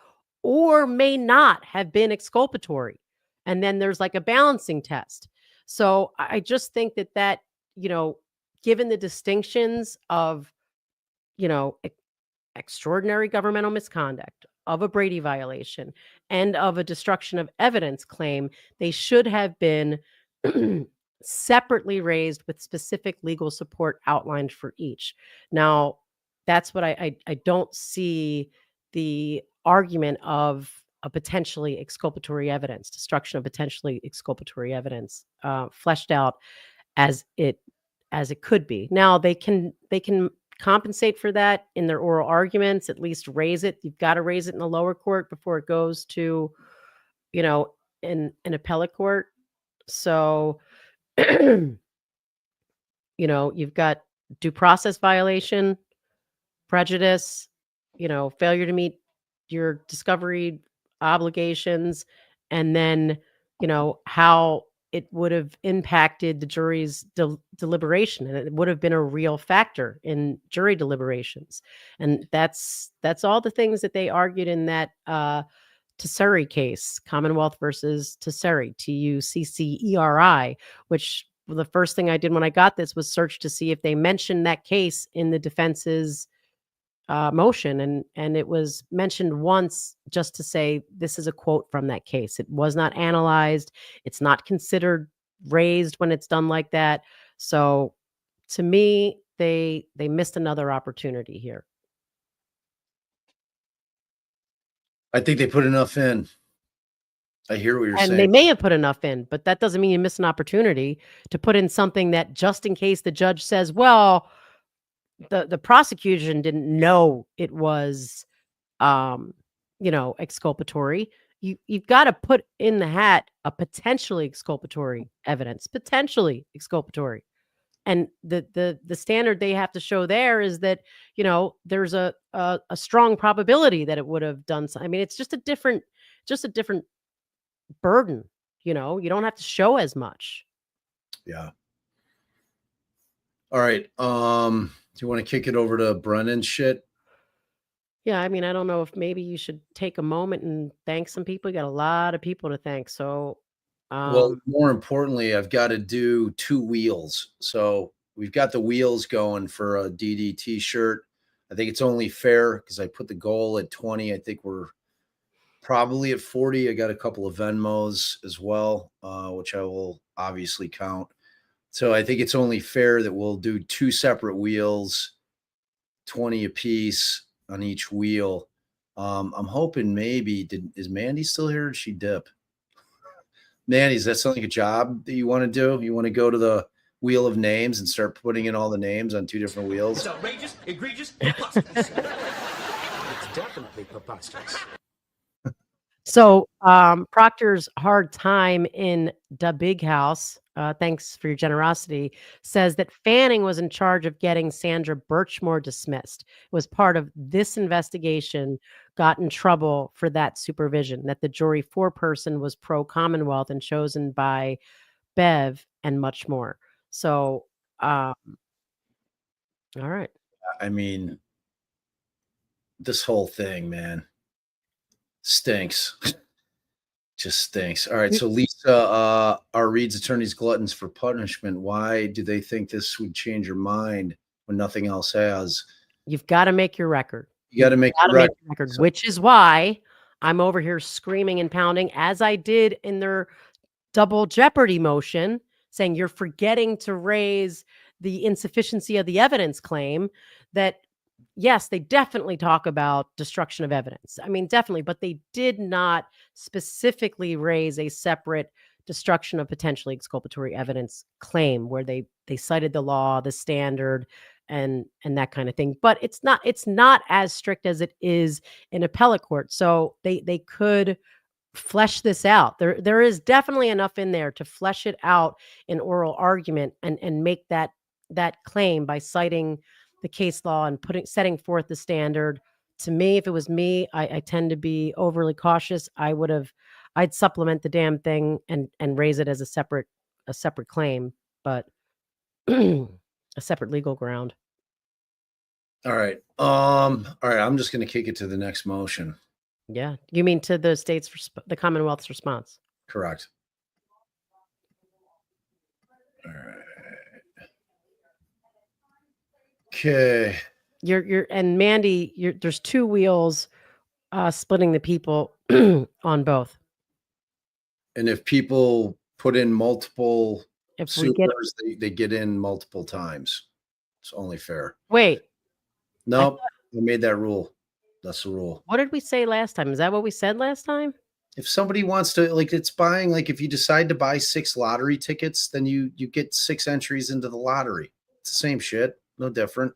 or may not have been exculpatory. And then there's like a balancing test. So I just think that, given the distinctions of, extraordinary governmental misconduct, of a Brady violation, and of a destruction of evidence claim, they should have been separately raised with specific legal support outlined for each. Now, that's what I don't see the argument of a potentially exculpatory evidence, destruction of potentially exculpatory evidence, fleshed out as it could be. Now they can compensate for that in their oral arguments, at least raise it. You've got to raise it in the lower court before it goes to, an appellate court. So, you've got due process violation, prejudice, failure to meet your discovery obligations, and then, how it would have impacted the jury's deliberation, and it would have been a real factor in jury deliberations. And that's all the things that they argued in that Tucceri case, Commonwealth versus Tucceri, Tucceri, which the first thing I did when I got this was search to see if they mentioned that case in the defense's motion, and it was mentioned once, just to say this is a quote from that case. It was not analyzed. It's not considered raised when it's done like that. So to me, they missed another opportunity here. I think they put enough in. I hear what you're saying. And they may have put enough in, but that doesn't mean you miss an opportunity to put in something that, just in case the judge says, well, the prosecution didn't know it was, exculpatory. You've got to put in the hat a potentially exculpatory evidence, potentially exculpatory. And the standard they have to show there is that, there's a strong probability that it would have done something. I mean, it's just a different burden. You don't have to show as much. Yeah. All right. Do you want to kick it over to Brennan's shit? Yeah, I mean, I don't know if maybe you should take a moment and thank some people. You got a lot of people to thank. So, well, more importantly, I've got to do 2 wheels. So we've got the wheels going for a DD shirt. I think it's only fair because I put the goal at 20. I think we're probably at 40. I got a couple of Venmos as well, which I will obviously count. So I think it's only fair that we'll do 2 separate wheels, 20 a piece on each wheel. I'm hoping maybe is Mandy still here? Or did she dip? Mandy, does that sound like a job that you want to do? You want to go to the wheel of names and start putting in all the names on 2 different wheels? It's outrageous, egregious, preposterous. It's definitely preposterous. So Proctor's hard time in the big house, thanks for your generosity, says that Fanning was in charge of getting Sandra Birchmore dismissed. It was part of this investigation, got in trouble for that supervision, that the jury 4-person was pro-Commonwealth and chosen by Bev and much more. So, all right. I mean, this whole thing, man, stinks. Just stinks. All right. So Lisa, are Reed's attorneys gluttons for punishment? Why do they think this would change your mind when nothing else has? You've got to make your record. You got to make your record. So, which is why I'm over here screaming and pounding, as I did in their double jeopardy motion, saying you're forgetting to raise the insufficiency of the evidence claim. That yes, they definitely talk about destruction of evidence. I mean, definitely, but they did not specifically raise a separate destruction of potentially exculpatory evidence claim where they cited the law, the standard, and that kind of thing. But it's not as strict as it is in appellate court. So they could flesh this out. There is definitely enough in there to flesh it out in oral argument and make that claim by citing the case law and setting forth the standard. To me, if it was me, I tend to be overly cautious. I'd supplement the damn thing and raise it as a separate claim, but a separate legal ground. All right. All right. I'm just going to kick it to the next motion. Yeah. You mean to the the Commonwealth's response? Correct. All right. Okay. And Mandy, there's two wheels splitting the people on both. And if people put in multiple If we get supers, they get in multiple times. It's only fair. wait, Nope. I made that rule. That's the rule. what did we say last time? Is that what we said last time? If somebody wants to, like, it's buying, like, if you decide to buy 6 lottery tickets, then you get 6 entries into the lottery. It's the same shit. No different.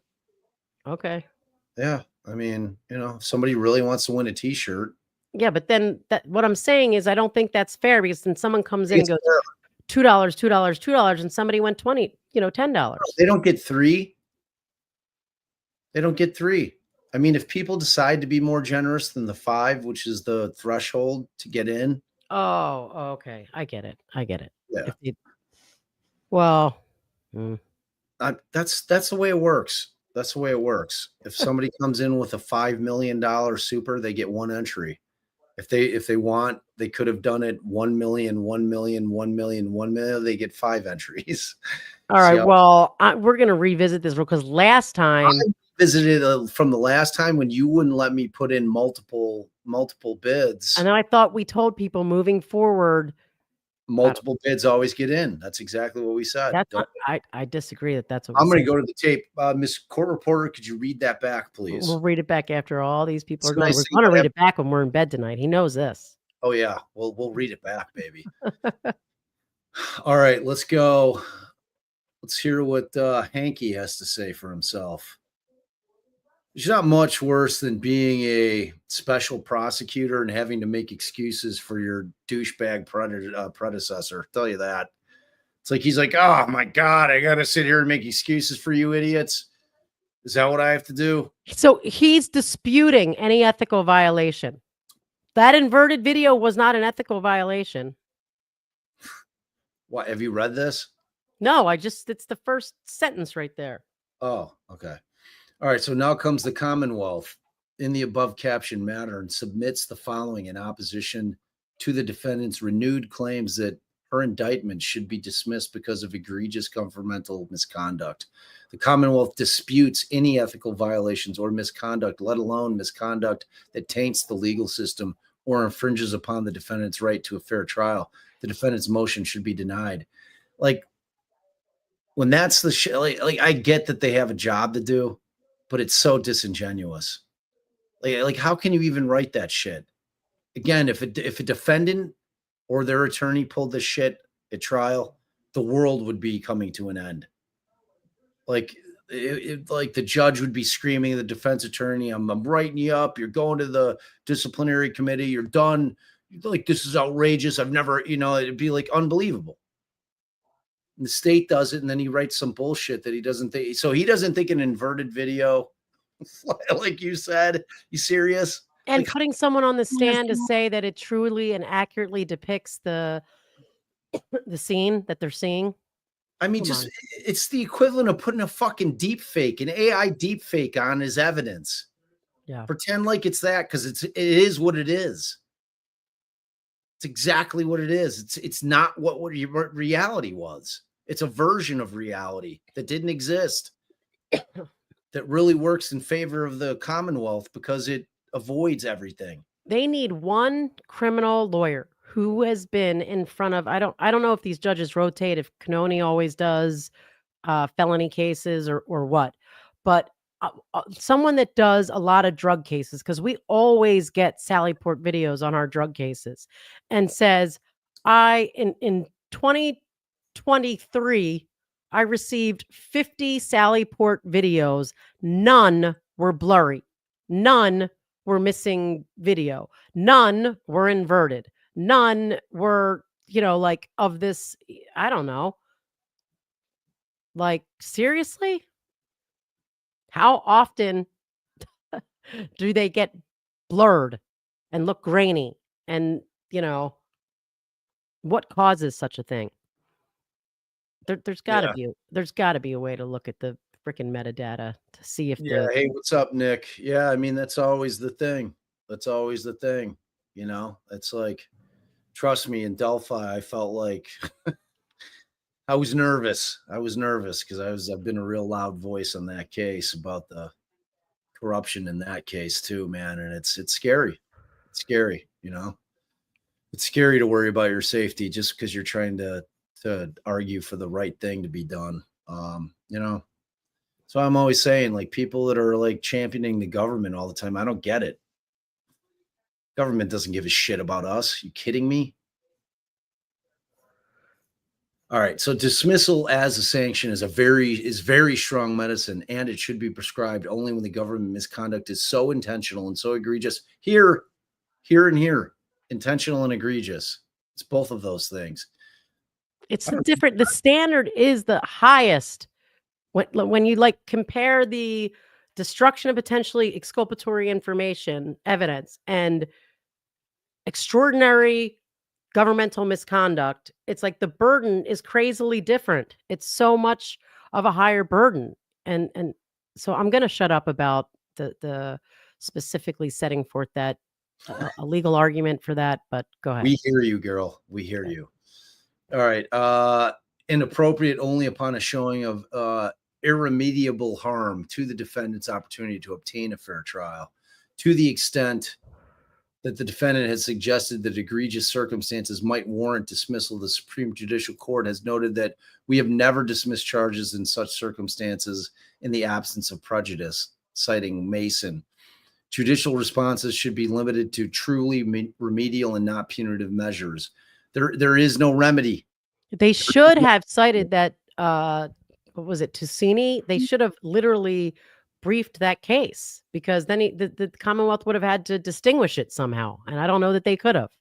Okay. Yeah. I mean, if somebody really wants to win a t-shirt. Yeah, but then what I'm saying is I don't think that's fair because then someone comes in and It's goes fair. $2, $2, $2, and somebody went $10. They don't get 3. They don't get 3. I mean, if people decide to be more generous than the 5, which is the threshold to get in. Oh, okay. I get it. Yeah. Well, that's the way it works. That's the way it works. If somebody comes in with a $5 million super, they get 1 entry. If they want, they could have done it 1 million, 1 million, 1 million, 1 million. They get 5 entries. All right. Well, we're going to revisit this because last time I visited from the last time when you wouldn't let me put in multiple bids. And then I thought we told people moving forward, multiple bids always get in. That's exactly what we said. I disagree that's what I'm going to go to the tape. Miss Court Reporter, could you read that back, please? We'll read it back after all these people are going. We're going to read it back when we're in bed tonight. He knows this. Oh, yeah. We'll read it back, baby. All right, let's go. Let's hear what Hanky has to say for himself. It's not much worse than being a special prosecutor and having to make excuses for your douchebag predecessor. I'll tell you that. It's like he's like, oh my God, I got to sit here and make excuses for you idiots. Is that what I have to do? So he's disputing any ethical violation. That inverted video was not an ethical violation. What, have you read this? No, it's the first sentence right there. Oh, okay. All right, so now comes the Commonwealth in the above captioned matter and submits the following in opposition to the defendant's renewed claims that her indictment should be dismissed because of egregious governmental misconduct. The Commonwealth disputes any ethical violations or misconduct, let alone misconduct that taints the legal system or infringes upon the defendant's right to a fair trial. The defendant's motion should be denied. Like, when that's the shit, like I get that they have a job to do, but it's so disingenuous. Like how can you even write that shit? Again, if a defendant or their attorney pulled this shit at trial, the world would be coming to an end. Like like the judge would be screaming at the defense attorney, I'm writing you up. You're going to the disciplinary committee. You're done. Like, this is outrageous. I've never, it'd be like unbelievable. And the state does it, and then he writes some bullshit that he doesn't think. So he doesn't think an inverted video, like you said. You serious? And like, putting someone on the stand to say that it truly and accurately depicts the scene that they're seeing. I mean, it's the equivalent of putting a fucking deep fake, an AI deep fake on as evidence. Yeah. Pretend like it's that, because it is what it is. It's exactly what it is. It's not what reality was. It's a version of reality that didn't exist, that really works in favor of the Commonwealth because it avoids everything. They need one criminal lawyer who has been in front of, I don't know if these judges rotate, if Canoni always does felony cases or what, but someone that does a lot of drug cases, because we always get Sallyport videos on our drug cases, and says, in 2023, I received 50 Sallyport videos. None were blurry. None were missing video. None were inverted. None were, like of this, I don't know. Like, seriously? How often do they get blurred and look grainy? And, what causes such a thing? There's got to be a way to look at the freaking metadata to see if Yeah. the Hey, what's up, Nick? Yeah. I mean, that's always the thing. That's always the thing. You know, it's like, trust me, in Delphi, I felt like I was nervous. I was nervous because I've been a real loud voice on that case about the corruption in that case too, man. And it's scary. It's scary, you know. It's scary to worry about your safety just because you're trying to argue for the right thing to be done. You know. So I'm always saying, like, people that are like championing the government all the time, I don't get it. Government doesn't give a shit about us. You kidding me? All right. So dismissal as a sanction is very strong medicine, and it should be prescribed only when the government misconduct is so intentional and so egregious. Here, and here. Intentional and egregious. It's both of those things. it's different. The standard is the highest when you like compare the destruction of potentially exculpatory information, evidence, and extraordinary governmental misconduct. It's like the burden is crazily different. It's so much of a higher burden. And so I'm going to shut up about the specifically setting forth that a legal argument for that, but go ahead. We hear you, girl. We hear you. All right. Inappropriate only upon a showing of irremediable harm to the defendant's opportunity to obtain a fair trial, to the extent that the defendant has suggested that egregious circumstances might warrant dismissal. The Supreme Judicial Court has noted that we have never dismissed charges in such circumstances in the absence of prejudice, citing Mason. Judicial responses should be limited to truly remedial and not punitive measures. There is no remedy. They should have cited that, what was it, Tusini? They should have literally briefed that case, because then the Commonwealth would have had to distinguish it somehow. And I don't know that they could have.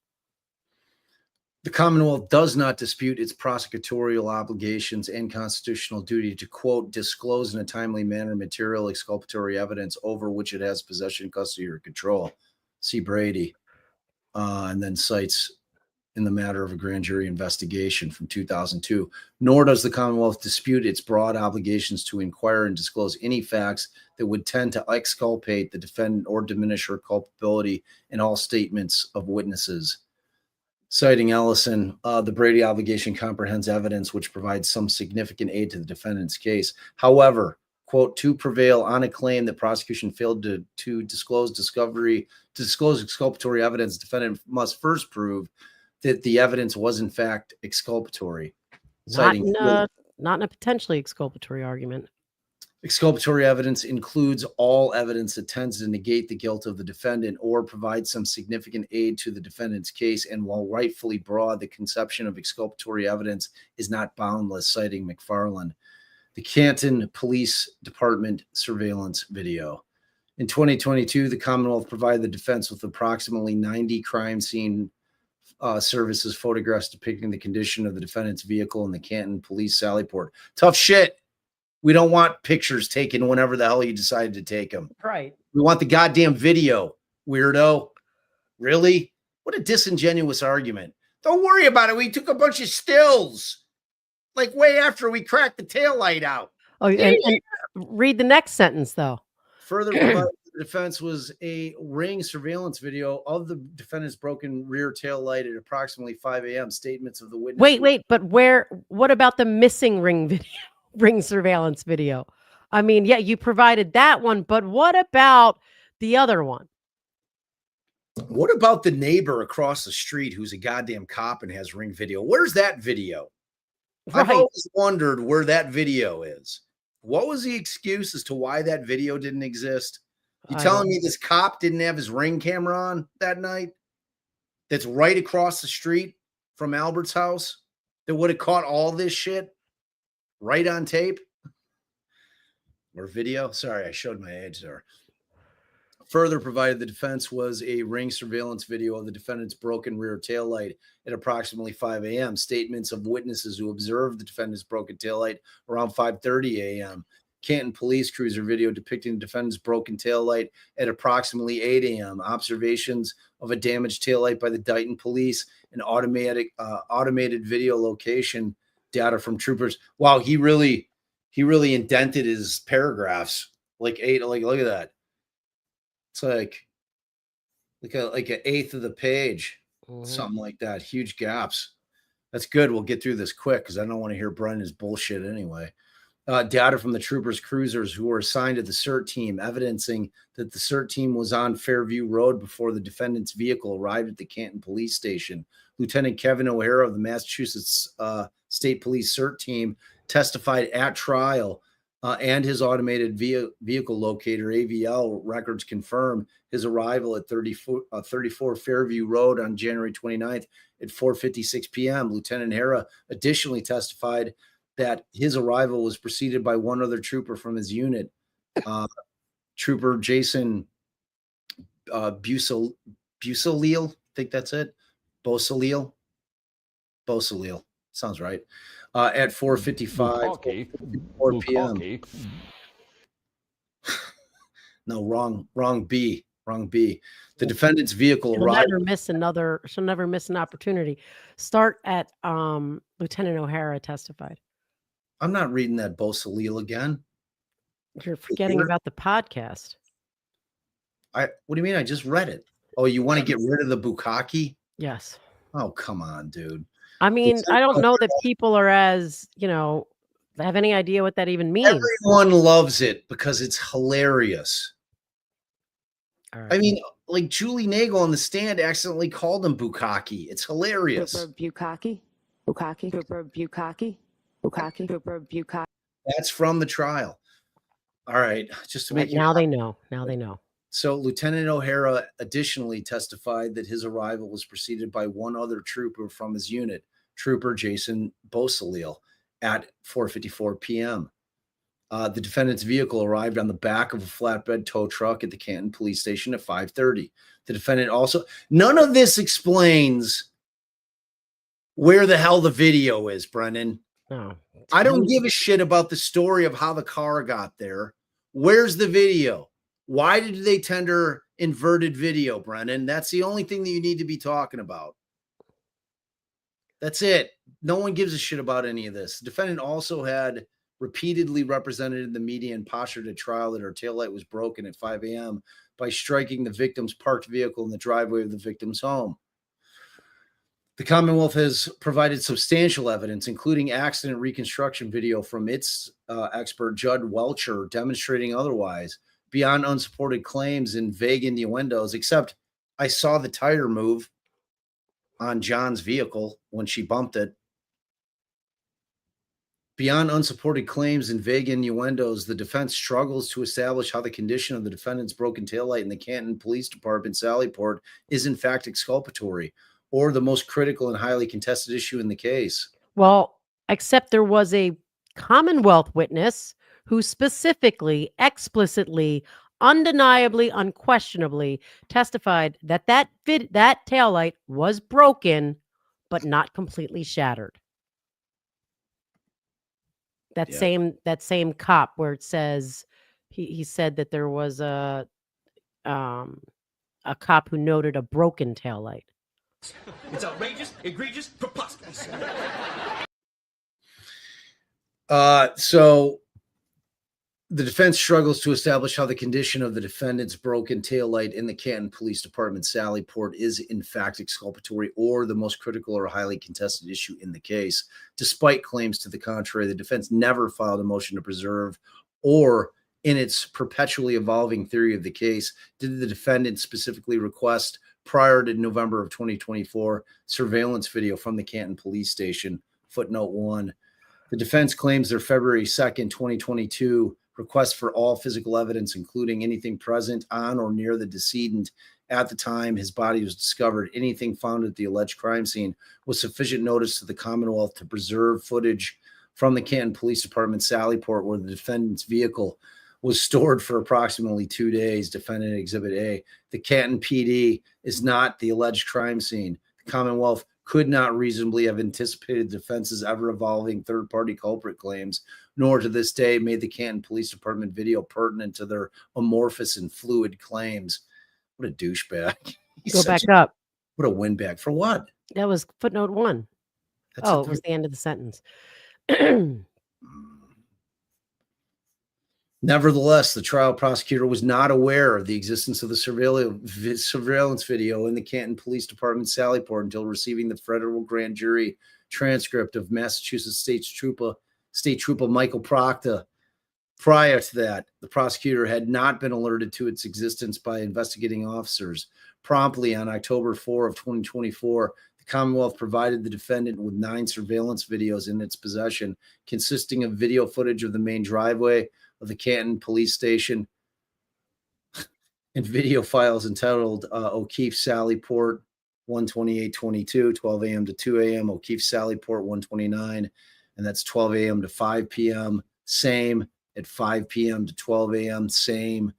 The Commonwealth does not dispute its prosecutorial obligations and constitutional duty to, quote, disclose in a timely manner material exculpatory evidence over which it has possession, custody, or control. See Brady. And then cites in the matter of a grand jury investigation from 2002. Nor does the Commonwealth dispute its broad obligations to inquire and disclose any facts that would tend to exculpate the defendant or diminish her culpability in all statements of witnesses. Citing Ellison, the Brady obligation comprehends evidence which provides some significant aid to the defendant's case. However, quote, to prevail on a claim that prosecution failed to disclose exculpatory evidence, defendant must first prove that the evidence was in fact exculpatory. Not in a potentially exculpatory argument. Exculpatory evidence includes all evidence that tends to negate the guilt of the defendant or provide some significant aid to the defendant's case. And while rightfully broad, the conception of exculpatory evidence is not boundless, citing McFarland. The Canton Police Department surveillance video. In 2022, the Commonwealth provided the defense with approximately 90 crime scene services photographs depicting the condition of the defendant's vehicle in the Canton Police Sallyport. Tough shit. We don't want pictures taken whenever the hell you decided to take them. Right. We want the goddamn video, weirdo. Really? What a disingenuous argument. Don't worry about it. We took a bunch of stills, like way after we cracked the taillight out. Oh, and read the next sentence, though. Further provided the defense was a ring surveillance video of the defendant's broken rear tail light at approximately 5 a.m. Statements of the witness. Wait, but what about the missing ring surveillance video? I mean, yeah, you provided that one, but what about the other one? What about the neighbor across the street who's a goddamn cop and has ring video? Where's that video? Right. I've always wondered where that video is. What was the excuse as to why that video didn't exist? You telling me this cop didn't have his ring camera on that night? That's right across the street from Albert's house, that would have caught all this shit right on tape or video? Sorry, I showed my age there. Further provided the defense was a ring surveillance video of the defendant's broken rear taillight at approximately 5 a.m. Statements of witnesses who observed the defendant's broken taillight around 5:30 a.m. Canton police cruiser video depicting the defendant's broken taillight at approximately 8 a.m. Observations of a damaged taillight by the Dighton police and automated video location data from troopers. Wow, he really he really indented his paragraphs like look at that. It's like an eighth of the page, something like that. Huge gaps. That's good. We'll get through this quick because I don't want to hear Brendan's bullshit anyway. Data from the troopers' cruisers who were assigned to the CERT team, evidencing that the CERT team was on Fairview Road before the defendant's vehicle arrived at the Canton Police Station. Lieutenant Kevin O'Hara of the Massachusetts State Police CERT team testified at trial, and his automated vehicle locator, AVL, records confirm his arrival at 34 Fairview Road on January 29th at 4:56 p.m. Lieutenant O'Hara additionally testified that his arrival was preceded by one other trooper from his unit, Trooper Jason Busalil. I think that's it. Bosalil. Sounds right. At 4:55 p.m. No, wrong B. The defendant's vehicle arrived. She'll never miss an opportunity. Start at Lieutenant O'Hara testified. I'm not reading that Bosalil again. You're forgetting about the podcast. What do you mean? I just read it. Oh, you want to get rid of the bukkake? Yes. Oh, come on, dude. I mean, I don't know that people are as, have any idea what that even means. Everyone loves it because it's hilarious. All right. I mean, like Julie Nagel on the stand accidentally called him bukkake. It's hilarious. Bukkake. That's from the trial. All right. Just to make now they know. Now they know. So Lieutenant O'Hara additionally testified that his arrival was preceded by one other trooper from his unit, Trooper Jason Bosalil, at 4:54 p.m. The defendant's vehicle arrived on the back of a flatbed tow truck at the Canton Police Station at 5:30. The defendant also, none of this explains where the hell the video is, Brennan. No. I don't give a shit about the story of how the car got there. Where's the video? Why did they tender inverted video, Brennan? That's the only thing that you need to be talking about. That's it. No one gives a shit about any of this. The defendant also had repeatedly represented in the media and postured at trial that her taillight was broken at 5 a.m. by striking the victim's parked vehicle in the driveway of the victim's home. The Commonwealth has provided substantial evidence, including accident reconstruction video from its expert, Judd Welcher, demonstrating otherwise, beyond unsupported claims and vague innuendos, except I saw the tire move on John's vehicle when she bumped it. Beyond unsupported claims and vague innuendos, the defense struggles to establish how the condition of the defendant's broken taillight in the Canton Police Department, Sallyport, is in fact exculpatory or the most critical and highly contested issue in the case. Well, except there was a Commonwealth witness who specifically, explicitly, undeniably, unquestionably testified that that taillight was broken, but not completely shattered. That same cop where it says he said that there was a cop who noted a broken taillight. It's outrageous, egregious, preposterous. So the defense struggles to establish how the condition of the defendant's broken taillight in the Canton Police Department, Sallyport, is in fact exculpatory or the most critical or highly contested issue in the case. Despite claims to the contrary, the defense never filed a motion to preserve, or in its perpetually evolving theory of the case, did the defendant specifically request, prior to November of 2024, surveillance video from the Canton Police Station. Footnote 1. The defense claims their February 2nd, 2022 request for all physical evidence, including anything present on or near the decedent at the time his body was discovered, anything found at the alleged crime scene, was sufficient notice to the Commonwealth to preserve footage from the Canton Police Department, Sallyport, where the defendant's vehicle was stored for approximately 2 days. Defendant Exhibit A. The Canton PD is not the alleged crime scene. The Commonwealth could not reasonably have anticipated defense's ever-evolving third-party culprit claims, nor to this day made the Canton Police Department video pertinent to their amorphous and fluid claims. What a douchebag. Go back up. What a windbag. For what? That was footnote 1. That's it was the end of the sentence. Nevertheless, the trial prosecutor was not aware of the existence of the surveillance video in the Canton Police Department Sallyport until receiving the federal grand jury transcript of Massachusetts State Trooper Michael Proctor. Prior to that, the prosecutor had not been alerted to its existence by investigating officers. Promptly on October 4 of 2024, the Commonwealth provided the defendant with 9 surveillance videos in its possession, consisting of video footage of the main driveway of the Canton Police Station and video files entitled O'Keefe Sallyport 128:22, 12 a.m. to 2 a.m., O'Keefe Sallyport 129, and that's 12 a.m. to 5 p.m. Same at 5 p.m. to 12 a.m. Same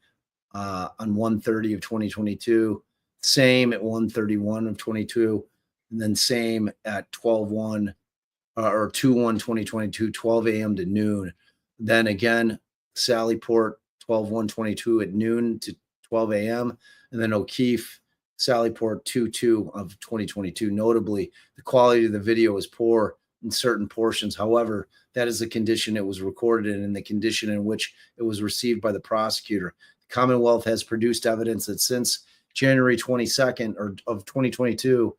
on 1:30 of 2022. Same at 1:31 of 22, and then same at 12/1 or 2/1/2022, 12 a.m. to noon. Then again, Sallyport 12/1/22 at noon to 12 a.m. and then O'Keefe Sallyport 2/2 of 2022. Notably, the quality of the video is poor in certain portions. However, that is the condition it was recorded in and the condition in which it was received by the prosecutor. The Commonwealth has produced evidence that since January 22nd of 2022,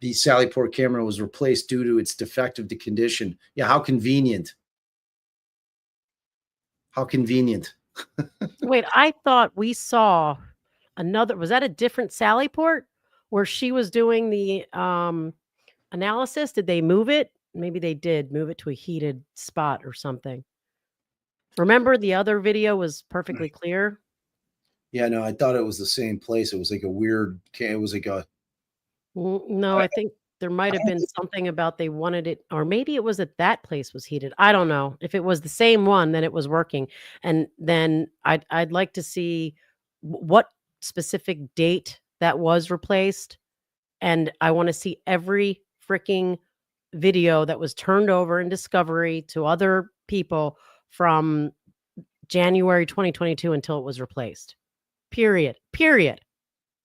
the Sallyport camera was replaced due to its defective condition. Yeah, how convenient. How convenient. Wait, I thought we saw another. Was that a different Sallyport where she was doing the analysis? Did they move it? Maybe they did move it to a heated spot or something. Remember, the other video was perfectly clear. Yeah, no, I thought it was the same place. It was like a weird. It was like a. No, I think there might have been something about they wanted it, or maybe it was that place was heated. I don't know. If it was the same one, then it was working. And then I'd like to see what specific date that was replaced. And I want to see every freaking video that was turned over in Discovery to other people from January 2022 until it was replaced. Period.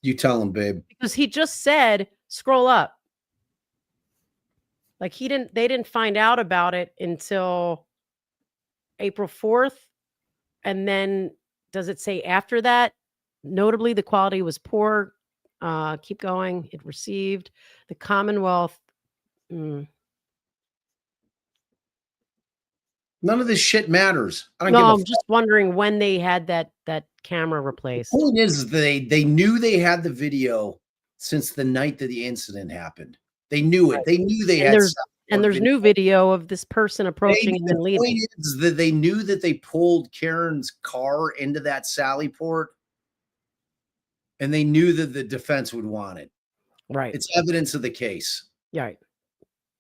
You tell him, babe. Because he just said, scroll up. Like they didn't find out about it until April 4th. And then does it say after that? Notably, the quality was poor. Keep going. It received the Commonwealth. None of this shit matters. I'm just wondering when they had that camera replaced. The point is they knew they had the video since the night that the incident happened. They knew it. Right. They knew they had. There's new video of this person approaching and then leaving. The point is that they knew that they pulled Karen's car into that Sallyport, and they knew that the defense would want it. Right. It's evidence of the case. Right.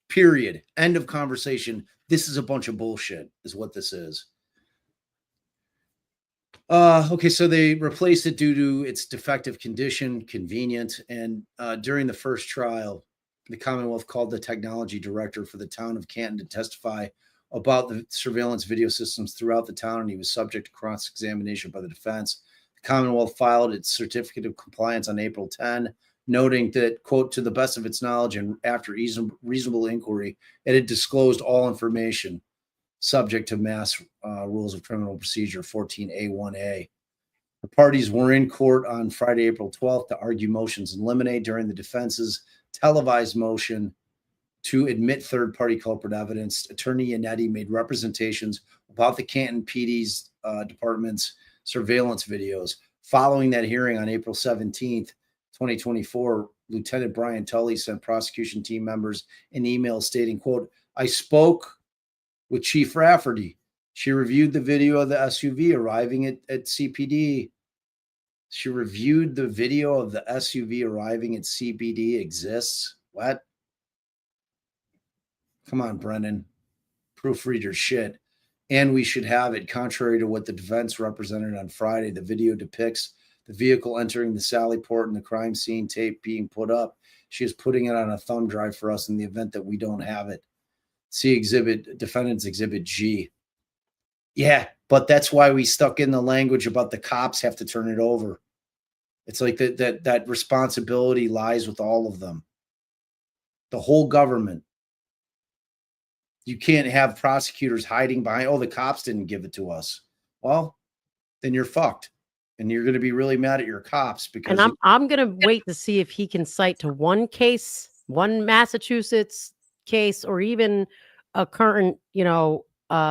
Period. End of conversation. This is a bunch of bullshit, is what this is. Okay, so they replaced it due to its defective condition, convenient, and during the first trial, the Commonwealth called the technology director for the town of Canton to testify about the surveillance video systems throughout the town, and he was subject to cross-examination by the defense. The Commonwealth filed its certificate of compliance on April 10, noting that, quote, to the best of its knowledge and after reasonable inquiry, it had disclosed all information subject to Mass Rules of Criminal Procedure 14A1A. The parties were in court on Friday, April 12th to argue motions in limine during the defense's televised motion to admit third-party culprit evidence. Attorney Yannetti made representations about the Canton PD's department's surveillance videos. Following that hearing on April 17th, 2024, Lieutenant Brian Tully sent prosecution team members an email stating, quote, I spoke with Chief Rafferty. She reviewed the video of the SUV arriving at CPD. She reviewed the video of the SUV arriving at CPD exists. What? Come on, Brennan. Proofread your shit. And we should have it. Contrary to what the defense represented on Friday, the video depicts the vehicle entering the Sallyport and the crime scene tape being put up. She is putting it on a thumb drive for us in the event that we don't have it. See defendant's exhibit G. Yeah, but that's why we stuck in the language about the cops have to turn it over. It's like that responsibility lies with all of them. The whole government. You can't have prosecutors hiding behind, oh, the cops didn't give it to us. Well, then you're fucked. And you're going to be really mad at your cops because And I'm going to wait to see if he can cite to one case, one Massachusetts case, or even a current,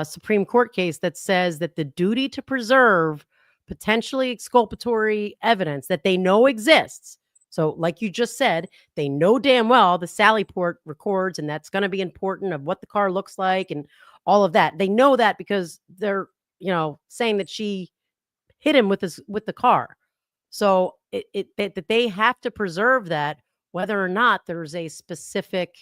Supreme Court case that says that the duty to preserve potentially exculpatory evidence that they know exists. So, like you just said, they know damn well the Sallyport records, and that's going to be important of what the car looks like and all of that. They know that because they're, saying that she hit him with the car. So that they have to preserve that, whether or not there's a specific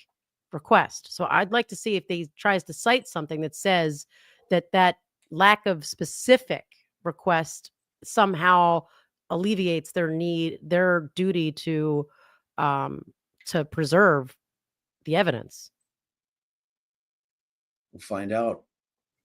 request. So I'd like to see if they tries to cite something that says that lack of specific request somehow alleviates their duty to preserve the evidence. We'll find out.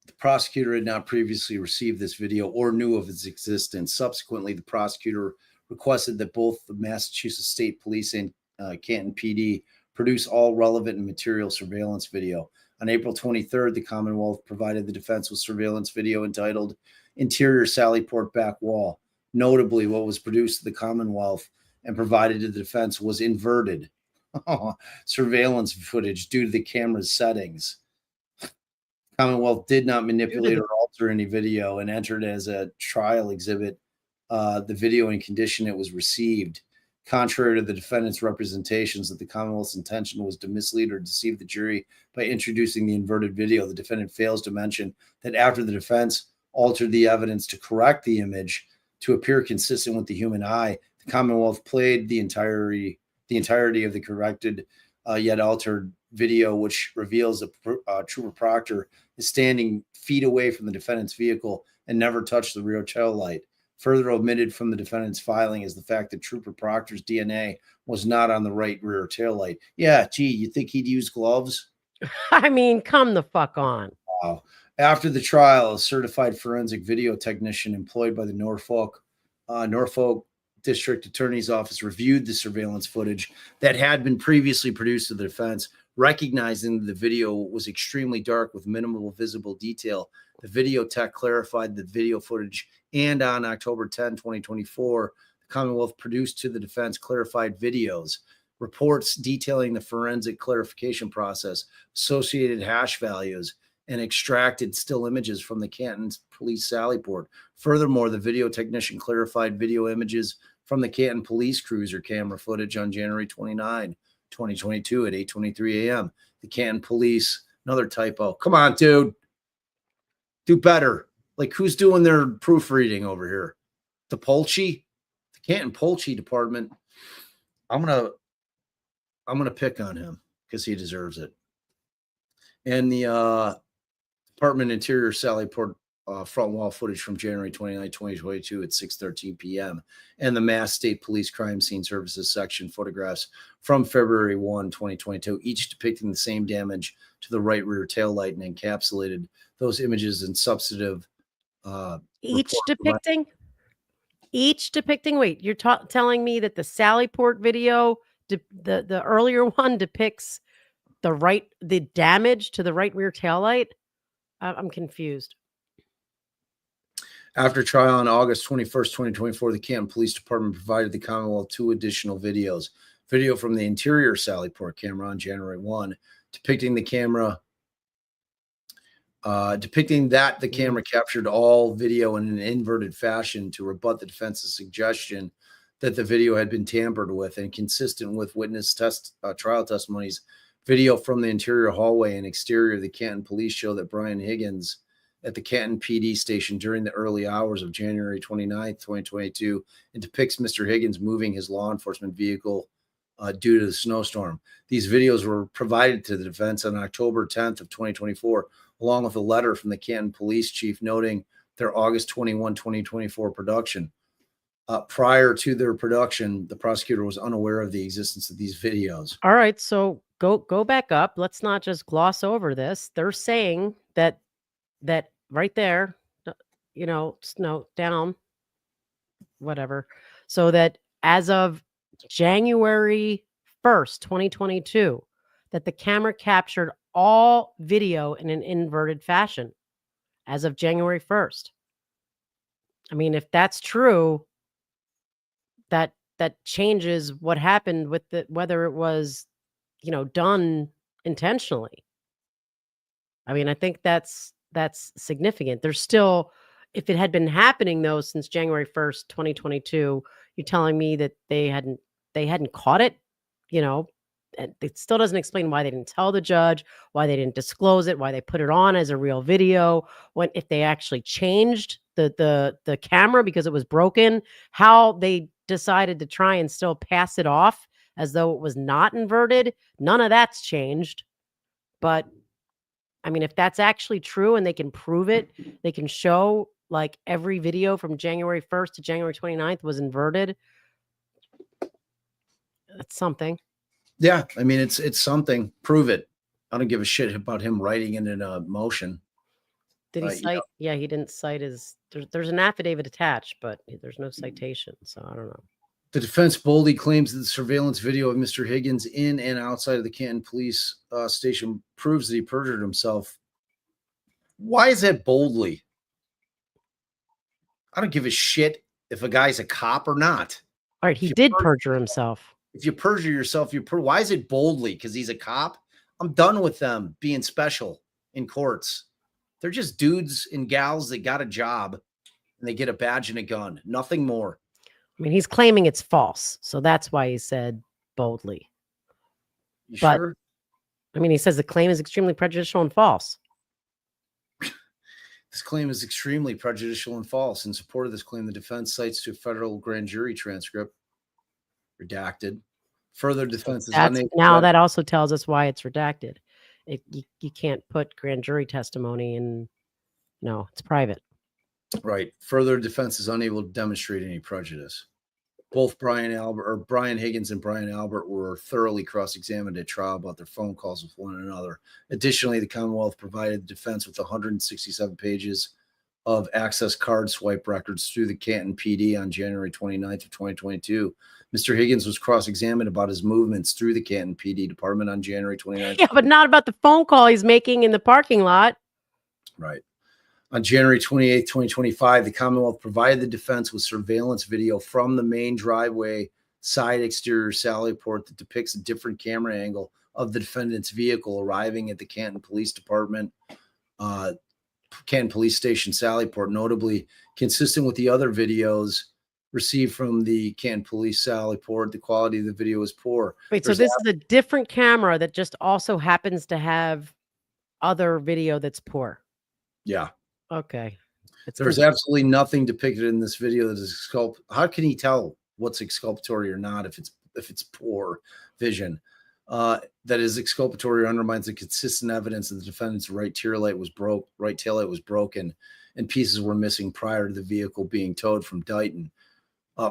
The prosecutor had not previously received this video or knew of its existence. Subsequently, the prosecutor requested that both the Massachusetts State Police and Canton PD produce all relevant and material surveillance video. On April 23rd, the Commonwealth provided the defense with surveillance video entitled Interior Sallyport Back Wall. Notably, what was produced to the Commonwealth and provided to the defense was inverted surveillance footage due to the camera's settings. Commonwealth did not manipulate or alter any video and entered as a trial exhibit the video in condition it was received. Contrary to the defendant's representations that the Commonwealth's intention was to mislead or deceive the jury by introducing the inverted video, the defendant fails to mention that after the defense altered the evidence to correct the image to appear consistent with the human eye, the Commonwealth played the entirety of the corrected yet altered video, which reveals that Trooper Proctor is standing feet away from the defendant's vehicle and never touched the rear tail light. Further omitted from the defendant's filing is the fact that Trooper Proctor's DNA was not on the right rear tail light. Yeah, gee, you think he'd use gloves? I mean, come the fuck on. Wow. After the trial, a certified forensic video technician employed by the Norfolk District Attorney's Office reviewed the surveillance footage that had been previously produced to the defense, recognizing that the video was extremely dark with minimal visible detail. The video tech clarified the video footage, and on October 10, 2024, the Commonwealth produced to the defense clarified videos, reports detailing the forensic clarification process, associated hash values, and extracted still images from the Canton Police Sallyport. Furthermore, the video technician clarified video images from the Canton Police Cruiser camera footage on January 29, 2022 at 8:23 a.m. The Canton Police, another typo. Come on, dude. Do better. Like, who's doing their proofreading over here? The Polchi? The Canton Polchi department. I'm gonna pick on him because he deserves it. And the Department of Interior Sallyport front wall footage from January 29, 2022 at 6:13 p.m. and the Mass State Police Crime Scene Services section photographs from February 1, 2022, each depicting the same damage to the right rear tail light and encapsulated those images in substantive Each depicting? Wait, you're telling me that the Sallyport video, the earlier one depicts the damage to the right rear tail light? I'm confused. After trial on August 21st, 2024, the Canton Police Department provided the Commonwealth 2 additional videos. Video from the interior Sallyport camera on January 1, depicting the camera captured all video in an inverted fashion to rebut the defense's suggestion that the video had been tampered with, and consistent with witness trial testimonies. Video from the interior hallway and exterior of the Canton Police show that Brian Higgins at the Canton PD station during the early hours of January 29th, 2022, and depicts Mr. Higgins moving his law enforcement vehicle due to the snowstorm. These videos were provided to the defense on October 10th of 2024, along with a letter from the Canton Police Chief noting their August 21, 2024 production. Prior to their production, the prosecutor was unaware of the existence of these videos. All right, so go back up. Let's not just gloss over this. They're saying that right there, snow down, whatever. So that as of January 1st, 2022, that the camera captured all video in an inverted fashion as of January 1st. I mean, if that's true, that changes what happened with whether it was, done intentionally. I mean, I think that's significant. There's still, if it had been happening though since January 1st, 2022, you're telling me that they hadn't caught it, and it still doesn't explain why they didn't tell the judge, why they didn't disclose it, why they put it on as a real video, when if they actually changed the camera because it was broken, how they decided to try and still pass it off as though it was not inverted. None of that's changed. But I mean, if that's actually true and they can prove it, they can show like every video from January 1st to January 29th was inverted. That's something. Yeah, I mean, it's something. Prove it. I don't give a shit about him writing it in a motion. Did he cite? Yeah, he didn't cite his. There's an affidavit attached, but there's no citation, so I don't know. The defense boldly claims that the surveillance video of Mr. Higgins in and outside of the Canton police station proves that he perjured himself. Why is that boldly? I don't give a shit if a guy's a cop or not. All right, he did perjure himself. If you perjure yourself, why is it boldly? Because he's a cop? I'm done with them being special in courts. They're just dudes and gals that got a job and they get a badge and a gun. Nothing more. I mean, he's claiming it's false. So that's why he said boldly. You but, sure? I mean, he says the claim is extremely prejudicial and false. This claim is extremely prejudicial and false. In support of this claim, the defense cites to a federal grand jury transcript, redacted. Further defense is unable. Now that also tells us why it's redacted. You can't put grand jury testimony in. No, it's private. Right. Further defense is unable to demonstrate any prejudice. Both Brian Higgins and Brian Albert were thoroughly cross-examined at trial about their phone calls with one another. Additionally, the Commonwealth provided the defense with 167 pages of access card swipe records through the Canton PD on January 29th of 2022. Mr. Higgins was cross-examined about his movements through the Canton PD department on January 29th. Yeah, but not about the phone call he's making in the parking lot. Right. On January 28th, 2025, the Commonwealth provided the defense with surveillance video from the main driveway side exterior Sallyport that depicts a different camera angle of the defendant's vehicle arriving at the Canton Police Department, Canton Police Station Sallyport, notably consistent with the other videos received from the Canton Police Sallyport. The quality of the video is poor. Wait, so this is a different camera that just also happens to have other video that's poor. Yeah. Okay. There's absolutely nothing depicted in this video that is exculpatory. How can he tell what's exculpatory or not if it's poor vision? That is exculpatory or undermines the consistent evidence that the defendant's right taillight was broken, and pieces were missing prior to the vehicle being towed from Dighton.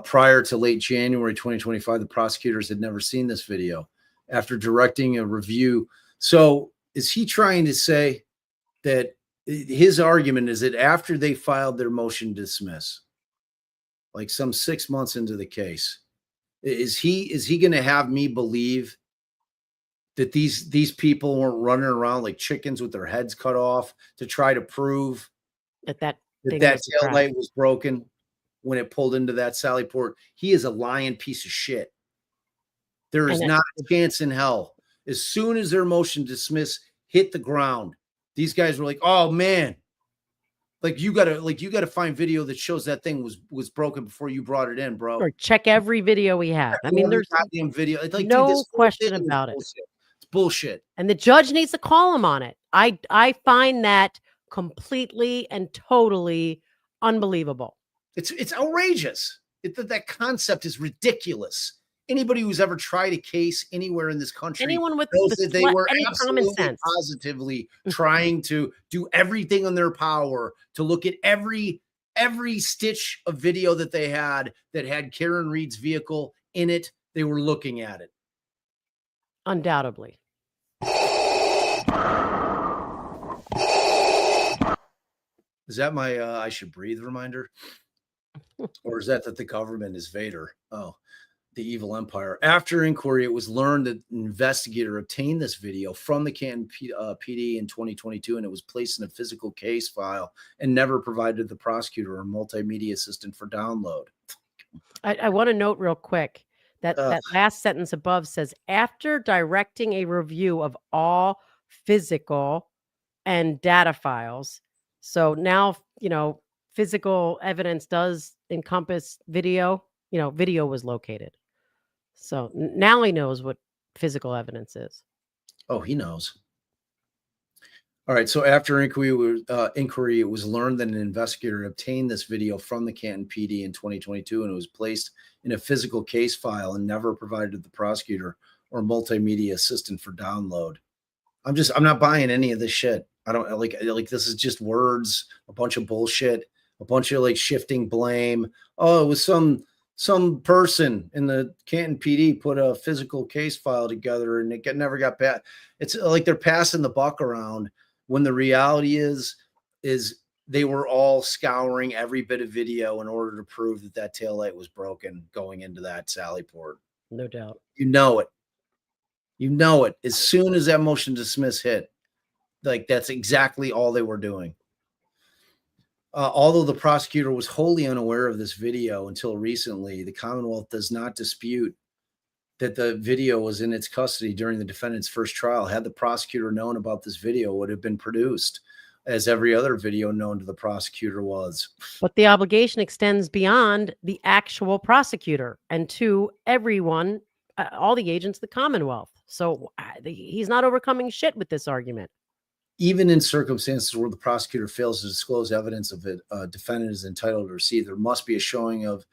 Prior to late January 2025, the prosecutors had never seen this video. After directing a review, so is he trying to say that? His argument is that after they filed their motion to dismiss, like some 6 months into the case, is he going to have me believe that these people weren't running around like chickens with their heads cut off to try to prove that tail light was broken when it pulled into that Sallyport? He is a lying piece of shit. There is not a chance in hell. As soon as their motion to dismiss hit the ground, these guys were like, "Oh man, like you gotta find video that shows that thing was broken before you brought it in, bro." Or check every video we have. I mean, there's goddamn video. Like, no dude, question about it. It's bullshit. And the judge needs to call him on it. I find that completely and totally unbelievable. It's outrageous. That concept is ridiculous. Anybody who's ever tried a case anywhere in this country, anyone with knows that they were any common sense, positively trying to do everything in their power to look at every stitch of video that they had that had Karen Reed's vehicle in it. They were looking at it. Undoubtedly. Is that my I should breathe reminder? Or is that the government is Vader? Oh. the evil empire. After inquiry, it was learned that an investigator obtained this video from the Canton PD in 2022, and it was placed in a physical case file and never provided the prosecutor or multimedia assistant for download. I want to note real quick that that last sentence above says, after directing a review of all physical and data files. So now, physical evidence does encompass video. Video was located. So now he knows what physical evidence is. Oh, he knows. All right. So after inquiry, it was learned that an investigator obtained this video from the Canton PD in 2022, and it was placed in a physical case file and never provided to the prosecutor or multimedia assistant for download. I'm not buying any of this shit. I don't like this is just words, a bunch of bullshit, a bunch of shifting blame. Oh, it was some person in the Canton PD put a physical case file together and it never got back. It's like they're passing the buck around when the reality is they were all scouring every bit of video in order to prove that taillight was broken going into that Sallyport. No doubt. You know it. As soon as that motion to dismiss hit, that's exactly all they were doing. Although the prosecutor was wholly unaware of this video until recently, the Commonwealth does not dispute that the video was in its custody during the defendant's first trial. Had the prosecutor known about this video, it would have been produced, as every other video known to the prosecutor was. But the obligation extends beyond the actual prosecutor and to everyone, all the agents of the Commonwealth. So he's not overcoming shit with this argument. Even in circumstances where the prosecutor fails to disclose evidence of it, a defendant is entitled to receive. There must be a showing of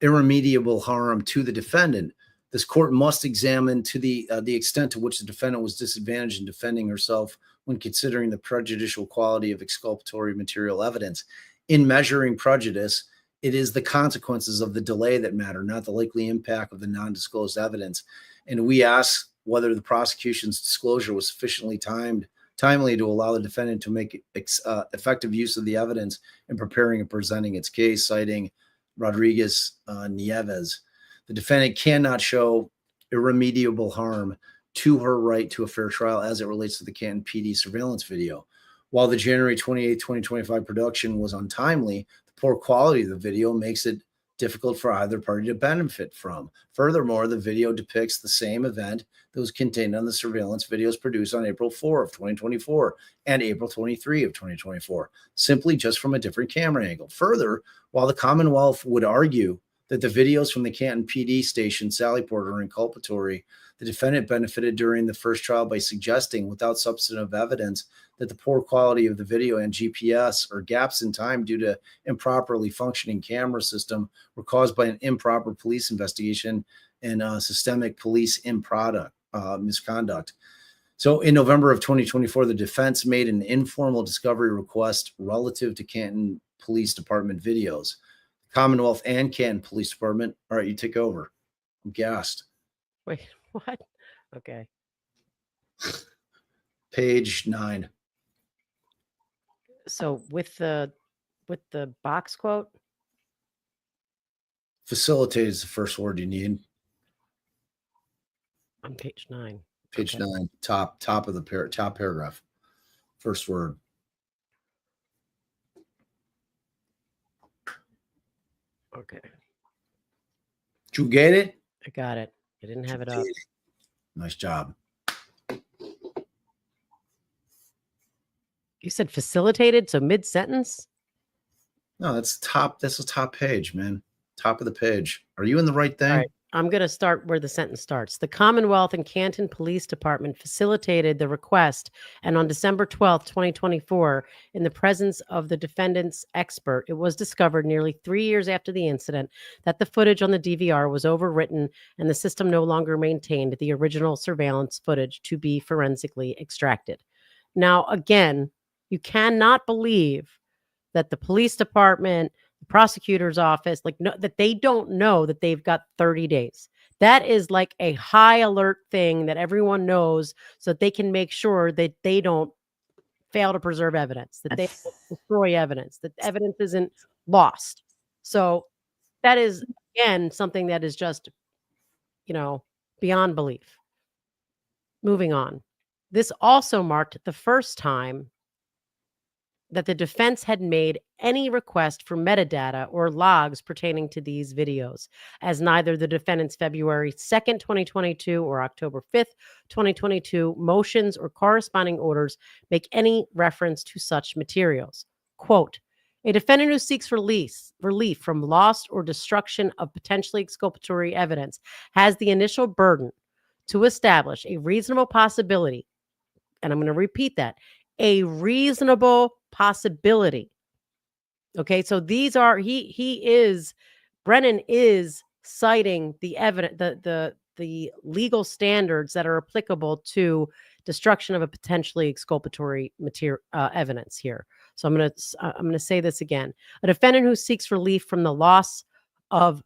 irremediable harm to the defendant. This court must examine to the extent to which the defendant was disadvantaged in defending herself when considering the prejudicial quality of exculpatory material evidence. In measuring prejudice, it is the consequences of the delay that matter, not the likely impact of the non-disclosed evidence. And we ask whether the prosecution's disclosure was sufficiently timely to allow the defendant to make effective use of the evidence in preparing and presenting its case, citing Rodriguez Nieves. The defendant cannot show irremediable harm to her right to a fair trial as it relates to the Canton PD surveillance video. While the January 28, 2025 production was untimely, the poor quality of the video makes it difficult for either party to benefit from. Furthermore, the video depicts the same event that was contained on the surveillance videos produced on April 4 of 2024 and April 23 of 2024, simply just from a different camera angle. Further, while the Commonwealth would argue that the videos from the Canton PD station Sallyport are inculpatory, the defendant benefited during the first trial by suggesting, without substantive evidence, that the poor quality of the video and GPS or gaps in time due to improperly functioning camera system were caused by an improper police investigation and systemic police misconduct. So in November of 2024, the defense made an informal discovery request relative to Canton Police Department videos. Commonwealth and Canton Police Department. All right, you take over. I'm gassed. Wait, what? Okay. Page 9. So with the box quote, Facilitate is the first word you need. on page 9. Page Okay. 9, top of the top paragraph. First word. Okay. Did you get it? I got it. I didn't have it up. Nice job. You said facilitated, so mid-sentence? No, that's top. That's the top page, man. Top of the page. Are you in the right thing? All right. I'm going to start where the sentence starts. The Commonwealth and Canton Police Department facilitated the request, and on December 12th, 2024, in the presence of the defendant's expert, it was discovered nearly 3 years after the incident that the footage on the DVR was overwritten and the system no longer maintained the original surveillance footage to be forensically extracted. Now, again, you cannot believe that the police department, prosecutor's office, that they don't know that they've got 30 days. That is like a high alert thing that everyone knows so that they can make sure that they don't fail to preserve evidence, that they don't destroy evidence, that evidence isn't lost. So that is again, something that is just, beyond belief. Moving on. This also marked the first time that the defense had made any request for metadata or logs pertaining to these videos, as neither the defendant's February 2nd, 2022 or October 5th, 2022 motions or corresponding orders make any reference to such materials. Quote, a defendant who seeks relief from loss or destruction of potentially exculpatory evidence has the initial burden to establish a reasonable possibility, and I'm going to repeat that, a reasonable possibility. Okay, so these are Brennan is citing the evidence, the legal standards that are applicable to destruction of a potentially exculpatory material evidence here. So I'm going to say this again. A defendant who seeks relief from the loss of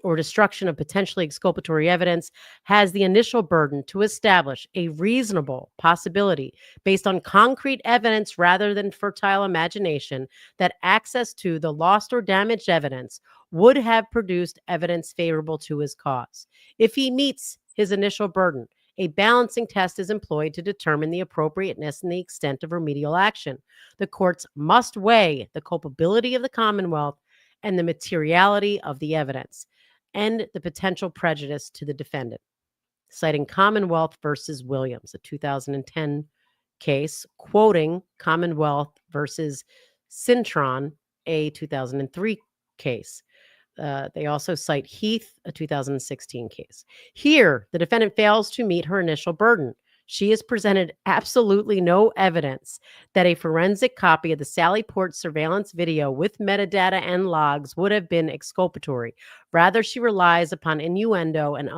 or destruction of potentially exculpatory evidence has the initial burden to establish a reasonable possibility based on concrete evidence rather than fertile imagination that access to the lost or damaged evidence would have produced evidence favorable to his cause. If he meets his initial burden, a balancing test is employed to determine the appropriateness and the extent of remedial action. The courts must weigh the culpability of the Commonwealth and the materiality of the evidence and the potential prejudice to the defendant. Citing Commonwealth versus Williams, a 2010 case, quoting Commonwealth versus Cintron, a 2003 case. They also cite Heath, a 2016 case. Here, the defendant fails to meet her initial burden. She has presented absolutely no evidence that a forensic copy of the Sallyport surveillance video with metadata and logs would have been exculpatory. Rather, she relies upon innuendo and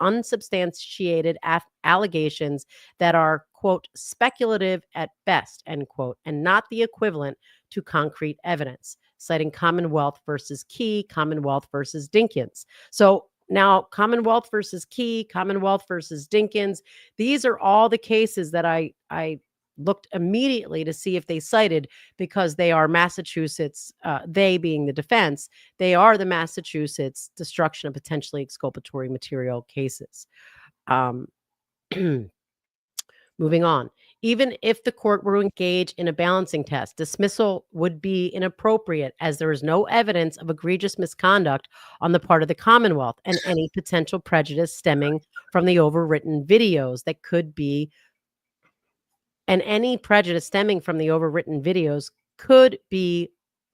unsubstantiated allegations that are, quote, speculative at best, end quote, and not the equivalent to concrete evidence, citing Commonwealth versus Key, Commonwealth versus Dinkins. So now, Commonwealth versus Key, Commonwealth versus Dinkins, these are all the cases that I looked immediately to see if they cited, because they are Massachusetts, they being the defense, they are the Massachusetts destruction of potentially exculpatory material cases. Moving on. Even if the court were to engage in a balancing test, dismissal would be inappropriate as there is no evidence of egregious misconduct on the part of the Commonwealth and any potential prejudice stemming from the overwritten videos that could be, and any prejudice stemming from the overwritten videos could be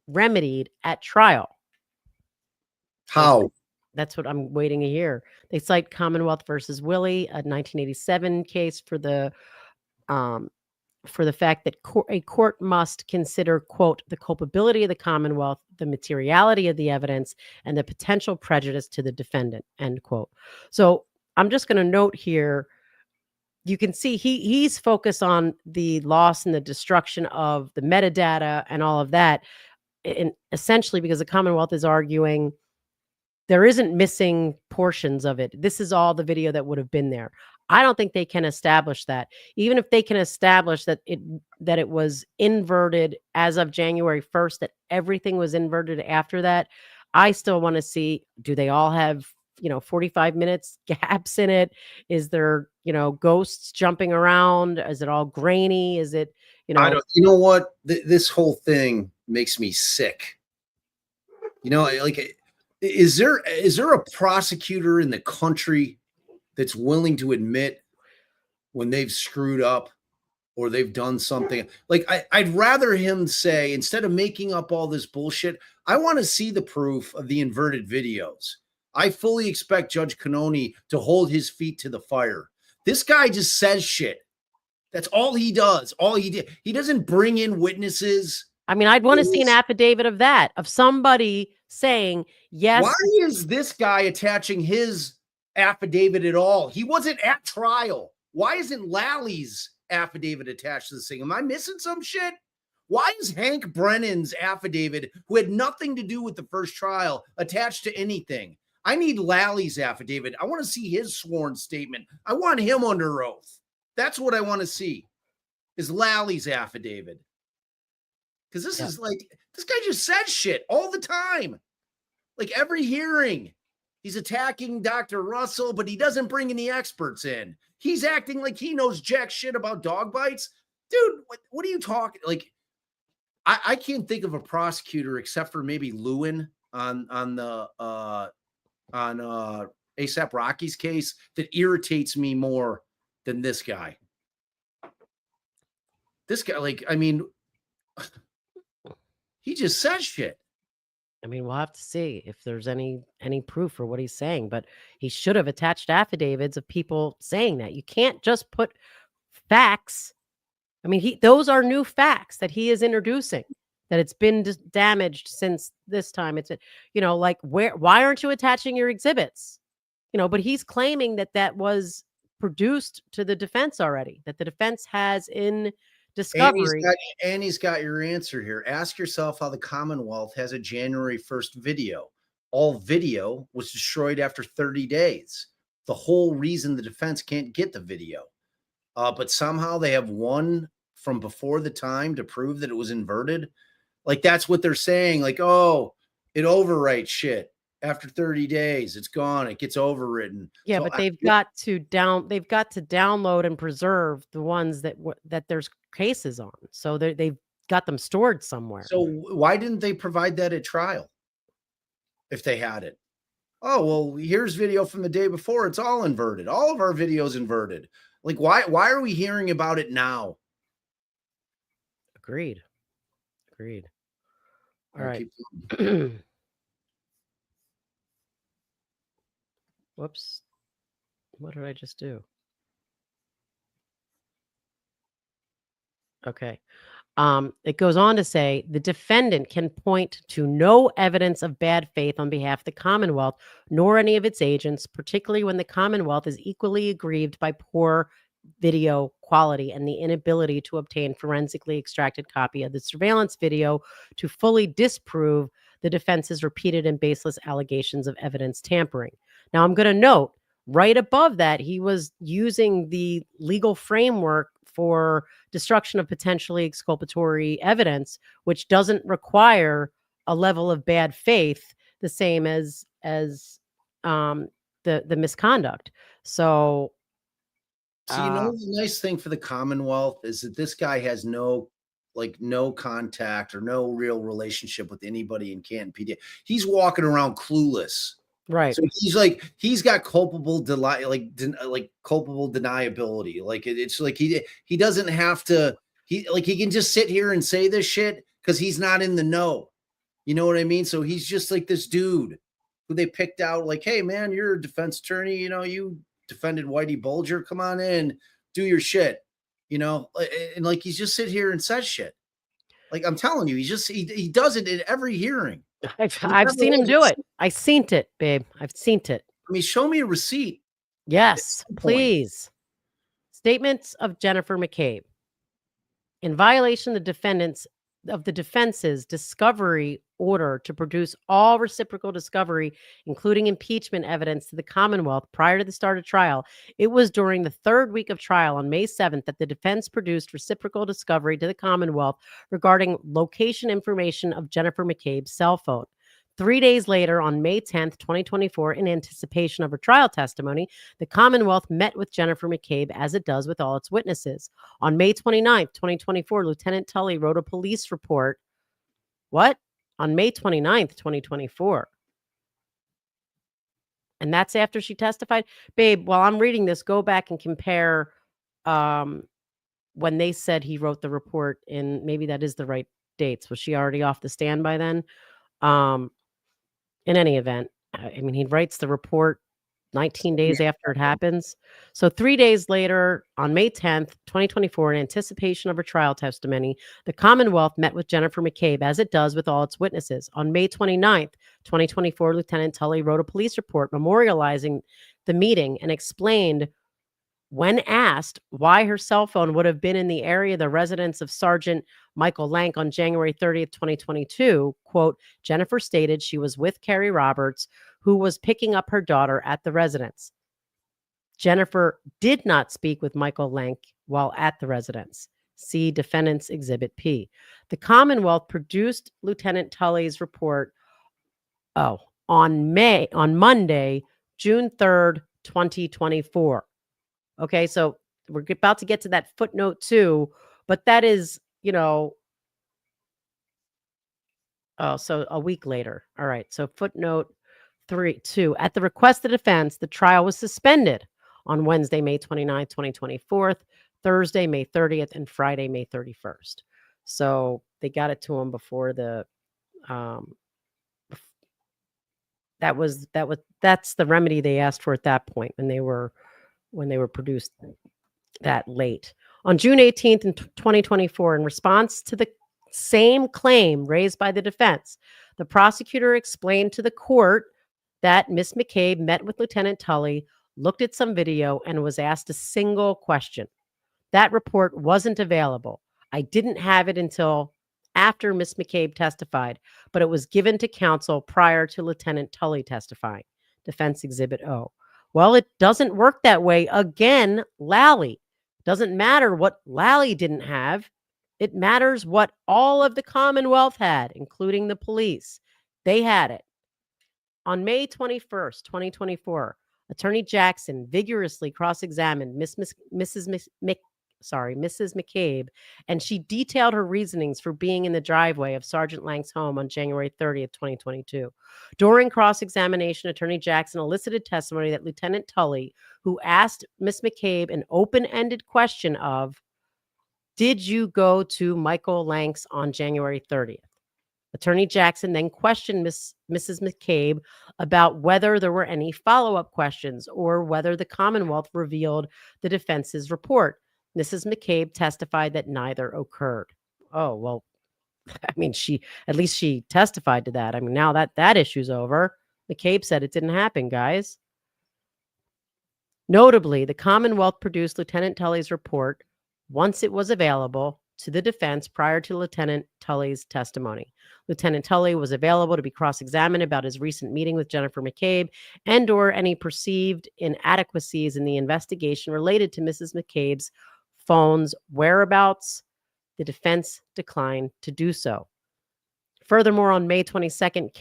remedied at trial. How? That's what I'm waiting to hear. They cite Commonwealth versus Willie, a 1987 case for the fact that a court must consider, quote, the culpability of the Commonwealth, the materiality of the evidence, and the potential prejudice to the defendant, end quote. So I'm just going to note here, you can see he's focused on the loss and the destruction of the metadata and all of that, and essentially because the Commonwealth is arguing there isn't missing portions of it. This is all the video that would have been there. I don't think they can establish that. Even if they can establish that it was inverted as of January 1st, that everything was inverted after that, I still want to see, do they all have, 45 minutes gaps in it? Is there, ghosts jumping around? Is it all grainy? Is it, I don't, you know what? This whole thing makes me sick. Is there a prosecutor in the country that's willing to admit when they've screwed up or they've done something? Like, I'd rather him say, instead of making up all this bullshit, I want to see the proof of the inverted videos. I fully expect Judge Cannoni to hold his feet to the fire. This guy just says shit. That's all he does. All he did. He doesn't bring in witnesses. I mean, I'd want to see an affidavit of somebody saying, yes. Why is this guy attaching his affidavit at all? He wasn't at trial. Why isn't Lally's affidavit attached to this thing? Am I missing some shit? Why is Hank Brennan's affidavit, who had nothing to do with the first trial, attached to anything? I need Lally's affidavit. I want to see his sworn statement. I want him under oath. That's what I want to see, is Lally's affidavit. Because this is like, this guy just says shit all the time. Like every hearing, he's attacking Dr. Russell, but he doesn't bring any experts in. He's acting like he knows jack shit about dog bites. Dude, what are you talking? Like, I can't think of a prosecutor except for maybe Lewin on ASAP Rocky's case that irritates me more than this guy. This guy, like, I mean, he just says shit. I mean, we'll have to see if there's any proof for what he's saying, but he should have attached affidavits of people saying that. You can't just put facts. I mean, those are new facts that he is introducing, that it's been damaged since this time. It's, like, why aren't you attaching your exhibits? But he's claiming that was produced to the defense already, that the defense has in discovery. And he's got your answer here. Ask yourself how the Commonwealth has a January 1st video. All video was destroyed after 30 days. The whole reason the defense can't get the video. But somehow they have one from before the time to prove that it was inverted. Like, that's what they're saying. Like, oh, it overwrites shit. After 30 days, it's gone. It gets overwritten. Yeah, so but they've got to download and preserve the ones that there's cases on. So they've got them stored somewhere. So why didn't they provide that at trial if they had it? Oh, well, here's video from the day before. It's all inverted. All of our videos inverted. Like, why are we hearing about it now? Agreed. All right. Whoops. What did I just do? Okay. It goes on to say the defendant can point to no evidence of bad faith on behalf of the Commonwealth, nor any of its agents, particularly when the Commonwealth is equally aggrieved by poor video quality and the inability to obtain forensically extracted copy of the surveillance video to fully disprove the defense's repeated and baseless allegations of evidence tampering. Now, I'm going to note right above that, he was using the legal framework for destruction of potentially exculpatory evidence, which doesn't require a level of bad faith, the same as the misconduct. So, the nice thing for the Commonwealth is that this guy has no contact or no real relationship with anybody in Canton PD. He's walking around clueless. Right. So he's got culpable culpable deniability. Like it's like he doesn't have to, he can just sit here and say this shit because he's not in the know. You know what I mean? So he's just like this dude who they picked out, like, hey man, you're a defense attorney, you defended Whitey Bulger, come on in, do your shit, and like he's just sit here and says shit. Like, I'm telling you, he does it in every hearing. I've seen him do it. I seen it, babe. I've seen it. I mean, show me a receipt. Yes, please. Statements of Jennifer McCabe. In violation of the defense's discovery order to produce all reciprocal discovery, including impeachment evidence, to the Commonwealth prior to the start of trial, it was during the third week of trial on May 7th that the defense produced reciprocal discovery to the Commonwealth regarding location information of Jennifer McCabe's cell phone. 3 days later, on May 10th, 2024, in anticipation of her trial testimony, the Commonwealth met with Jennifer McCabe, as it does with all its witnesses. On May 29th, 2024, Lieutenant Tully wrote a police report. What? On May 29th, 2024. And that's after she testified? Babe, while I'm reading this, go back and compare when they said he wrote the report in, maybe that is the right dates. Was she already off the stand by then? In any event, I mean, he writes the report 19 days after it happens. So 3 days later, on May 10th, 2024, in anticipation of her trial testimony, the Commonwealth met with Jennifer McCabe, as it does with all its witnesses. On May 29th, 2024, Lieutenant Tully wrote a police report memorializing the meeting and explained, when asked why her cell phone would have been in the area of the residence of Sergeant Michael Lank on January 30th, 2022, quote, Jennifer stated she was with Carrie Roberts, who was picking up her daughter at the residence. Jennifer did not speak with Michael Lank while at the residence. See Defendant's Exhibit P. The Commonwealth produced Lieutenant Tully's report. Oh, on Monday, June 3rd, 2024. Okay, so we're about to get to that footnote 2, but that is, so a week later. All right, so footnote 2. At the request of the defense, the trial was suspended on Wednesday, May 29th, 2024, Thursday, May 30th, and Friday, May 31st. So they got it to him before the that's the remedy they asked for at that point when they were produced that late. On June 18th, in 2024, in response to the same claim raised by the defense, the prosecutor explained to the court that Miss McCabe met with Lieutenant Tully, looked at some video, and was asked a single question. That report wasn't available. I didn't have it until after Miss McCabe testified, but it was given to counsel prior to Lieutenant Tully testifying. Defense Exhibit O. Well, it doesn't work that way. Again, Lally. Doesn't matter what Lally didn't have. It matters what all of the Commonwealth had, including the police. They had it. On May 21st, 2024, Attorney Jackson vigorously cross-examined Mrs. McCabe, and she detailed her reasonings for being in the driveway of Sergeant Lang's home on January 30th, 2022. During cross-examination, Attorney Jackson elicited testimony that Lieutenant Tully, who asked Miss McCabe an open-ended question of, did you go to Michael Lang's on January 30th? Attorney Jackson then questioned Mrs. McCabe about whether there were any follow-up questions or whether the Commonwealth revealed the defense's report. Mrs. McCabe testified that neither occurred. Oh, well, I mean, she testified to that. I mean, now that issue's over. McCabe said it didn't happen, guys. Notably, the Commonwealth produced Lieutenant Tully's report once it was available to the defense prior to Lieutenant Tully's testimony. Lieutenant Tully was available to be cross-examined about his recent meeting with Jennifer McCabe and or any perceived inadequacies in the investigation related to Mrs. McCabe's phone's whereabouts. The defense declined to do so. Furthermore, on May 22nd,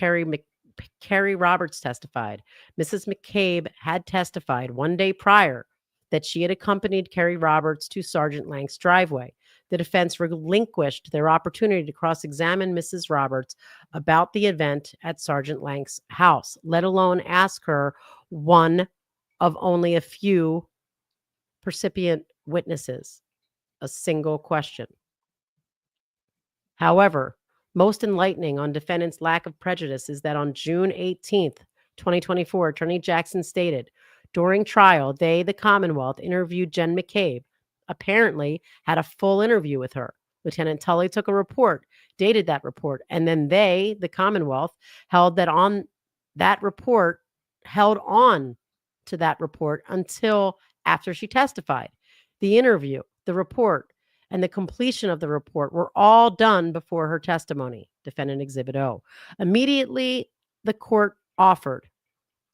Carrie Roberts testified. Mrs. McCabe had testified one day prior that she had accompanied Carrie Roberts to Sergeant Lang's driveway. The defense relinquished their opportunity to cross-examine Mrs. Roberts about the event at Sergeant Lang's house, let alone ask her one of only a few percipient witnesses a single question. However, most enlightening on defendant's lack of prejudice is that on June 18th, 2024, Attorney Jackson stated, during trial, they, the Commonwealth, interviewed Jen McCabe, apparently had a full interview with her. Lieutenant Tully took a report, dated that report, and then they, the Commonwealth, held on to that report until after she testified. The interview, the report, and the completion of the report were all done before her testimony, Defendant Exhibit O. Immediately, the court offered,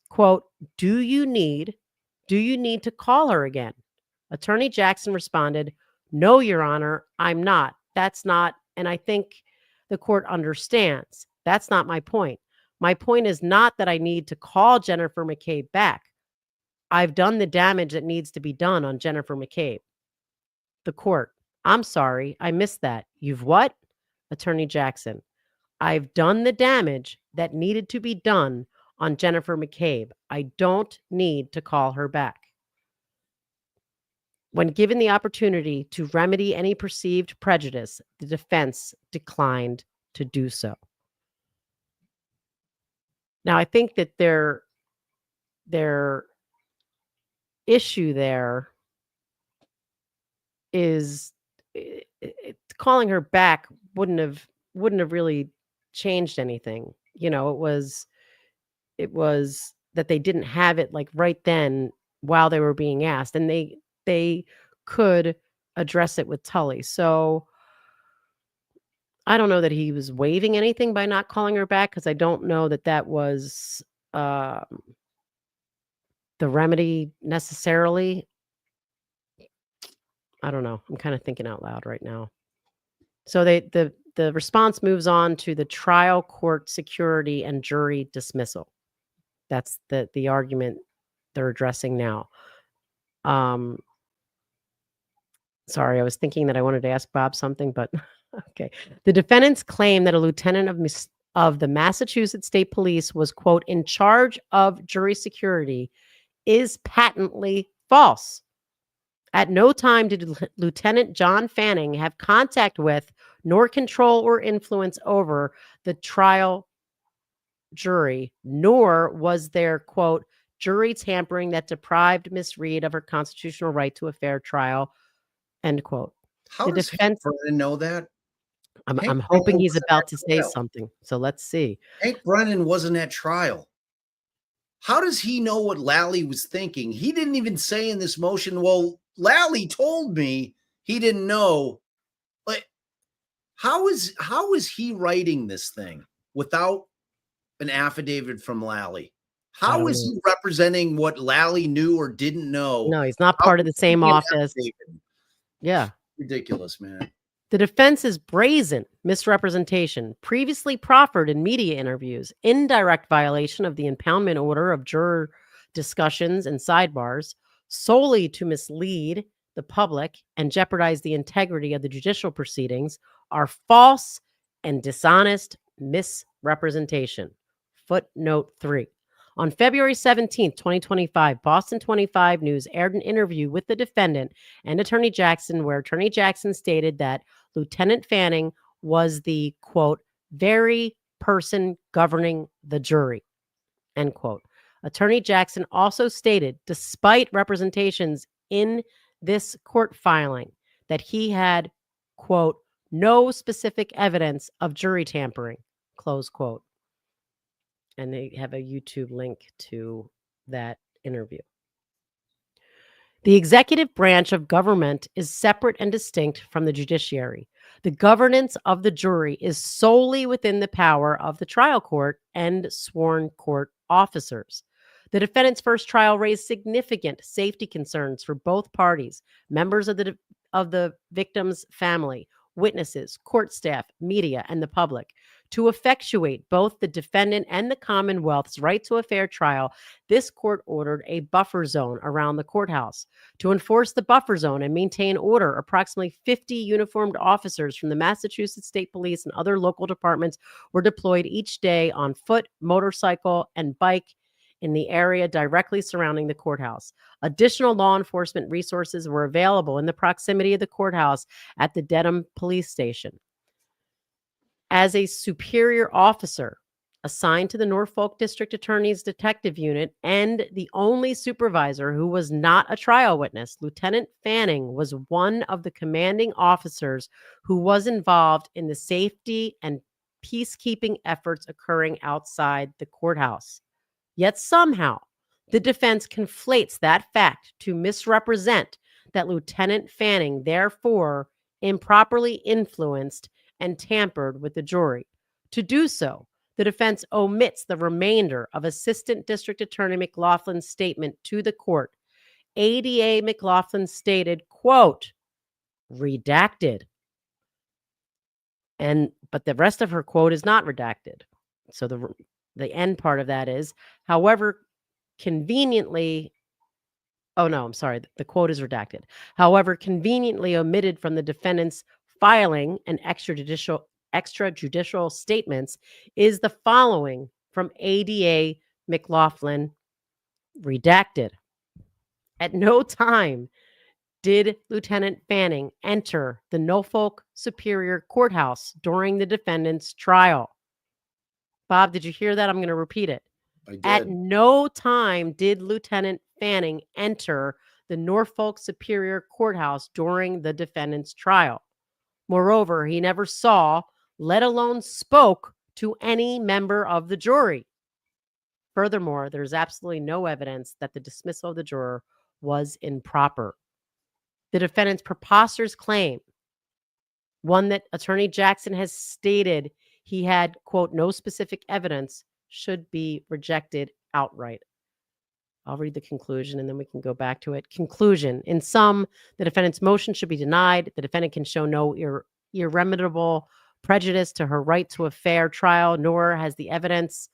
quote, do you need to call her again? Attorney Jackson responded, no, Your Honor, I'm not. That's not, and I think the court understands. That's not my point. My point is not that I need to call Jennifer McCabe back. I've done the damage that needs to be done on Jennifer McCabe. The court, I'm sorry, I missed that. You've what? Attorney Jackson, I've done the damage that needed to be done on Jennifer McCabe. I don't need to call her back. When given the opportunity to remedy any perceived prejudice, the defense declined to do so. Now, I think that their issue there is calling her back wouldn't have really changed anything. You know, it was that they didn't have it like right then while they were being asked, and they could address it with Tully. So I don't know that he was waiving anything by not calling her back, because I don't know that was the remedy necessarily. I don't know. I'm kind of thinking out loud right now. So the response moves on to the trial court security and jury dismissal. That's the argument they're addressing now. Sorry, I was thinking that I wanted to ask Bob something, but okay. The defendants claim that a lieutenant of the Massachusetts State Police was, quote, in charge of jury security is patently false. At no time did Lieutenant John Fanning have contact with, nor control or influence over the trial jury, nor was there, quote, jury tampering that deprived Miss Reed of her constitutional right to a fair trial, end quote. How The does defense, Hank Brennan know that? I'm Hank hoping Brennan he's wasn't about at to say trial. something. So let's see. Hank Brennan wasn't at trial. How does he know what Lally was thinking? He didn't even say in this motion, well, Lally told me he didn't know. But how is he writing this thing without an affidavit from Lally? How is he representing what Lally knew or didn't know? No, he's not part of the same office. Yeah. Ridiculous, man. The defense is brazen misrepresentation, previously proffered in media interviews, indirect violation of the impoundment order of juror discussions and sidebars, solely to mislead the public and jeopardize the integrity of the judicial proceedings, are false and dishonest misrepresentation. Footnote 3. On February 17th, 2025, Boston 25 News aired an interview with the defendant and Attorney Jackson, where Attorney Jackson stated that Lieutenant Fanning was the, quote, very person governing the jury, end quote. Attorney Jackson also stated, despite representations in this court filing, that he had, quote, no specific evidence of jury tampering, close quote. And they have a YouTube link to that interview. The executive branch of government is separate and distinct from the judiciary. The governance of the jury is solely within the power of the trial court and sworn court officers. The defendant's first trial raised significant safety concerns for both parties, members of the victim's family, witnesses, court staff, media, and the public. To effectuate both the defendant and the Commonwealth's right to a fair trial, this court ordered a buffer zone around the courthouse. To enforce the buffer zone and maintain order, approximately 50 uniformed officers from the Massachusetts State Police and other local departments were deployed each day on foot, motorcycle, and bike in the area directly surrounding the courthouse. Additional law enforcement resources were available in the proximity of the courthouse at the Dedham Police Station. As a superior officer assigned to the Norfolk District Attorney's Detective Unit and the only supervisor who was not a trial witness, Lieutenant Fanning was one of the commanding officers who was involved in the safety and peacekeeping efforts occurring outside the courthouse. Yet somehow, the defense conflates that fact to misrepresent that Lieutenant Fanning therefore improperly influenced and tampered with the jury. To do so, the defense omits the remainder of Assistant District Attorney McLaughlin's statement to the court. ADA McLaughlin stated, quote, redacted. But the rest of her quote is not redacted. So the end part of that is, however, conveniently, the quote is redacted. However, conveniently omitted from the defendant's filing and extrajudicial statements is the following from ADA McLaughlin, redacted. At no time did Lieutenant Fanning enter the Norfolk Superior Courthouse during the defendant's trial. Bob, did you hear that? I'm going to repeat it. I did. At no time did Lieutenant Fanning enter the Norfolk Superior Courthouse during the defendant's trial. Moreover, he never saw, let alone spoke to any member of the jury. Furthermore, there's absolutely no evidence that the dismissal of the juror was improper. The defendant's preposterous claim, one that Attorney Jackson has stated he had, quote, no specific evidence, should be rejected outright. I'll read the conclusion and then we can go back to it. Conclusion. In sum, the defendant's motion should be denied. The defendant can show no irremediable prejudice to her right to a fair trial, nor has the evidence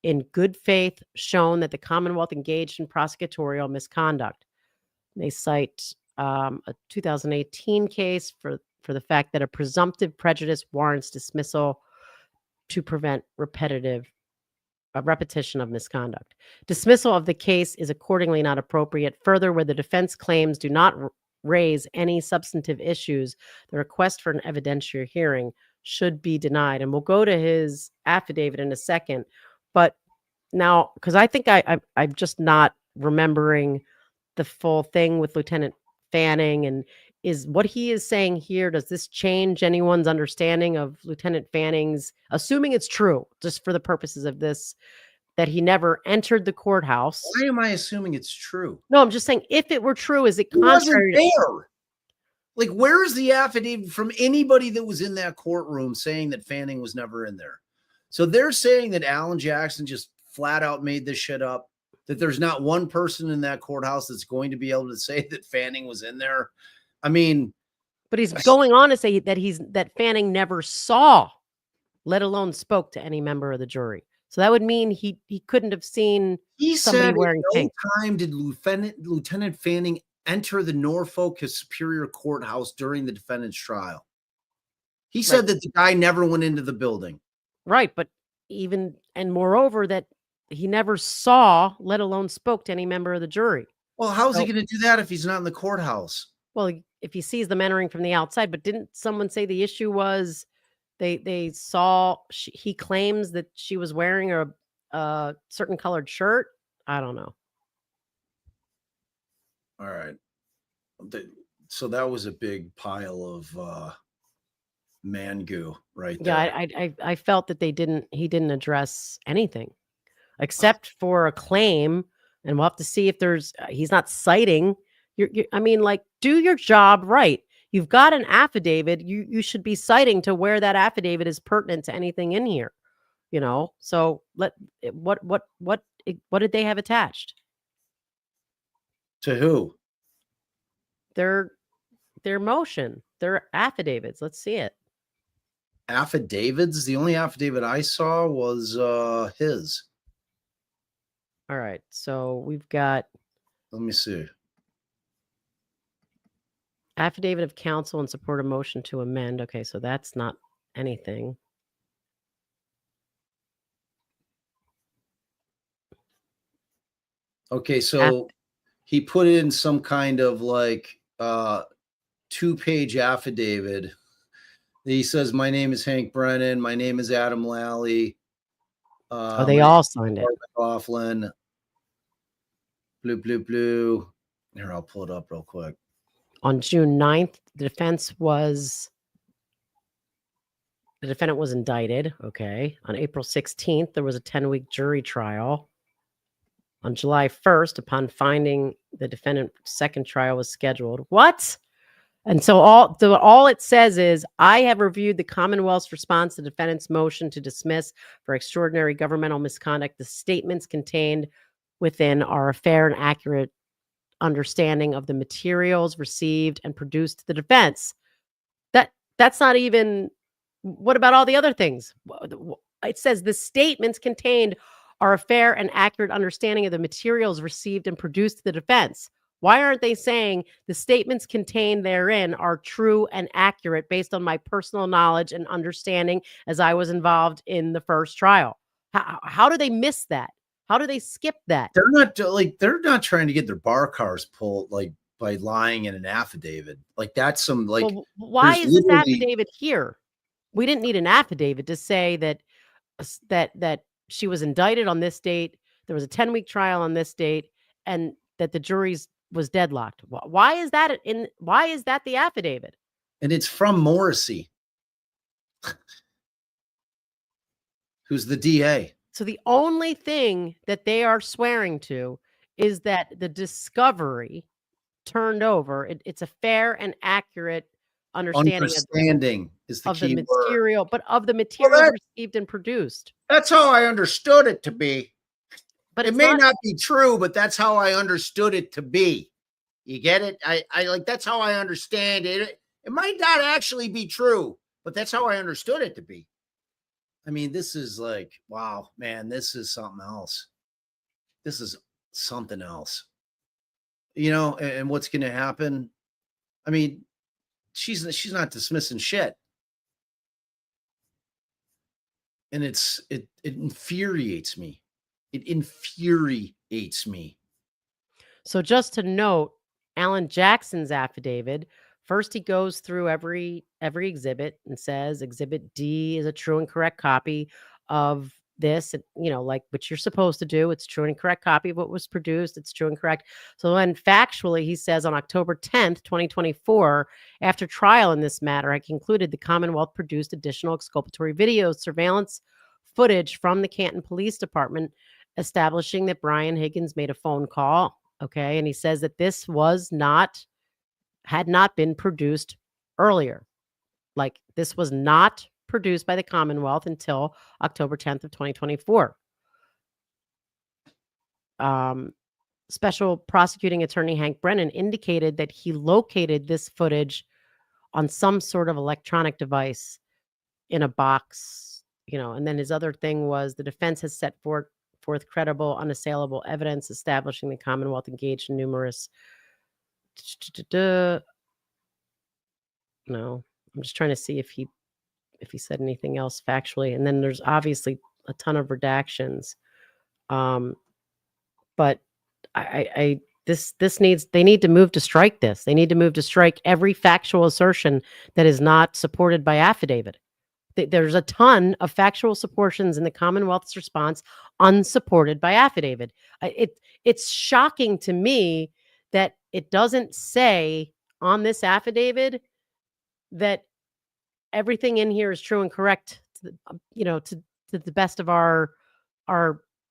in good faith shown that the Commonwealth engaged in prosecutorial misconduct. They cite a 2018 case for the fact that a presumptive prejudice warrants dismissal to prevent a repetition of misconduct. Dismissal of the case is accordingly not appropriate. Further, where the defense claims do not raise any substantive issues, the request for an evidentiary hearing should be denied. And we'll go to his affidavit in a second. But now, because I think I'm just not remembering the full thing with Lieutenant Fanning, and is what he is saying here, does this change anyone's understanding of Lieutenant Fanning's, assuming it's true, just for the purposes of this, that he never entered the courthouse? Why am I assuming it's true? No, I'm just saying, if it were true, is it He wasn't contrary to there. Like, where is the affidavit from anybody that was in that courtroom saying that Fanning was never in there? So they're saying that Alan Jackson just flat out made this shit up, that there's not one person in that courthouse that's going to be able to say that Fanning was in there. I mean, but he's going on to say that Fanning never saw, let alone spoke to any member of the jury. So that would mean he couldn't have seen somebody said wearing at no pink. time did Lieutenant Fanning enter the Norfolk Superior Courthouse during the defendant's trial. He said that the guy never went into the building. Right, but moreover, that he never saw, let alone spoke to any member of the jury. Well, how's he going to do that if he's not in the courthouse? Well, if he sees them entering from the outside, but didn't someone say the issue was they saw, he claims that she was wearing a certain colored shirt? I don't know. All right. So that was a big pile of man goo right there. Yeah, I felt that he didn't address anything except for a claim, and we'll have to see if he's not citing. I mean, like, do your job right. You've got an affidavit. You should be citing to where that affidavit is pertinent to anything in here, you know? So what did they have attached? To who? Their motion, their affidavits. Let's see it. Affidavits? The only affidavit I saw was his. All right. So we've got, let me see. Affidavit of counsel in support of motion to amend. Okay, so that's not anything. Okay, so he put in some kind of like 2-page affidavit. He says, my name is Hank Brennan. My name is Adam Lally. They all signed it. Coughlin. Blue. Here, I'll pull it up real quick. On June 9th, the defendant was indicted. Okay. On April 16th, there was a 10-week jury trial. On July 1st, upon finding the defendant's second trial was scheduled. What? And so all it says is, I have reviewed the Commonwealth's response to the defendant's motion to dismiss for extraordinary governmental misconduct. The statements contained within are a fair and accurate understanding of the materials received and produced to the defense. That's not even, what about all the other things? It says the statements contained are a fair and accurate understanding of the materials received and produced to the defense. Why aren't they saying the statements contained therein are true and accurate based on my personal knowledge and understanding as I was involved in the first trial? How do they miss that? How do they skip that? They're not trying to get their bar cars pulled like by lying in an affidavit. Like, that's some like. Well, why is this affidavit here? We didn't need an affidavit to say that she was indicted on this date. There was a 10-week trial on this date, and that the jury's was deadlocked. Why is that the affidavit? And it's from Morrissey, who's the DA. So the only thing that they are swearing to is that the discovery turned over. It's a fair and accurate understanding is the of key the material, word. but of the material received and produced. That's how I understood it to be. But it may not be true, but that's how I understood it to be. You get it? I like, that's how I understand it. It might not actually be true, but that's how I understood it to be. I mean, this is like, wow, man, this is something else. This is something else. And what's going to happen? I mean, she's not dismissing shit. And it infuriates me. It infuriates me. So just to note, Alan Jackson's affidavit, first he goes through every exhibit and says Exhibit D is a true and correct copy of this, like what you're supposed to do. It's true and correct copy of what was produced. It's true and correct. So then factually, he says on October 10th, 2024, after trial in this matter, I concluded the Commonwealth produced additional exculpatory videos, surveillance footage from the Canton Police Department establishing that Brian Higgins made a phone call. Okay. And he says that this had not been produced earlier. Like this was not produced by the Commonwealth until October 10th of 2024. Special prosecuting attorney Hank Brennan indicated that he located this footage on some sort of electronic device in a box, and then his other thing was the defense has set forth credible, unassailable evidence establishing the Commonwealth engaged in numerous. No, I'm just trying to see if he said anything else factually. And then there's obviously a ton of redactions. But they need to move to strike this. They need to move to strike every factual assertion that is not supported by affidavit. There's a ton of factual supportions in the Commonwealth's response unsupported by affidavit. It's shocking to me that it doesn't say on this affidavit that everything in here is true and correct to the best of our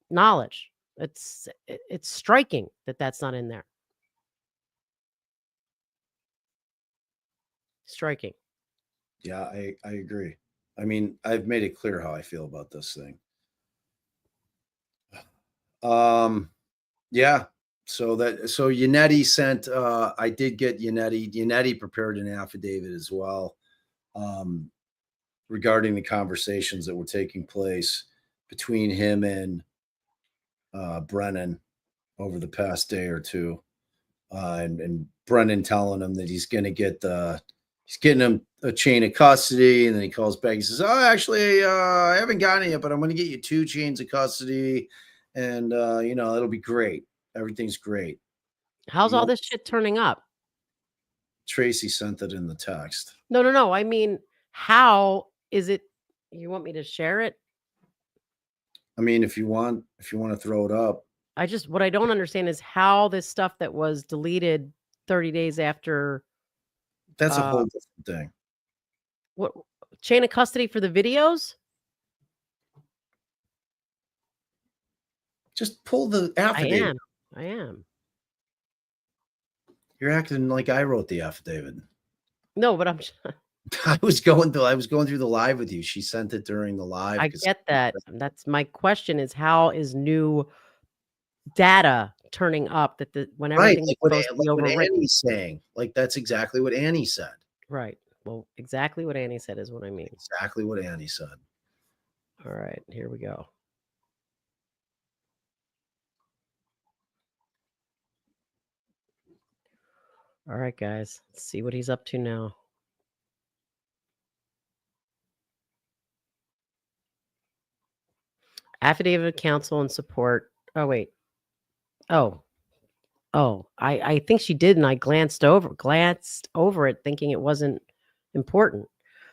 knowledge. It's striking that that's not in there. Striking. Yeah, I agree. I mean, I've made it clear how I feel about this thing. Yeah. So Yannetti sent, I did get Yannetti prepared an affidavit as well, regarding the conversations that were taking place between him and Brennan over the past day or two. And Brennan telling him that he's getting him a chain of custody. And then he calls back. He says, "Oh, actually, I haven't gotten it yet, but I'm going to get you 2 chains of custody. And, it'll be great. Everything's great." How's all this shit turning up? Tracy sent it in the text. No. I mean, how is it? You want me to share it? I mean, if you want to throw it up. What I don't understand is how this stuff that was deleted 30 days after. That's a whole different thing. What chain of custody for the videos? Just pull the affidavit. I am. You're acting like I wrote the affidavit. No, but I was going through the live with you. She sent it during the live. I get that. That's my question is how is new data turning up when everything is supposed to be overwritten? What Annie's saying. Like that's exactly what Annie said. Right. Well, exactly what Annie said is what I mean. Exactly what Annie said. All right, here we go. All right, guys. Let's see what he's up to now. Affidavit of counsel and support. Oh, wait. Oh, I think she did, and I glanced over it thinking it wasn't important.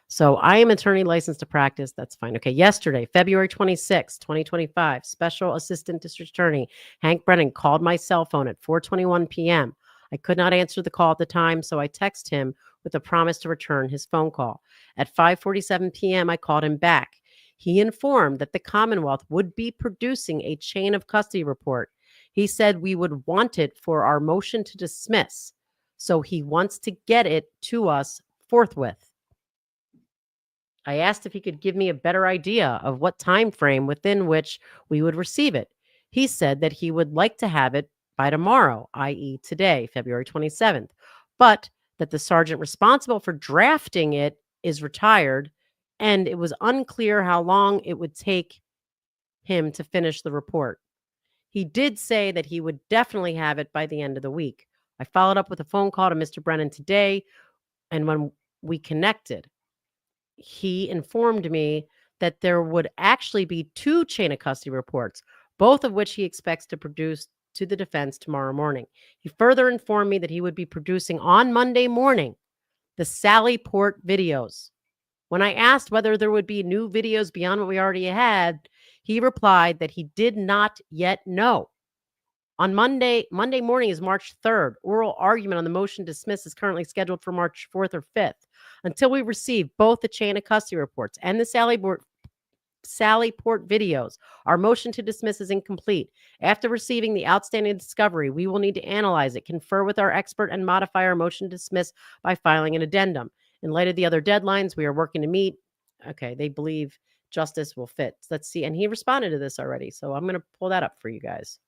So I am attorney licensed to practice. That's fine. Okay. Yesterday, February 26, 2025, Special Assistant District Attorney Hank Brennan called my cell phone at 4:21 p.m. I could not answer the call at the time, so I texted him with a promise to return his phone call. At 5:47 p.m., I called him back. He informed that the Commonwealth would be producing a chain of custody report. He said we would want it for our motion to dismiss, so he wants to get it to us forthwith. I asked if he could give me a better idea of what time frame within which we would receive it. He said that he would like to have it by tomorrow, i.e. today, February 27th, but that the sergeant responsible for drafting it is retired and it was unclear how long it would take him to finish the report. He did say that he would definitely have it by the end of the week. I followed up with a phone call to Mr. Brennan today, and when we connected, he informed me that there would actually be 2 chain of custody reports, both of which he expects to produce to the defense tomorrow morning. He further informed me that he would be producing on Monday morning the Sallyport videos. When I asked whether there would be new videos beyond what we already had, he replied that he did not yet know. On Monday morning is March 3rd. Oral argument on the motion to dismiss is currently scheduled for March 4th or 5th. Until we receive both the chain of custody reports and the Sallyport videos, our motion to dismiss is incomplete. After receiving the outstanding discovery, we will need to analyze it, confer with our expert, and modify our motion to dismiss by filing an addendum. In light of the other deadlines we are working to meet, okay, they believe justice will fit. Let's see. And he responded to this already. So I'm going to pull that up for you guys.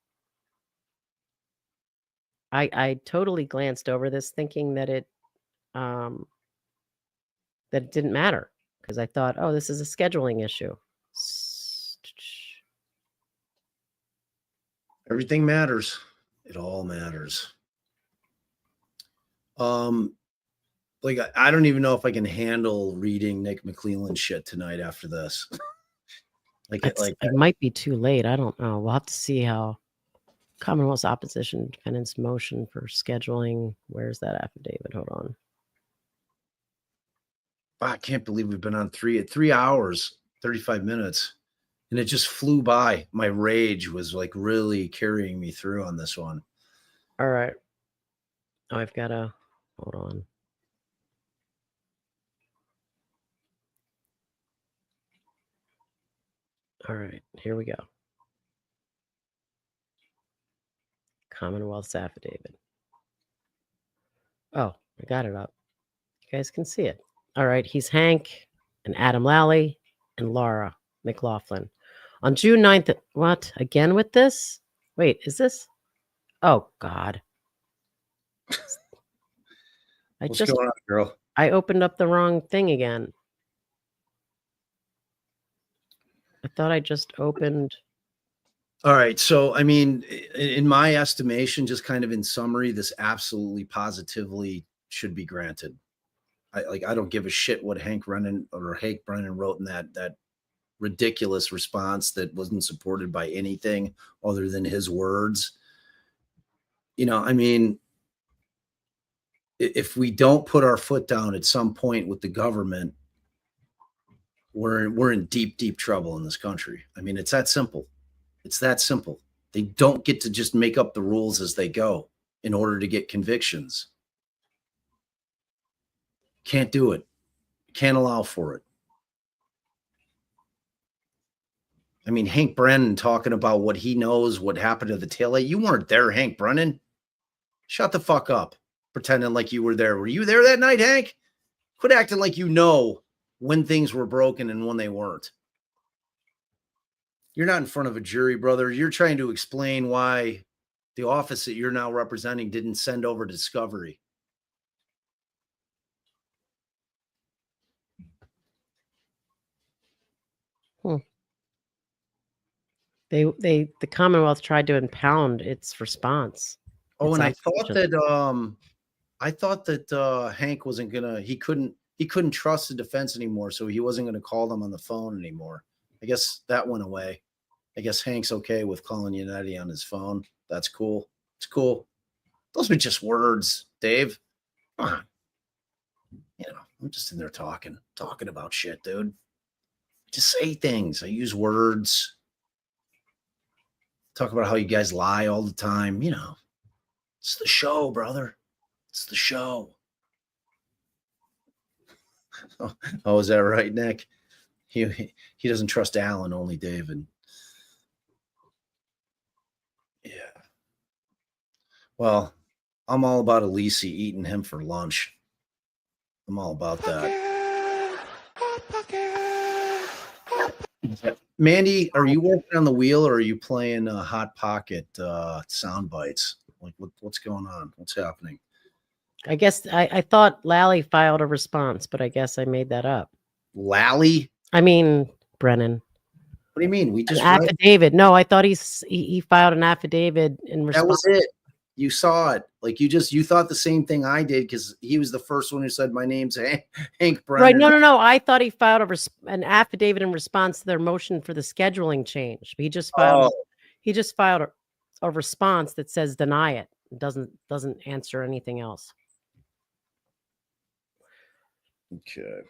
I totally glanced over this thinking that it didn't matter, because I thought, oh, this is a scheduling issue. Everything matters. It all matters. Like I don't even know if I can handle reading Nick McClellan shit tonight after this. It might be too late. I don't know. We'll have to see how Commonwealth's opposition defendant's motion for scheduling. Where's that affidavit? Hold on. I can't believe we've been on 3 hours, 35 minutes, and it just flew by. My rage was like really carrying me through on this one. All right. Oh, I've got to hold on. All right, here we go. Commonwealth's affidavit. Oh, I got it up. You guys can see it. All right, he's Hank and Adam Lally and Laura McLaughlin. On June 9th, what? Again with this? Wait, is this? Oh, God. What's going on, girl? I opened up the wrong thing again. I thought I just opened. All right. So, I mean, in my estimation, just kind of in summary, this absolutely positively should be granted. I don't give a shit what Hank Brennan wrote in that ridiculous response that wasn't supported by anything other than his words. You know, I mean, if we don't put our foot down at some point with the government, we're in deep, deep trouble in this country. I mean, it's that simple. It's that simple. They don't get to just make up the rules as they go in order to get convictions. Can't do it. Can't allow for it. I mean, Hank Brennan talking about what he knows, what happened to the taillight. You weren't there, Hank Brennan. Shut the fuck up. Pretending like you were there. Were you there that night, Hank? Quit acting like you know when things were broken and when they weren't. You're not in front of a jury, brother. You're trying to explain why the office that you're now representing didn't send over discovery. The Commonwealth tried to impound its response. Oh, and I thought that Hank wasn't gonna. He couldn't trust the defense anymore, so he wasn't gonna call them on the phone anymore. I guess that went away. I guess Hank's okay with calling Yannetti on his phone. That's cool. It's cool. Those are just words, Dave. Come on. You know, I'm just in there talking about shit, dude. Just say things. I use words. Talk about how you guys lie all the time. You know, it's the show, brother. It's the show. Oh, is that right, Nick? He doesn't trust Alan, only David. Yeah. Well, I'm all about Elise eating him for lunch. I'm all about that. Mandy, are you working on the wheel or are you playing Hot Pocket sound bites? Like what's going on? What's happening? I guess I thought Lally filed a response, but I guess I made that up. Lally? I mean, Brennan. What do you mean? We An just read. affidavit. No, I thought he filed an affidavit in response. That was it. You saw it. Like you thought the same thing I did because he was the first one who said my name's Hank Brennan. Right. No. I thought he filed an affidavit in response to their motion for the scheduling change. He just filed. He just filed a response that says deny it. It doesn't answer anything else. Okay.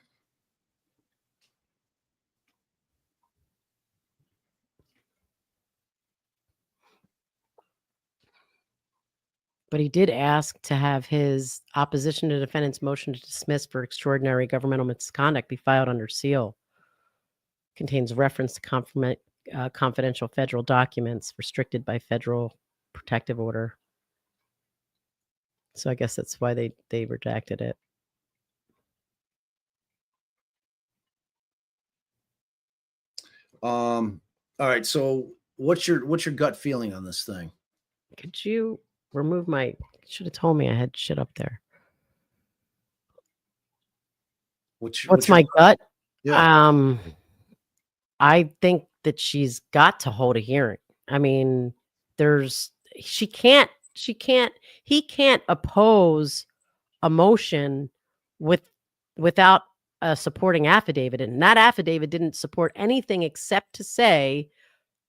But he did ask to have his opposition to defendant's motion to dismiss for extraordinary governmental misconduct be filed under seal. Contains reference to confidential federal documents restricted by federal protective order. So I guess that's why they redacted it. All right. So what's your gut feeling on this thing? Could you remove should have told me I had shit up there. What's my gut? Yeah. I think that she's got to hold a hearing. I mean, he can't oppose a motion without a supporting affidavit. And that affidavit didn't support anything except to say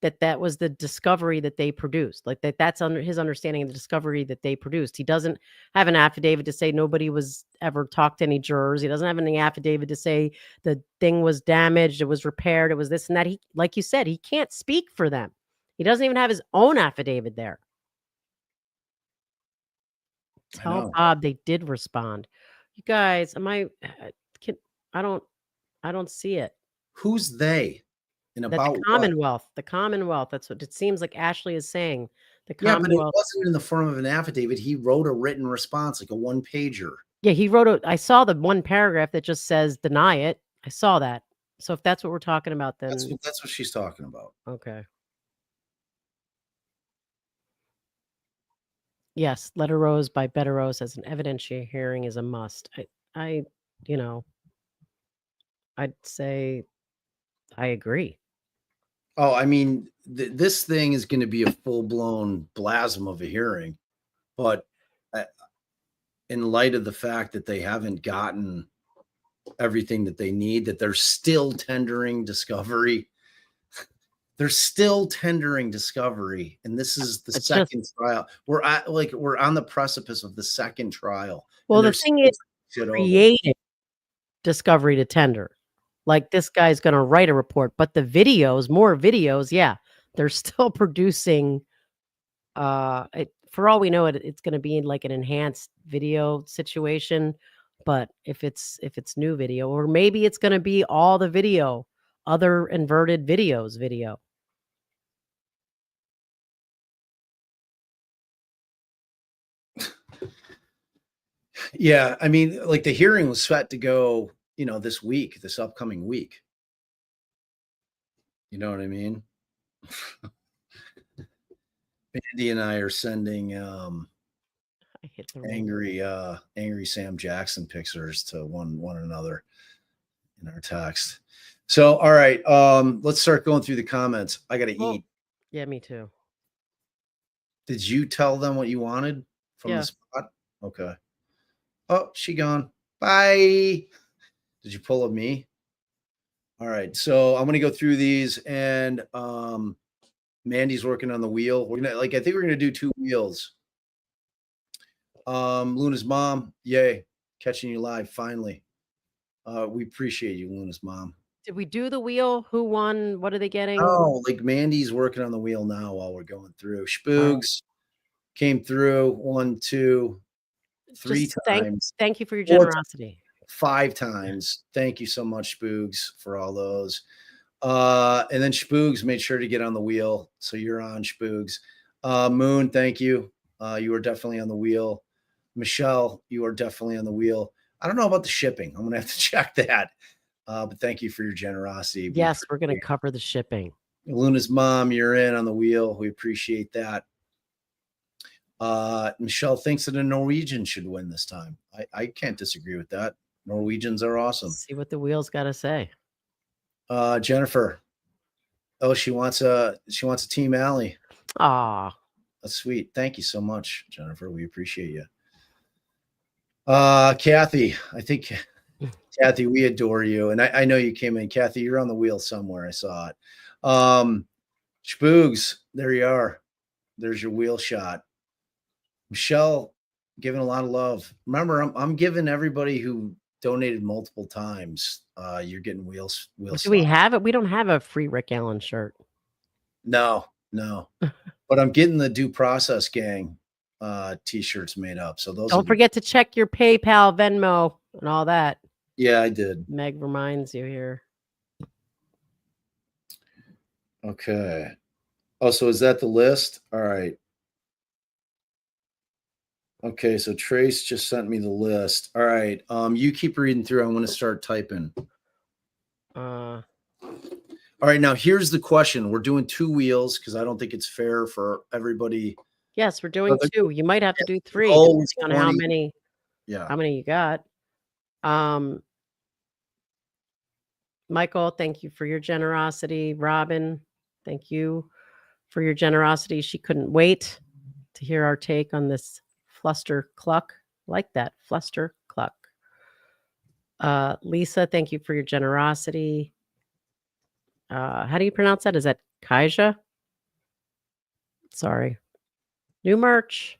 that was the discovery that they produced. Like that's under his understanding of the discovery that they produced. He doesn't have an affidavit to say nobody was ever talked to any jurors. He doesn't have any affidavit to say the thing was damaged, it was repaired, it was this and that. He, like you said, he can't speak for them. He doesn't even have his own affidavit there. Tell Bob they did respond. You guys, I don't see it. Who's they? The Commonwealth. What? The Commonwealth. That's what it seems like Ashley is saying. The Commonwealth. Yeah, but it wasn't in the form of an affidavit. He wrote a written response, like a one-pager. Yeah, he wrote I saw the one paragraph that just says deny it. I saw that. So if that's what we're talking about, then that's what she's talking about. Okay. Yes, letter rose by Betteros as an evidentiary hearing is a must. I'd say I agree. Oh, I mean, this thing is going to be a full-blown blasm of a hearing, but in light of the fact that they haven't gotten everything that they need, that they're still tendering discovery. They're still tendering discovery, and this is the second trial. We're on the precipice of the second trial. Well, the thing is, creating discovery to tender. Like this guy's going to write a report, but the more videos, yeah, they're still producing. For all we know, it's going to be like an enhanced video situation. But if it's new video, or maybe it's going to be all the video, other inverted videos video. Yeah, I mean, like the hearing was set to go, this upcoming week. You know what I mean? Andy and I are sending angry Sam Jackson pictures to one another in our text. So, all right, let's start going through the comments. I got to eat. Yeah, me too. Did you tell them what you wanted from the spot? Okay. Oh, she gone. Bye. Did you pull up me? All right. So I'm going to go through these, and Mandy's working on the wheel. I think we're going to do 2 wheels. Luna's mom. Yay. Catching you live. Finally. We appreciate you, Luna's mom. Did we do the wheel? Who won? What are they getting? Oh, like Mandy's working on the wheel now while we're going through. Spoogs came through 1, 2, 3 times. Thank you for your generosity. 5 times. Thank you so much, Spoogs, for all those. And then Spoogs made sure to get on the wheel. So you're on, Spoogs. Moon, thank you. You are definitely on the wheel. Michelle, you are definitely on the wheel. I don't know about the shipping. I'm going to have to check that. But thank you for your generosity. Yes, we're going to cover the shipping. Luna's mom, you're in on the wheel. We appreciate that. Michelle thinks that a Norwegian should win this time. I can't disagree with that. Norwegians are awesome. See what the wheels got to say. Jennifer. Oh, she wants a Team Alley. Ah, That's sweet. Thank you so much, Jennifer. We appreciate you. Kathy, I think Kathy, we adore you. And I know you came in. Kathy, you're on the wheel somewhere. I saw it. Spoogs, there you are. There's your wheel shot. Michelle, giving a lot of love. Remember, I'm giving everybody who donated multiple times. You're getting wheel do we slots. have it? We don't have a free Rick Allen shirt. No. But I'm getting the Due Process Gang t-shirts made up. So those Don't forget to check your PayPal, Venmo, and all that. Yeah, I did. Meg reminds you here. Okay. Oh, so is that the list? All right. Okay, so Trace just sent me the list. All right. You keep reading through. I want to start typing. Uh All right, now here's the question. We're doing 2 wheels because I don't think it's fair for everybody. Yes, we're doing 2. You might have to do 3 goal was depending on how 20. many you got. Michael, thank you for your generosity. Robin, thank you for your generosity. She couldn't wait to hear our take on this fluster cluck. Like that, fluster cluck. Lisa, thank you for your generosity. How do you pronounce that? Is that Kaija? Sorry. New merch.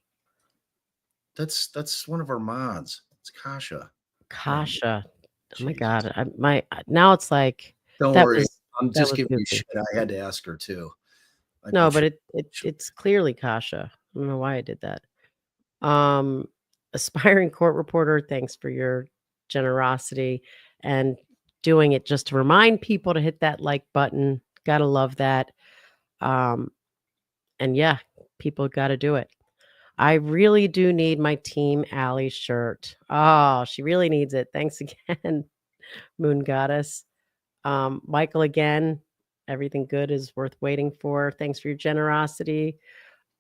That's one of our mods. It's Kasha. Kasha. Oh my Jesus. God. Now it's like Don't that worry. was- I'm that just was giving you goofy. shit. I had to ask her too. No, but it's clearly Kasha. I don't know why I did that. Aspiring court reporter, thanks for your generosity and doing it just to remind people to hit that like button. Gotta love that. And yeah, people gotta do it. I really do need my Team Alley shirt. Oh, she really needs it. Thanks again, Moon Goddess. Michael, again, everything good is worth waiting for. Thanks for your generosity.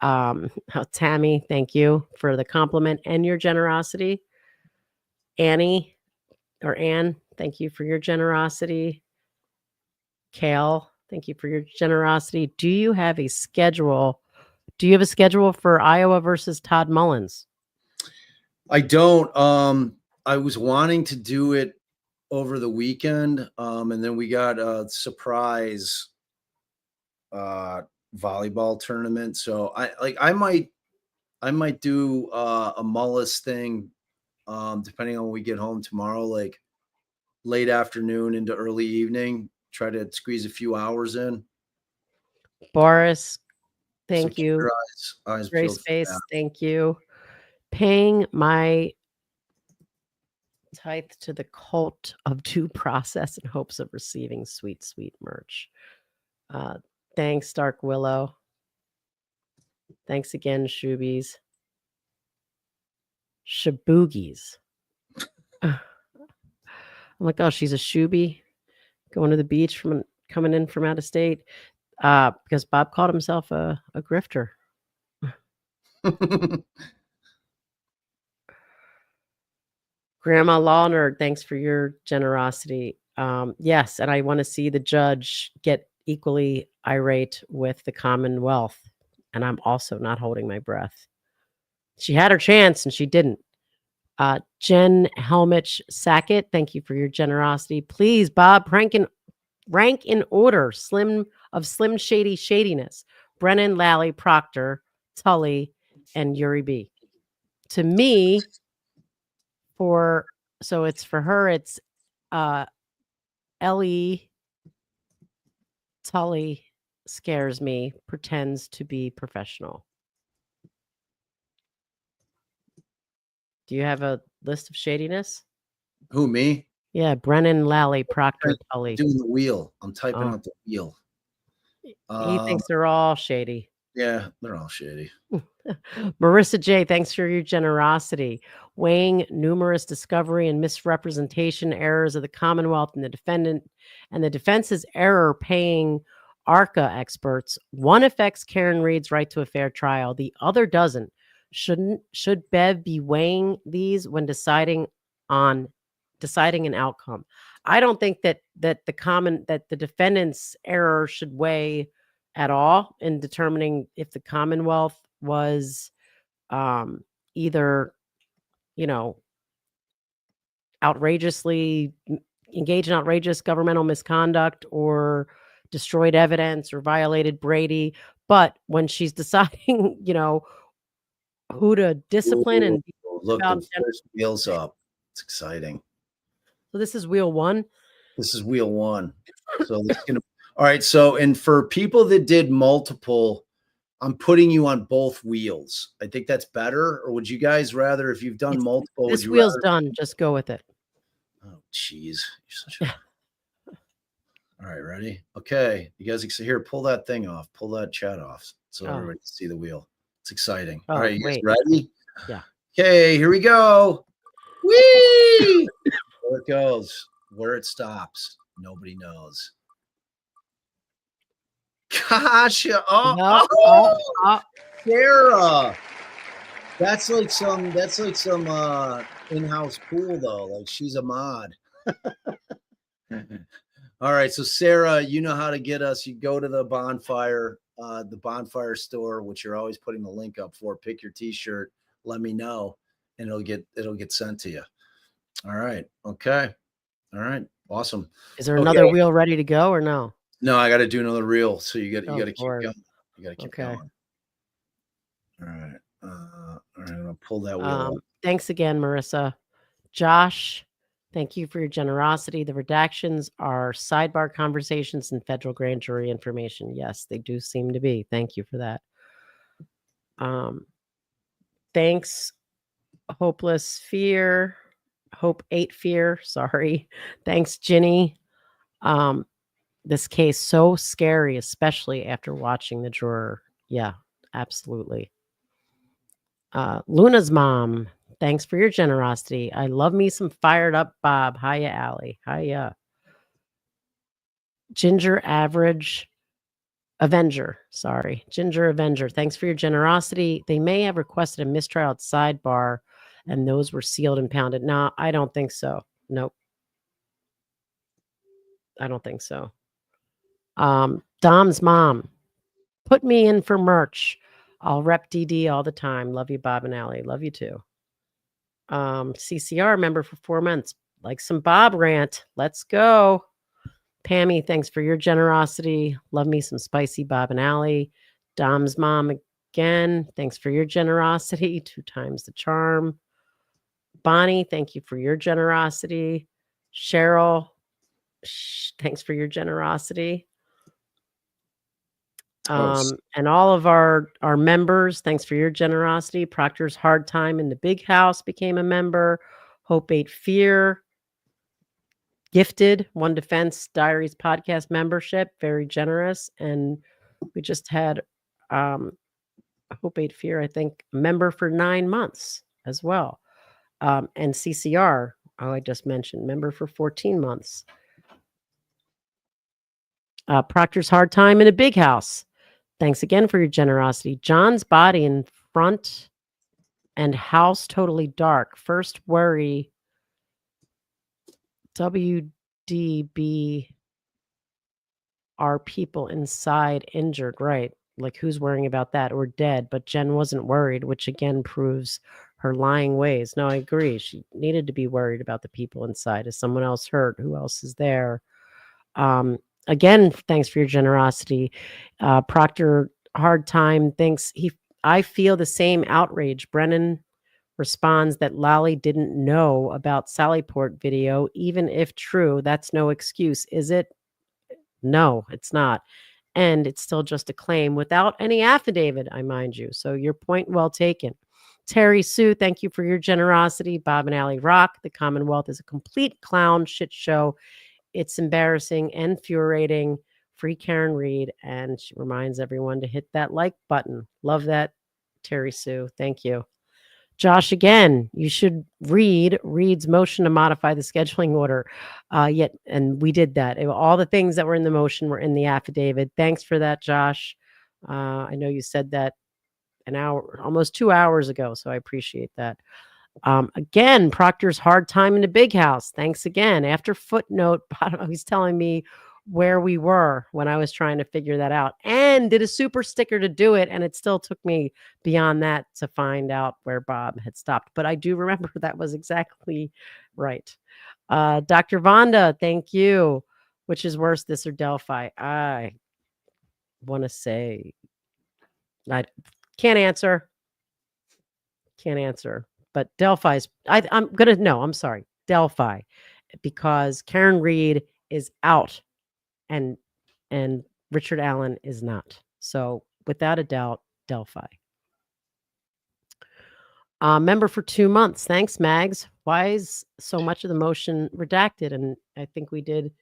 Tammy, thank you for the compliment and your generosity. Annie or Anne, thank you for your generosity. Kale, thank you for your generosity. Do you have a schedule? Do you have a schedule for Iowa versus Todd Mullins? I don't. I was wanting to do it over the weekend, and then we got a surprise volleyball tournament. So I might do a Mullis thing, depending on when we get home tomorrow, like late afternoon into early evening. Try to squeeze a few hours in. Boris, thank So keep you. your eyes Gray peeled for Space, that. thank you. Paying my tithe to the cult of due process in hopes of receiving sweet, sweet merch. Thanks, Dark Willow. Thanks again, Shoobies. Shaboogies. I'm like, oh, she's a shoobie going to the beach coming in from out of state. Because Bob called himself a grifter. Grandma Law Nerd, thanks for your generosity. Yes, and I want to see the judge get equally irate with the Commonwealth. And I'm also not holding my breath. She had her chance and she didn't. Jen Helmich Sackett, thank you for your generosity. Please, Bob, rank in order Slim Shady Shadiness. Brennan, Lally, Proctor, Tully, and Yuri B. To me, it's for her, it's Ellie Tully scares me, pretends to be professional. Do you have a list of shadiness? Who, me? Yeah, Brennan, Lally, Proctor, Tully. Doing the wheel. I'm typing out the wheel. He thinks they're all shady. Yeah, they're all shady. Marissa J., thanks for your generosity. Weighing numerous discovery and misrepresentation errors of the Commonwealth and the defendant and the defense's error paying ARCA experts. One affects Karen Reed's right to a fair trial. The other doesn't. Should Bev be weighing these when deciding on deciding an outcome. I don't think that the defendant's error should weigh at all in determining if the Commonwealth was either, outrageously engaged in outrageous governmental misconduct or destroyed evidence or violated Brady. But when she's deciding, who to discipline and Look, about the first wheel's up. It's exciting. So this is wheel one. This is wheel one. So it's gonna. All right. So, and for people that did multiple, I'm putting you on both wheels. I think that's better. Or would you guys rather, if you've done multiple, This wheel's done. Just go with it. Oh, jeez. You're such a. All right, ready? Okay, you guys here. Pull that thing off. Pull that chat off, so everybody can see the wheel. It's exciting. All right, you guys ready? Yeah. Okay, here we go. Whee! Where it goes, where it stops, nobody knows. Gosh, Sarah. That's like some in-house pool though. Like she's a mod. All right, so Sarah, you know how to get us. You go to the bonfire store, which you're always putting the link up for. Pick your t-shirt, let me know, and it'll get sent to you. All right. Okay. All right. Awesome. Is there another wheel ready to go or no? No, I got to do another reel. So you got to keep going. You got to keep going. All right. All right. I'm gonna pull that wheel up. Thanks again, Marissa. Josh, thank you for your generosity. The redactions are sidebar conversations and federal grand jury information. Yes, they do seem to be. Thank you for that. Thanks, Hopeless Fear. Hope 8 Fear. Sorry. Thanks, Ginny. This case so scary, especially after watching the drawer. Yeah, absolutely. Luna's mom. Thanks for your generosity. I love me some fired up Bob. Hiya, Allie. Hiya. Ginger Average Avenger. Sorry. Ginger Avenger. Thanks for your generosity. They may have requested a mistrial at sidebar, and those were sealed and pounded. No, I don't think so. Nope. I don't think so. Dom's mom. Put me in for merch. I'll rep DD all the time. Love you, Bob and Allie. Love you too. CCR member for 4 months. Like some Bob rant. Let's go. Pammy, thanks for your generosity. Love me some spicy Bob and Allie. Dom's mom again. Thanks for your generosity. 2 times the charm. Bonnie, thank you for your generosity. Cheryl, thanks for your generosity. And all of our members, thanks for your generosity. Proctor's Hard Time in the Big House became a member. Hope 8 Fear. Gifted One Defense Diaries podcast membership. Very generous. And we just had Hope 8 Fear, I think, a member for 9 months as well. And CCR, I just mentioned, member for 14 months. Proctor's Hard Time in a Big House. Thanks again for your generosity. John's Body in Front and House Totally Dark. First worry. WDB. Are people inside injured? Right. Like who's worrying about that or dead? But Jen wasn't worried, which again proves her lying ways. No, I agree. She needed to be worried about the people inside. Is someone else hurt? Who else is there? Again, thanks for your generosity. Proctor Hard Time thinks I feel the same outrage. Brennan responds that Lally didn't know about Sallyport video. Even if true, that's no excuse, is it? No, it's not. And it's still just a claim without any affidavit, I mind you. So your point well taken. Terry Sue, thank you for your generosity. Bob and Allie rock. The Commonwealth is a complete clown shit show. It's embarrassing and infuriating. Free Karen Reed. And she reminds everyone to hit that like button. Love that, Terry Sue. Thank you. Josh, again, you should read Reed's motion to modify the scheduling order. And we did that. All the things that were in the motion were in the affidavit. Thanks for that, Josh. I know you said that an hour, almost 2 hours ago, so I appreciate that. Again, Proctor's hard time in the big house. Thanks again. After footnote, he's telling me where we were when I was trying to figure that out, and did a super sticker to do it. And it still took me beyond that to find out where Bob had stopped. But I do remember that was exactly right. Dr. Vonda, thank you. Which is worse, this or Delphi? I want to say I can't answer. Can't answer. But Delphi's, I'm sorry, Delphi, because Karen Reed is out and Richard Allen is not. So without a doubt, Delphi. Member for 2 months. Thanks, Mags. Why is so much of the motion redacted? And I think we did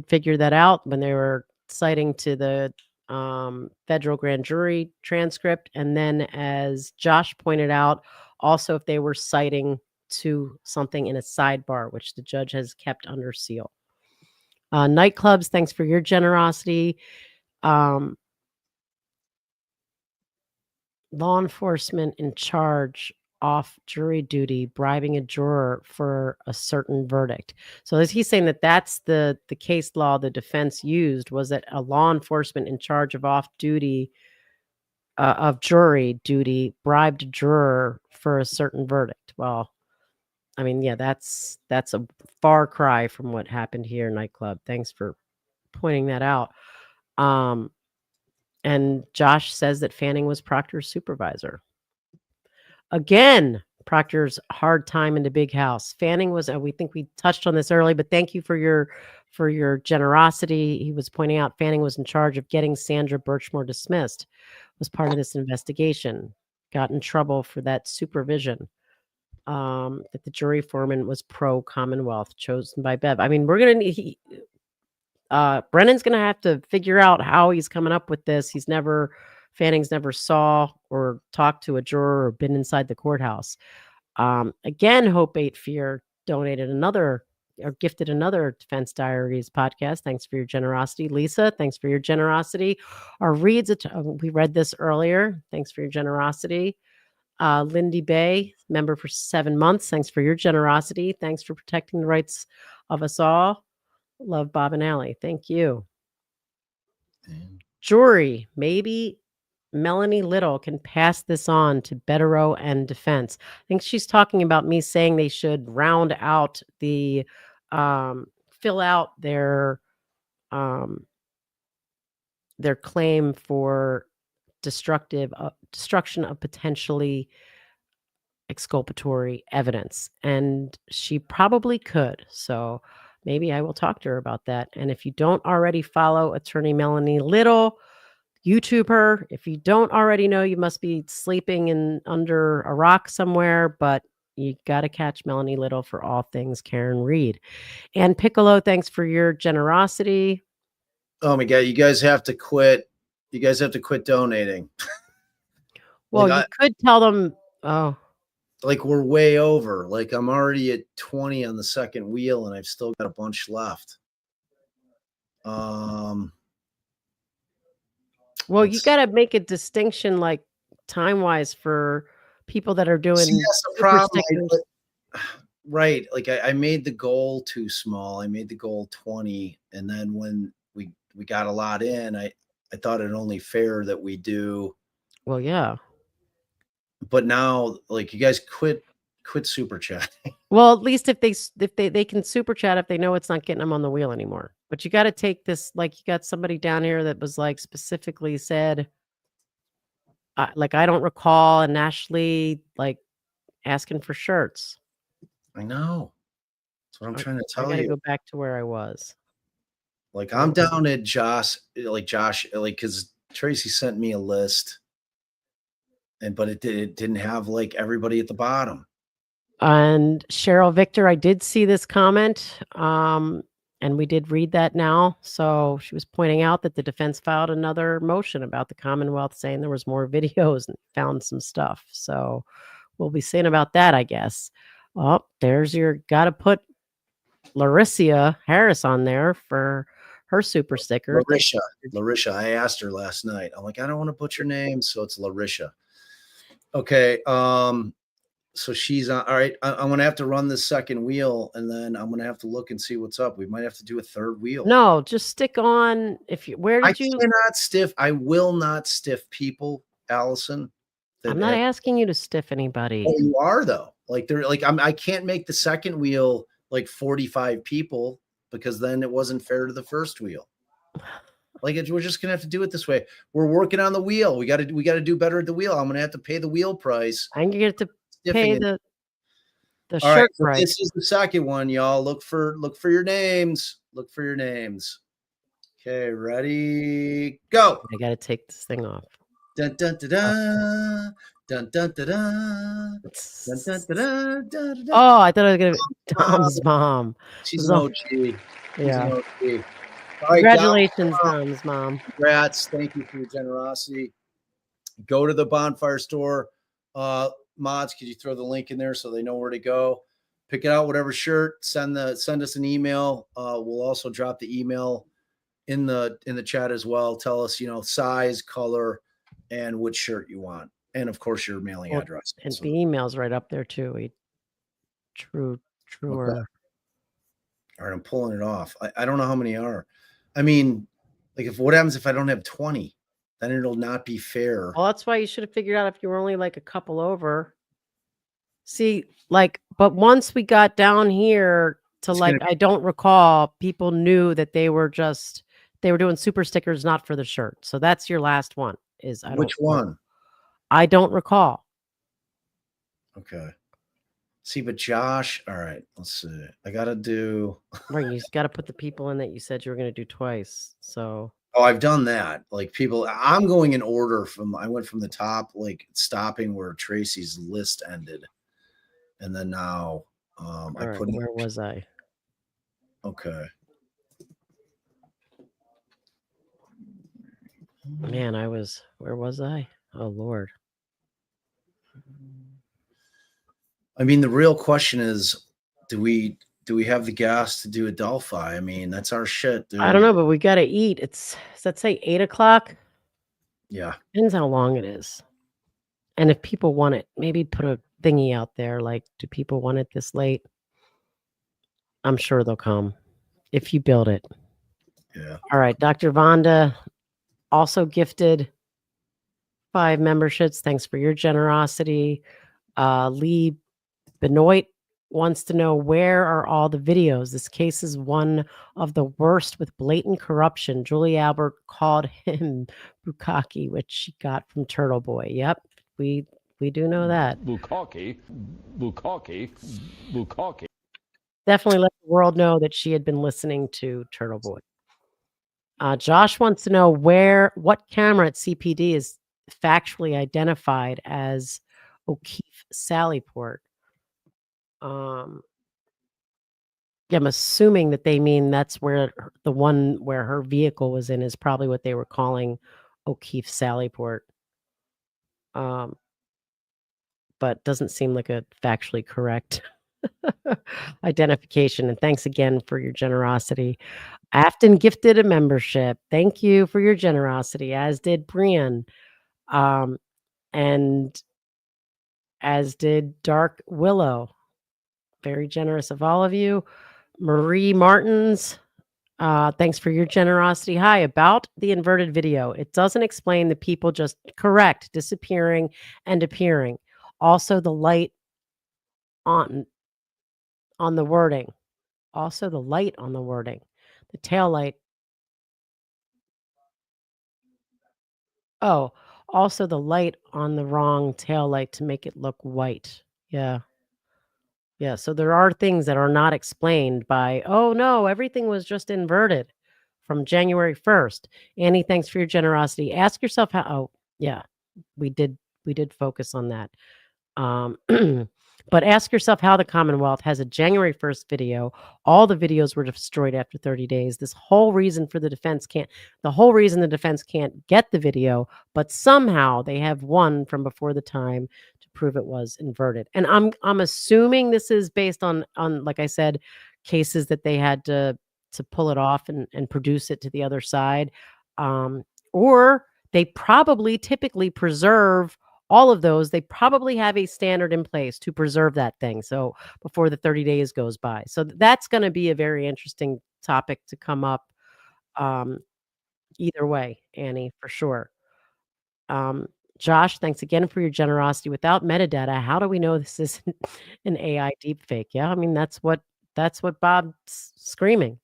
figure that out when they were citing to the federal grand jury transcript. And then, as Josh pointed out, also if they were citing to something in a sidebar, which the judge has kept under seal. Nightclubs, thanks for your generosity. Law enforcement in charge off jury duty, bribing a juror for a certain verdict. So is he saying that that's the case law the defense used, was that a law enforcement in charge of off duty of jury duty bribed a juror for a certain verdict? Well, I mean, yeah, that's a far cry from what happened here, Nightclub. Thanks for pointing that out. And Josh says that Fanning was Proctor's supervisor. Again, Proctor's hard time in the big house. Fanning was, we think we touched on this early, but thank you for your generosity. He was pointing out Fanning was in charge of getting Sandra Birchmore dismissed, was part of this investigation, got in trouble for that supervision. That the jury foreman was pro Commonwealth, chosen by Bev. I mean, we're going to need, Brennan's going to have to figure out how he's coming up with this. Fanning's never saw or talked to a juror or been inside the courthouse. Again, Hope 8 Fear donated gifted another Defense Diaries podcast. Thanks for your generosity. Lisa, thanks for your generosity. Our reads, we read this earlier. Thanks for your generosity. Lindy Bay, member for 7 months. Thanks for your generosity. Thanks for protecting the rights of us all. Love Bob and Allie. Thank you. Jury, maybe Melanie Little can pass this on to Betterow and defense. I think she's talking about me saying they should round out the fill out their claim for destruction of potentially exculpatory evidence, and she probably could. So maybe I will talk to her about that. And if you don't already follow attorney Melanie Little, YouTube her. If you don't already know, you must be sleeping under a rock somewhere, but you got to catch Melanie Little for all things Karen Reed. And Piccolo, thanks for your generosity. Oh my God, you guys have to quit. You guys have to quit donating. Well, you could tell them, like we're way over. Like I'm already at 20 on the second wheel and I've still got a bunch left. Well, you got to make a distinction, like time-wise, for people that are doing. See, that's the problem. Right. Like I made the goal too small. I made the goal 20. And then when we got a lot in, I thought it only fair that we do. Well, yeah. But now, like, you guys quit super chatting. Well, at least if they can super chat if they know it's not getting them on the wheel anymore. But you got to take this, like, you got somebody down here that was like specifically said, like, I don't recall, and Ashley like asking for shirts. I know. That's what I'm trying to tell you. I got to go back to where I was. Like, I'm down at Josh, because Tracy sent me a list, but it didn't have like everybody at the bottom. And Cheryl Victor, I did see this comment, and we did read that now. So she was pointing out that the defense filed another motion about the Commonwealth, saying there was more videos and found some stuff. So we'll be seeing about that, I guess. Oh, there's got to put Larissa Harris on there for her super sticker. Larissa. I asked her last night. I'm like, I don't want to put your name, so it's Larissa. Okay. So she's on. All right. I'm gonna have to run this second wheel, and then I'm gonna have to look and see what's up. We might have to do a third wheel. No, just stick on. If you, where I did you? cannot stiff. I will not stiff people, Allison. I'm not asking you to stiff anybody. Oh, you are though. Like they're like I can't make the second wheel like 45 people because then it wasn't fair to the first wheel. Like we're just gonna have to do it this way. We're working on the wheel. We got to do better at the wheel. I'm gonna have to pay the wheel price. I'm gonna get to pay the All shirt right, so price. this is the second one, y'all. Look for your names. Look for your names. Okay, ready, go. I gotta take this thing off. Dun dun dun dun dun dun dun dun dun dun dun dun. Oh, I thought I was gonna be Tom's mom. She's an OG. Yeah. An OG. All right, Congratulations, Tom's mom. Congrats. Thank you for your generosity. Go to the bonfire store. Mods, could you throw the link in there so they know where to go? Pick it out, whatever shirt. Send us an email. We'll also drop the email in the chat as well. Tell us, size, color, and which shirt you want, and of course your mailing address. And the email's right up there too. Truer. Okay. All right, I'm pulling it off. I don't know how many are. I mean, like, what happens if I don't have 20? Then it'll not be fair. Well, that's why you should have figured out if you were only like a couple over. See, but once we got down here to I don't recall, people knew that they were doing super stickers, not for the shirt. So that's your last one. Which one? I don't recall. Okay. See, but Josh, all right, let's see. I got to do. Right, you got to put the people in that you said you were going to do twice. So. Oh, I've done that. Like people, I'm going in order I went from the top, like stopping where Tracy's list ended. And then now I put where was I? Okay. Man, where was I? Oh, Lord. I mean, the real question is, do we have the gas to do a Delphi? I mean, that's our shit, dude. I don't know, but we got to eat. Does that say 8 o'clock? Yeah. Depends how long it is. And if people want it, maybe put a thingy out there. Like, do people want it this late? I'm sure they'll come if you build it. Yeah. All right. Dr. Vonda also gifted 5 memberships. Thanks for your generosity. Lee Benoit wants to know, where are all the videos? This case is one of the worst with blatant corruption. Julie Albert called him Bukaki, which she got from Turtle Boy. Yep, we do know that. Bukaki. Definitely let the world know that she had been listening to Turtle Boy. Josh wants to know what camera at CPD is factually identified as O'Keefe Sallyport. I'm assuming that they mean that's where the one where her vehicle was in is probably what they were calling O'Keefe Sallyport. But doesn't seem like a factually correct identification. And thanks again for your generosity. Afton gifted a membership. Thank you for your generosity, as did Brian. And as did Dark Willow. Very generous of all of you. Marie Martins, thanks for your generosity. Hi, about the inverted video. It doesn't explain the people just disappearing and appearing. Also the light on the wording. The tail light. Oh, also the light on the wrong tail light to make it look white. Yeah. Yeah, so there are things that are not explained by, oh no, everything was just inverted from January 1st. Annie, thanks for your generosity. Ask yourself we did focus on that. But ask yourself how the Commonwealth has a January 1st video. All the videos were destroyed after 30 days. The whole reason the defense can't get the video, but somehow they have one from before the time to prove it was inverted. And I'm assuming this is based on like I said, cases that they had to pull it off and produce it to the other side. Or they probably typically preserve all of those, they probably have a standard in place to preserve that thing. So before the 30 days goes by. So that's going to be a very interesting topic to come up. Either way, Annie, for sure. Josh, thanks again for your generosity. Without metadata, how do we know this isn't an AI deepfake? Yeah, I mean that's what Bob's screaming.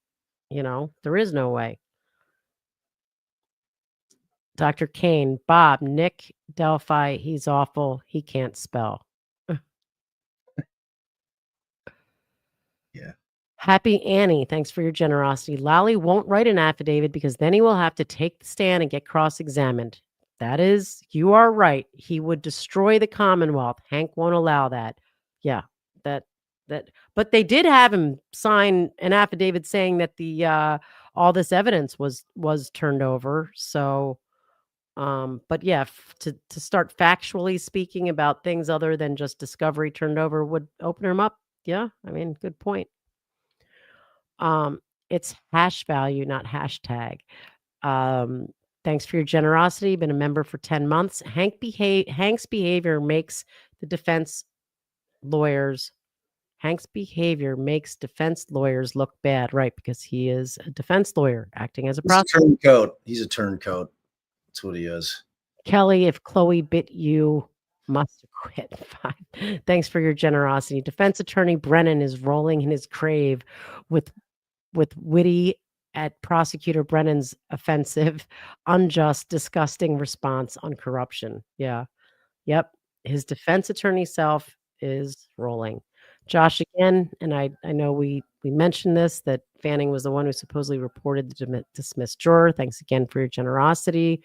There is no way. Dr. Kane, Bob, Nick Delphi, he's awful. He can't spell. Yeah. Happy Annie, thanks for your generosity. Lally won't write an affidavit because then he will have to take the stand and get cross-examined. You are right. He would destroy the Commonwealth. Hank won't allow that. Yeah, but they did have him sign an affidavit saying that the all this evidence was turned over. So, but yeah, to start factually speaking about things other than just discovery turned over would open him up. Yeah, I mean, good point. It's hash value, not hashtag. Thanks for your generosity. Been a member for 10 months. Hank's behavior makes defense lawyers look bad, right? Because he is a defense lawyer acting as a prosecutor. Turncoat. He's a turncoat. That's what he is. Kelly, if Chloe bit you, must have quit. Fine. Thanks for your generosity. Defense attorney Brennan is rolling in his grave with witty at prosecutor Brennan's offensive, unjust, disgusting response on corruption. Yeah. Yep. His defense attorney self is rolling. Josh again, and I know we mentioned this, that Fanning was the one who supposedly reported the dismissed juror. Thanks again for your generosity.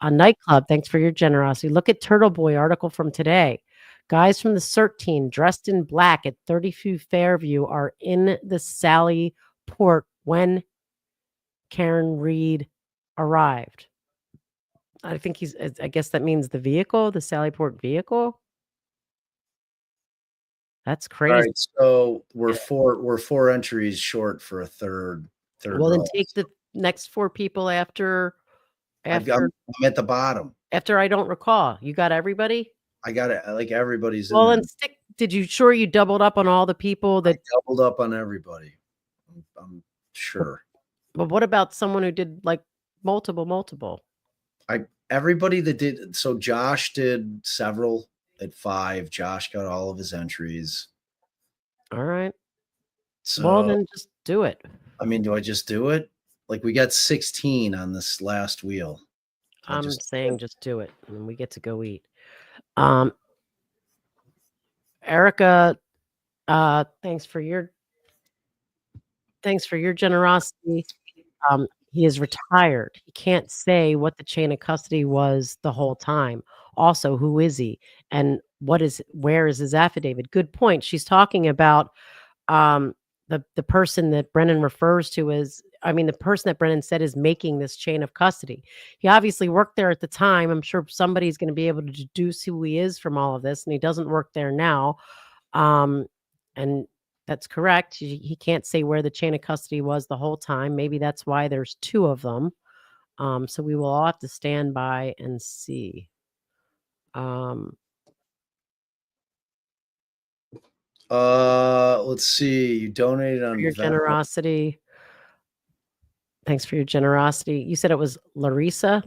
Nightclub, thanks for your generosity. Look at Turtle Boy article from today. Guys from the CERT team dressed in black at 32 Fairview are in the Sallyport when Karen Reed arrived. I think I guess that means the vehicle, the Sallyport vehicle. That's crazy. All right, so we're four entries short for a third. Well, then take the next four people after. I'm at the bottom. After I don't recall. You got everybody? I got it. Like everybody's. Well, and did you doubled up on all the people that doubled up on everybody? I'm sure. But what about someone who did like multiple? Everybody that did. So Josh did several at 5. Josh got all of his entries. All right. So well, then just do it. I mean, do I just do it? Like we got 16 on this last wheel. I'm just saying just do it and we get to go eat. Erica, thanks for your generosity. He is retired. He can't say what the chain of custody was the whole time. Also, who is he? And where is his affidavit? Good point. She's talking about the person that Brennan refers to as, the person that Brennan said is making this chain of custody. He obviously worked there at the time. I'm sure somebody's going to be able to deduce who he is from all of this, and he doesn't work there now. And that's correct. He can't say where the chain of custody was the whole time. Maybe that's why there's 2 of them. So we will all have to stand by and see. Let's see. You donated on your generosity. Thanks for your generosity. You said it was Larissa.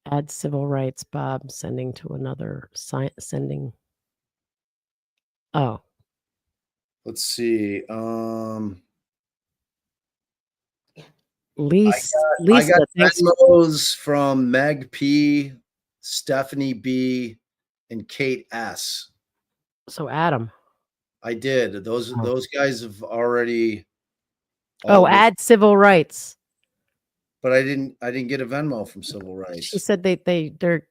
Add civil rights, Bob. Sending to another sending. Oh. Let's see. Lisa. I got Venmos from Meg P, Stephanie B, and Kate S. So Adam. I did. Those guys have already. Add civil rights. But I didn't get a Venmo from civil rights. She said they're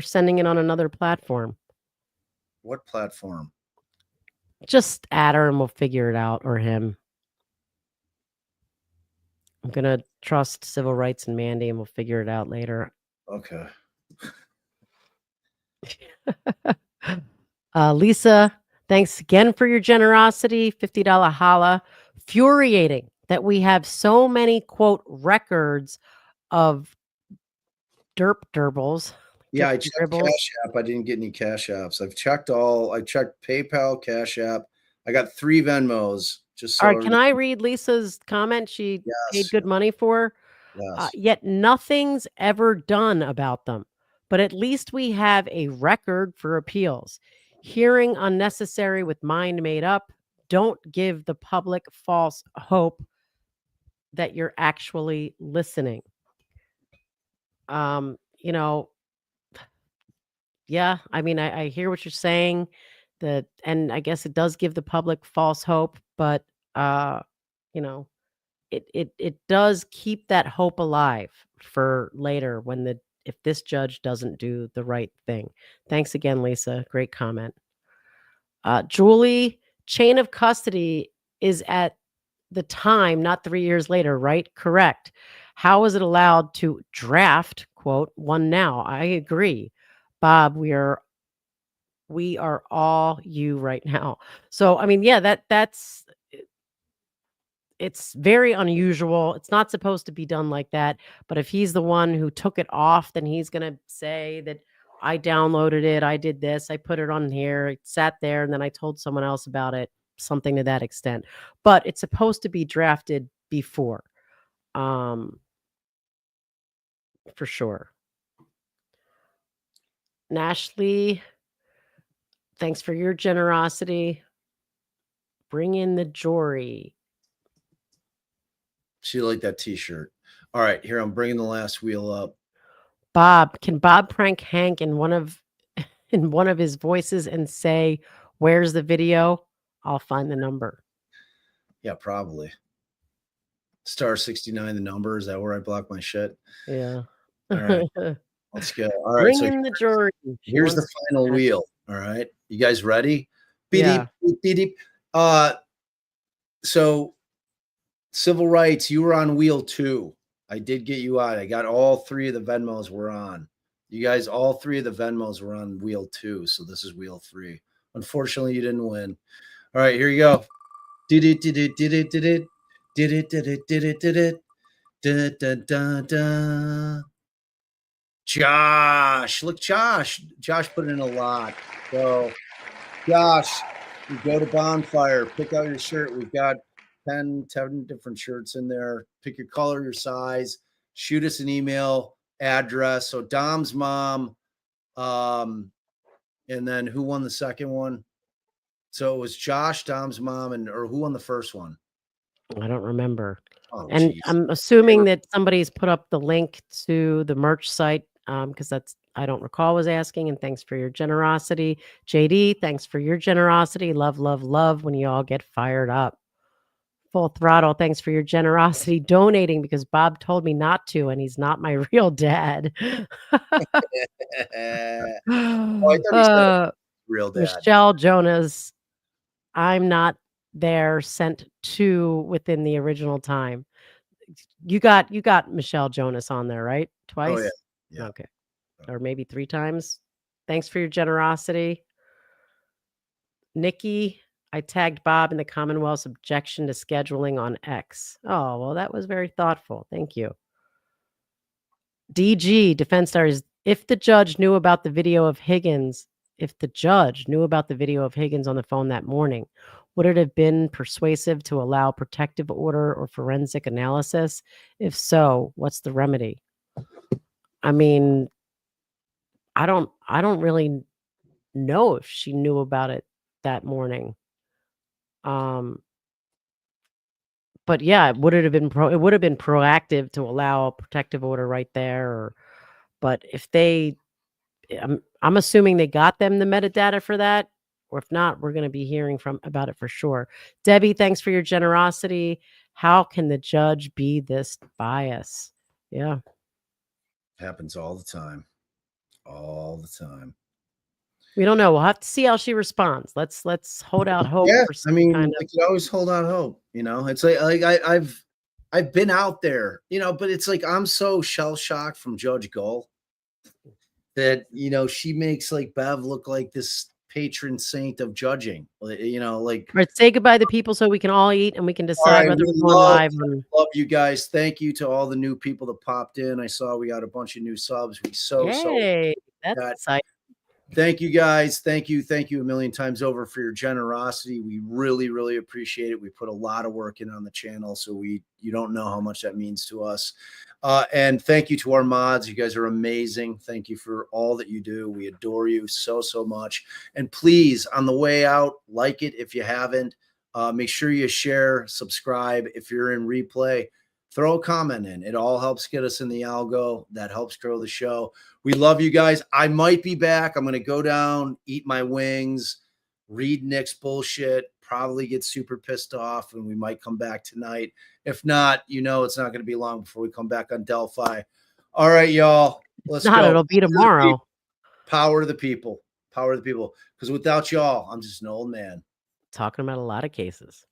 sending it on another platform. What platform? Just add her and we'll figure it out, or him. I'm gonna trust civil rights and Mandy, and we'll figure it out later. Okay. Lisa, thanks again for your generosity. $50 holla. Infuriating that we have so many quote records of Derbles. Yeah, I Gypsy checked dribbles. Cash App. I didn't get any Cash Apps. I've checked all. I checked PayPal, Cash App. I got 3 Venmos. Just so All right, can I read Lisa's comment? She paid Yes, good money for. yes. Yet nothing's ever done about them. But at least we have a record for appeals. Hearing unnecessary with mind made up. Don't give the public false hope that you're actually listening. You know, yeah, I mean, I hear what you're saying. And I guess it does give the public false hope, but you know, it does keep that hope alive for later when if this judge doesn't do the right thing. Thanks again, Lisa. Great comment. Julie, chain of custody is at the time, not 3 years later, right? Correct. How is it allowed to draft, quote, one now? I agree. Bob, we are all you right now. So, I mean, yeah, that's it's very unusual. It's not supposed to be done like that. But if he's the one who took it off, then he's going to say that I downloaded it. I did this. I put it on here. It sat there. And then I told someone else about it, something to that extent. But it's supposed to be drafted before, for sure. Nashley, thanks for your generosity. Bring in the Jory. She liked that T-shirt. All right, here I'm bringing the last wheel up. Bob, can Bob prank Hank in one of his voices and say, "Where's the video?" I'll find the number. Yeah, probably. Star 69, the number. Is that where I block my shit? Yeah. All right, let's go. All right, Bring so in the jury. here's the final wheel. All right, you guys ready? Yeah. Beep, beep, beep. So civil rights, you were on wheel 2. I did get you out. I got all 3 of the Venmos were on. You guys, all 3 of the Venmos were on wheel 2. So this is wheel 3. Unfortunately, you didn't win. All right, here you go. Did it, did it, did it, did it, did it, did it, did it, did it. Da, da, da, da. Josh, look, Josh put in a lot. So Josh, you go to Bonfire, pick out your shirt. We've got 10 different shirts in there. Pick your color, your size, shoot us an email address. So Dom's mom, and then who won the second one? So it was Josh, Dom's mom, or who won the first one? I don't remember. Oh, and geez. I'm assuming that somebody's put up the link to the merch site, because that's, I don't recall, was asking. And thanks for your generosity. JD, thanks for your generosity. Love, love, love when you all get fired up. Full throttle, thanks for your generosity. Donating because Bob told me not to, and he's not my real dad. Oh, I thought he said real dad. Michelle Jonas, I'm not there, sent 2 within the original time. You got Michelle Jonas on there, right? Twice? Oh, yeah. Yeah. Okay. Or maybe 3 times. Thanks for your generosity. Nikki, I tagged Bob in the Commonwealth's objection to scheduling on X. Oh, well, that was very thoughtful. Thank you. DG, Defense Stars, if the judge knew about the video of Higgins on the phone that morning, would it have been persuasive to allow protective order or forensic analysis? If so, what's the remedy? I mean, I don't really know if she knew about it that morning. But yeah, it would have been proactive to allow a protective order right there. But if I'm assuming they got them the metadata for that, or if not, we're going to be hearing about it for sure. Debbie, thanks for your generosity. How can the judge be this biased? Yeah, Happens all the time. All the time. we don't know. We'll have to see how she responds. Let's hold out hope. Yeah, for I mean, kind you can always hold out hope. It's like I've been out there, but it's like I'm so shell shocked from Judge Gull that she makes like Bev look like this patron saint of judging. You know, like, All right, say goodbye to people so we can all eat and we can decide right, whether we we're going live. love you guys. Thank you to all the new people that popped in. I saw we got a bunch of new subs. We Yay, that's that. exciting. Thank you guys. Thank you a million times over for your generosity. We really, really appreciate it. We put a lot of work in on the channel, so you don't know how much that means to us. And thank you to our mods. You guys are amazing. Thank you for all that you do. We adore you so much. And please, on the way out, like it if you haven't. Make sure you share, subscribe. If you're in replay, throw a comment in. It all helps get us in the algo. That helps grow the show. We love you guys. I might be back. I'm going to go down, eat my wings, read Nick's bullshit, probably get super pissed off, and we might come back tonight. If not, you know it's not going to be long before we come back on Delphi. All right, y'all. Let's go. It'll be tomorrow. Power to the people. Power to the people. Because without y'all, I'm just an old man. Talking about a lot of cases.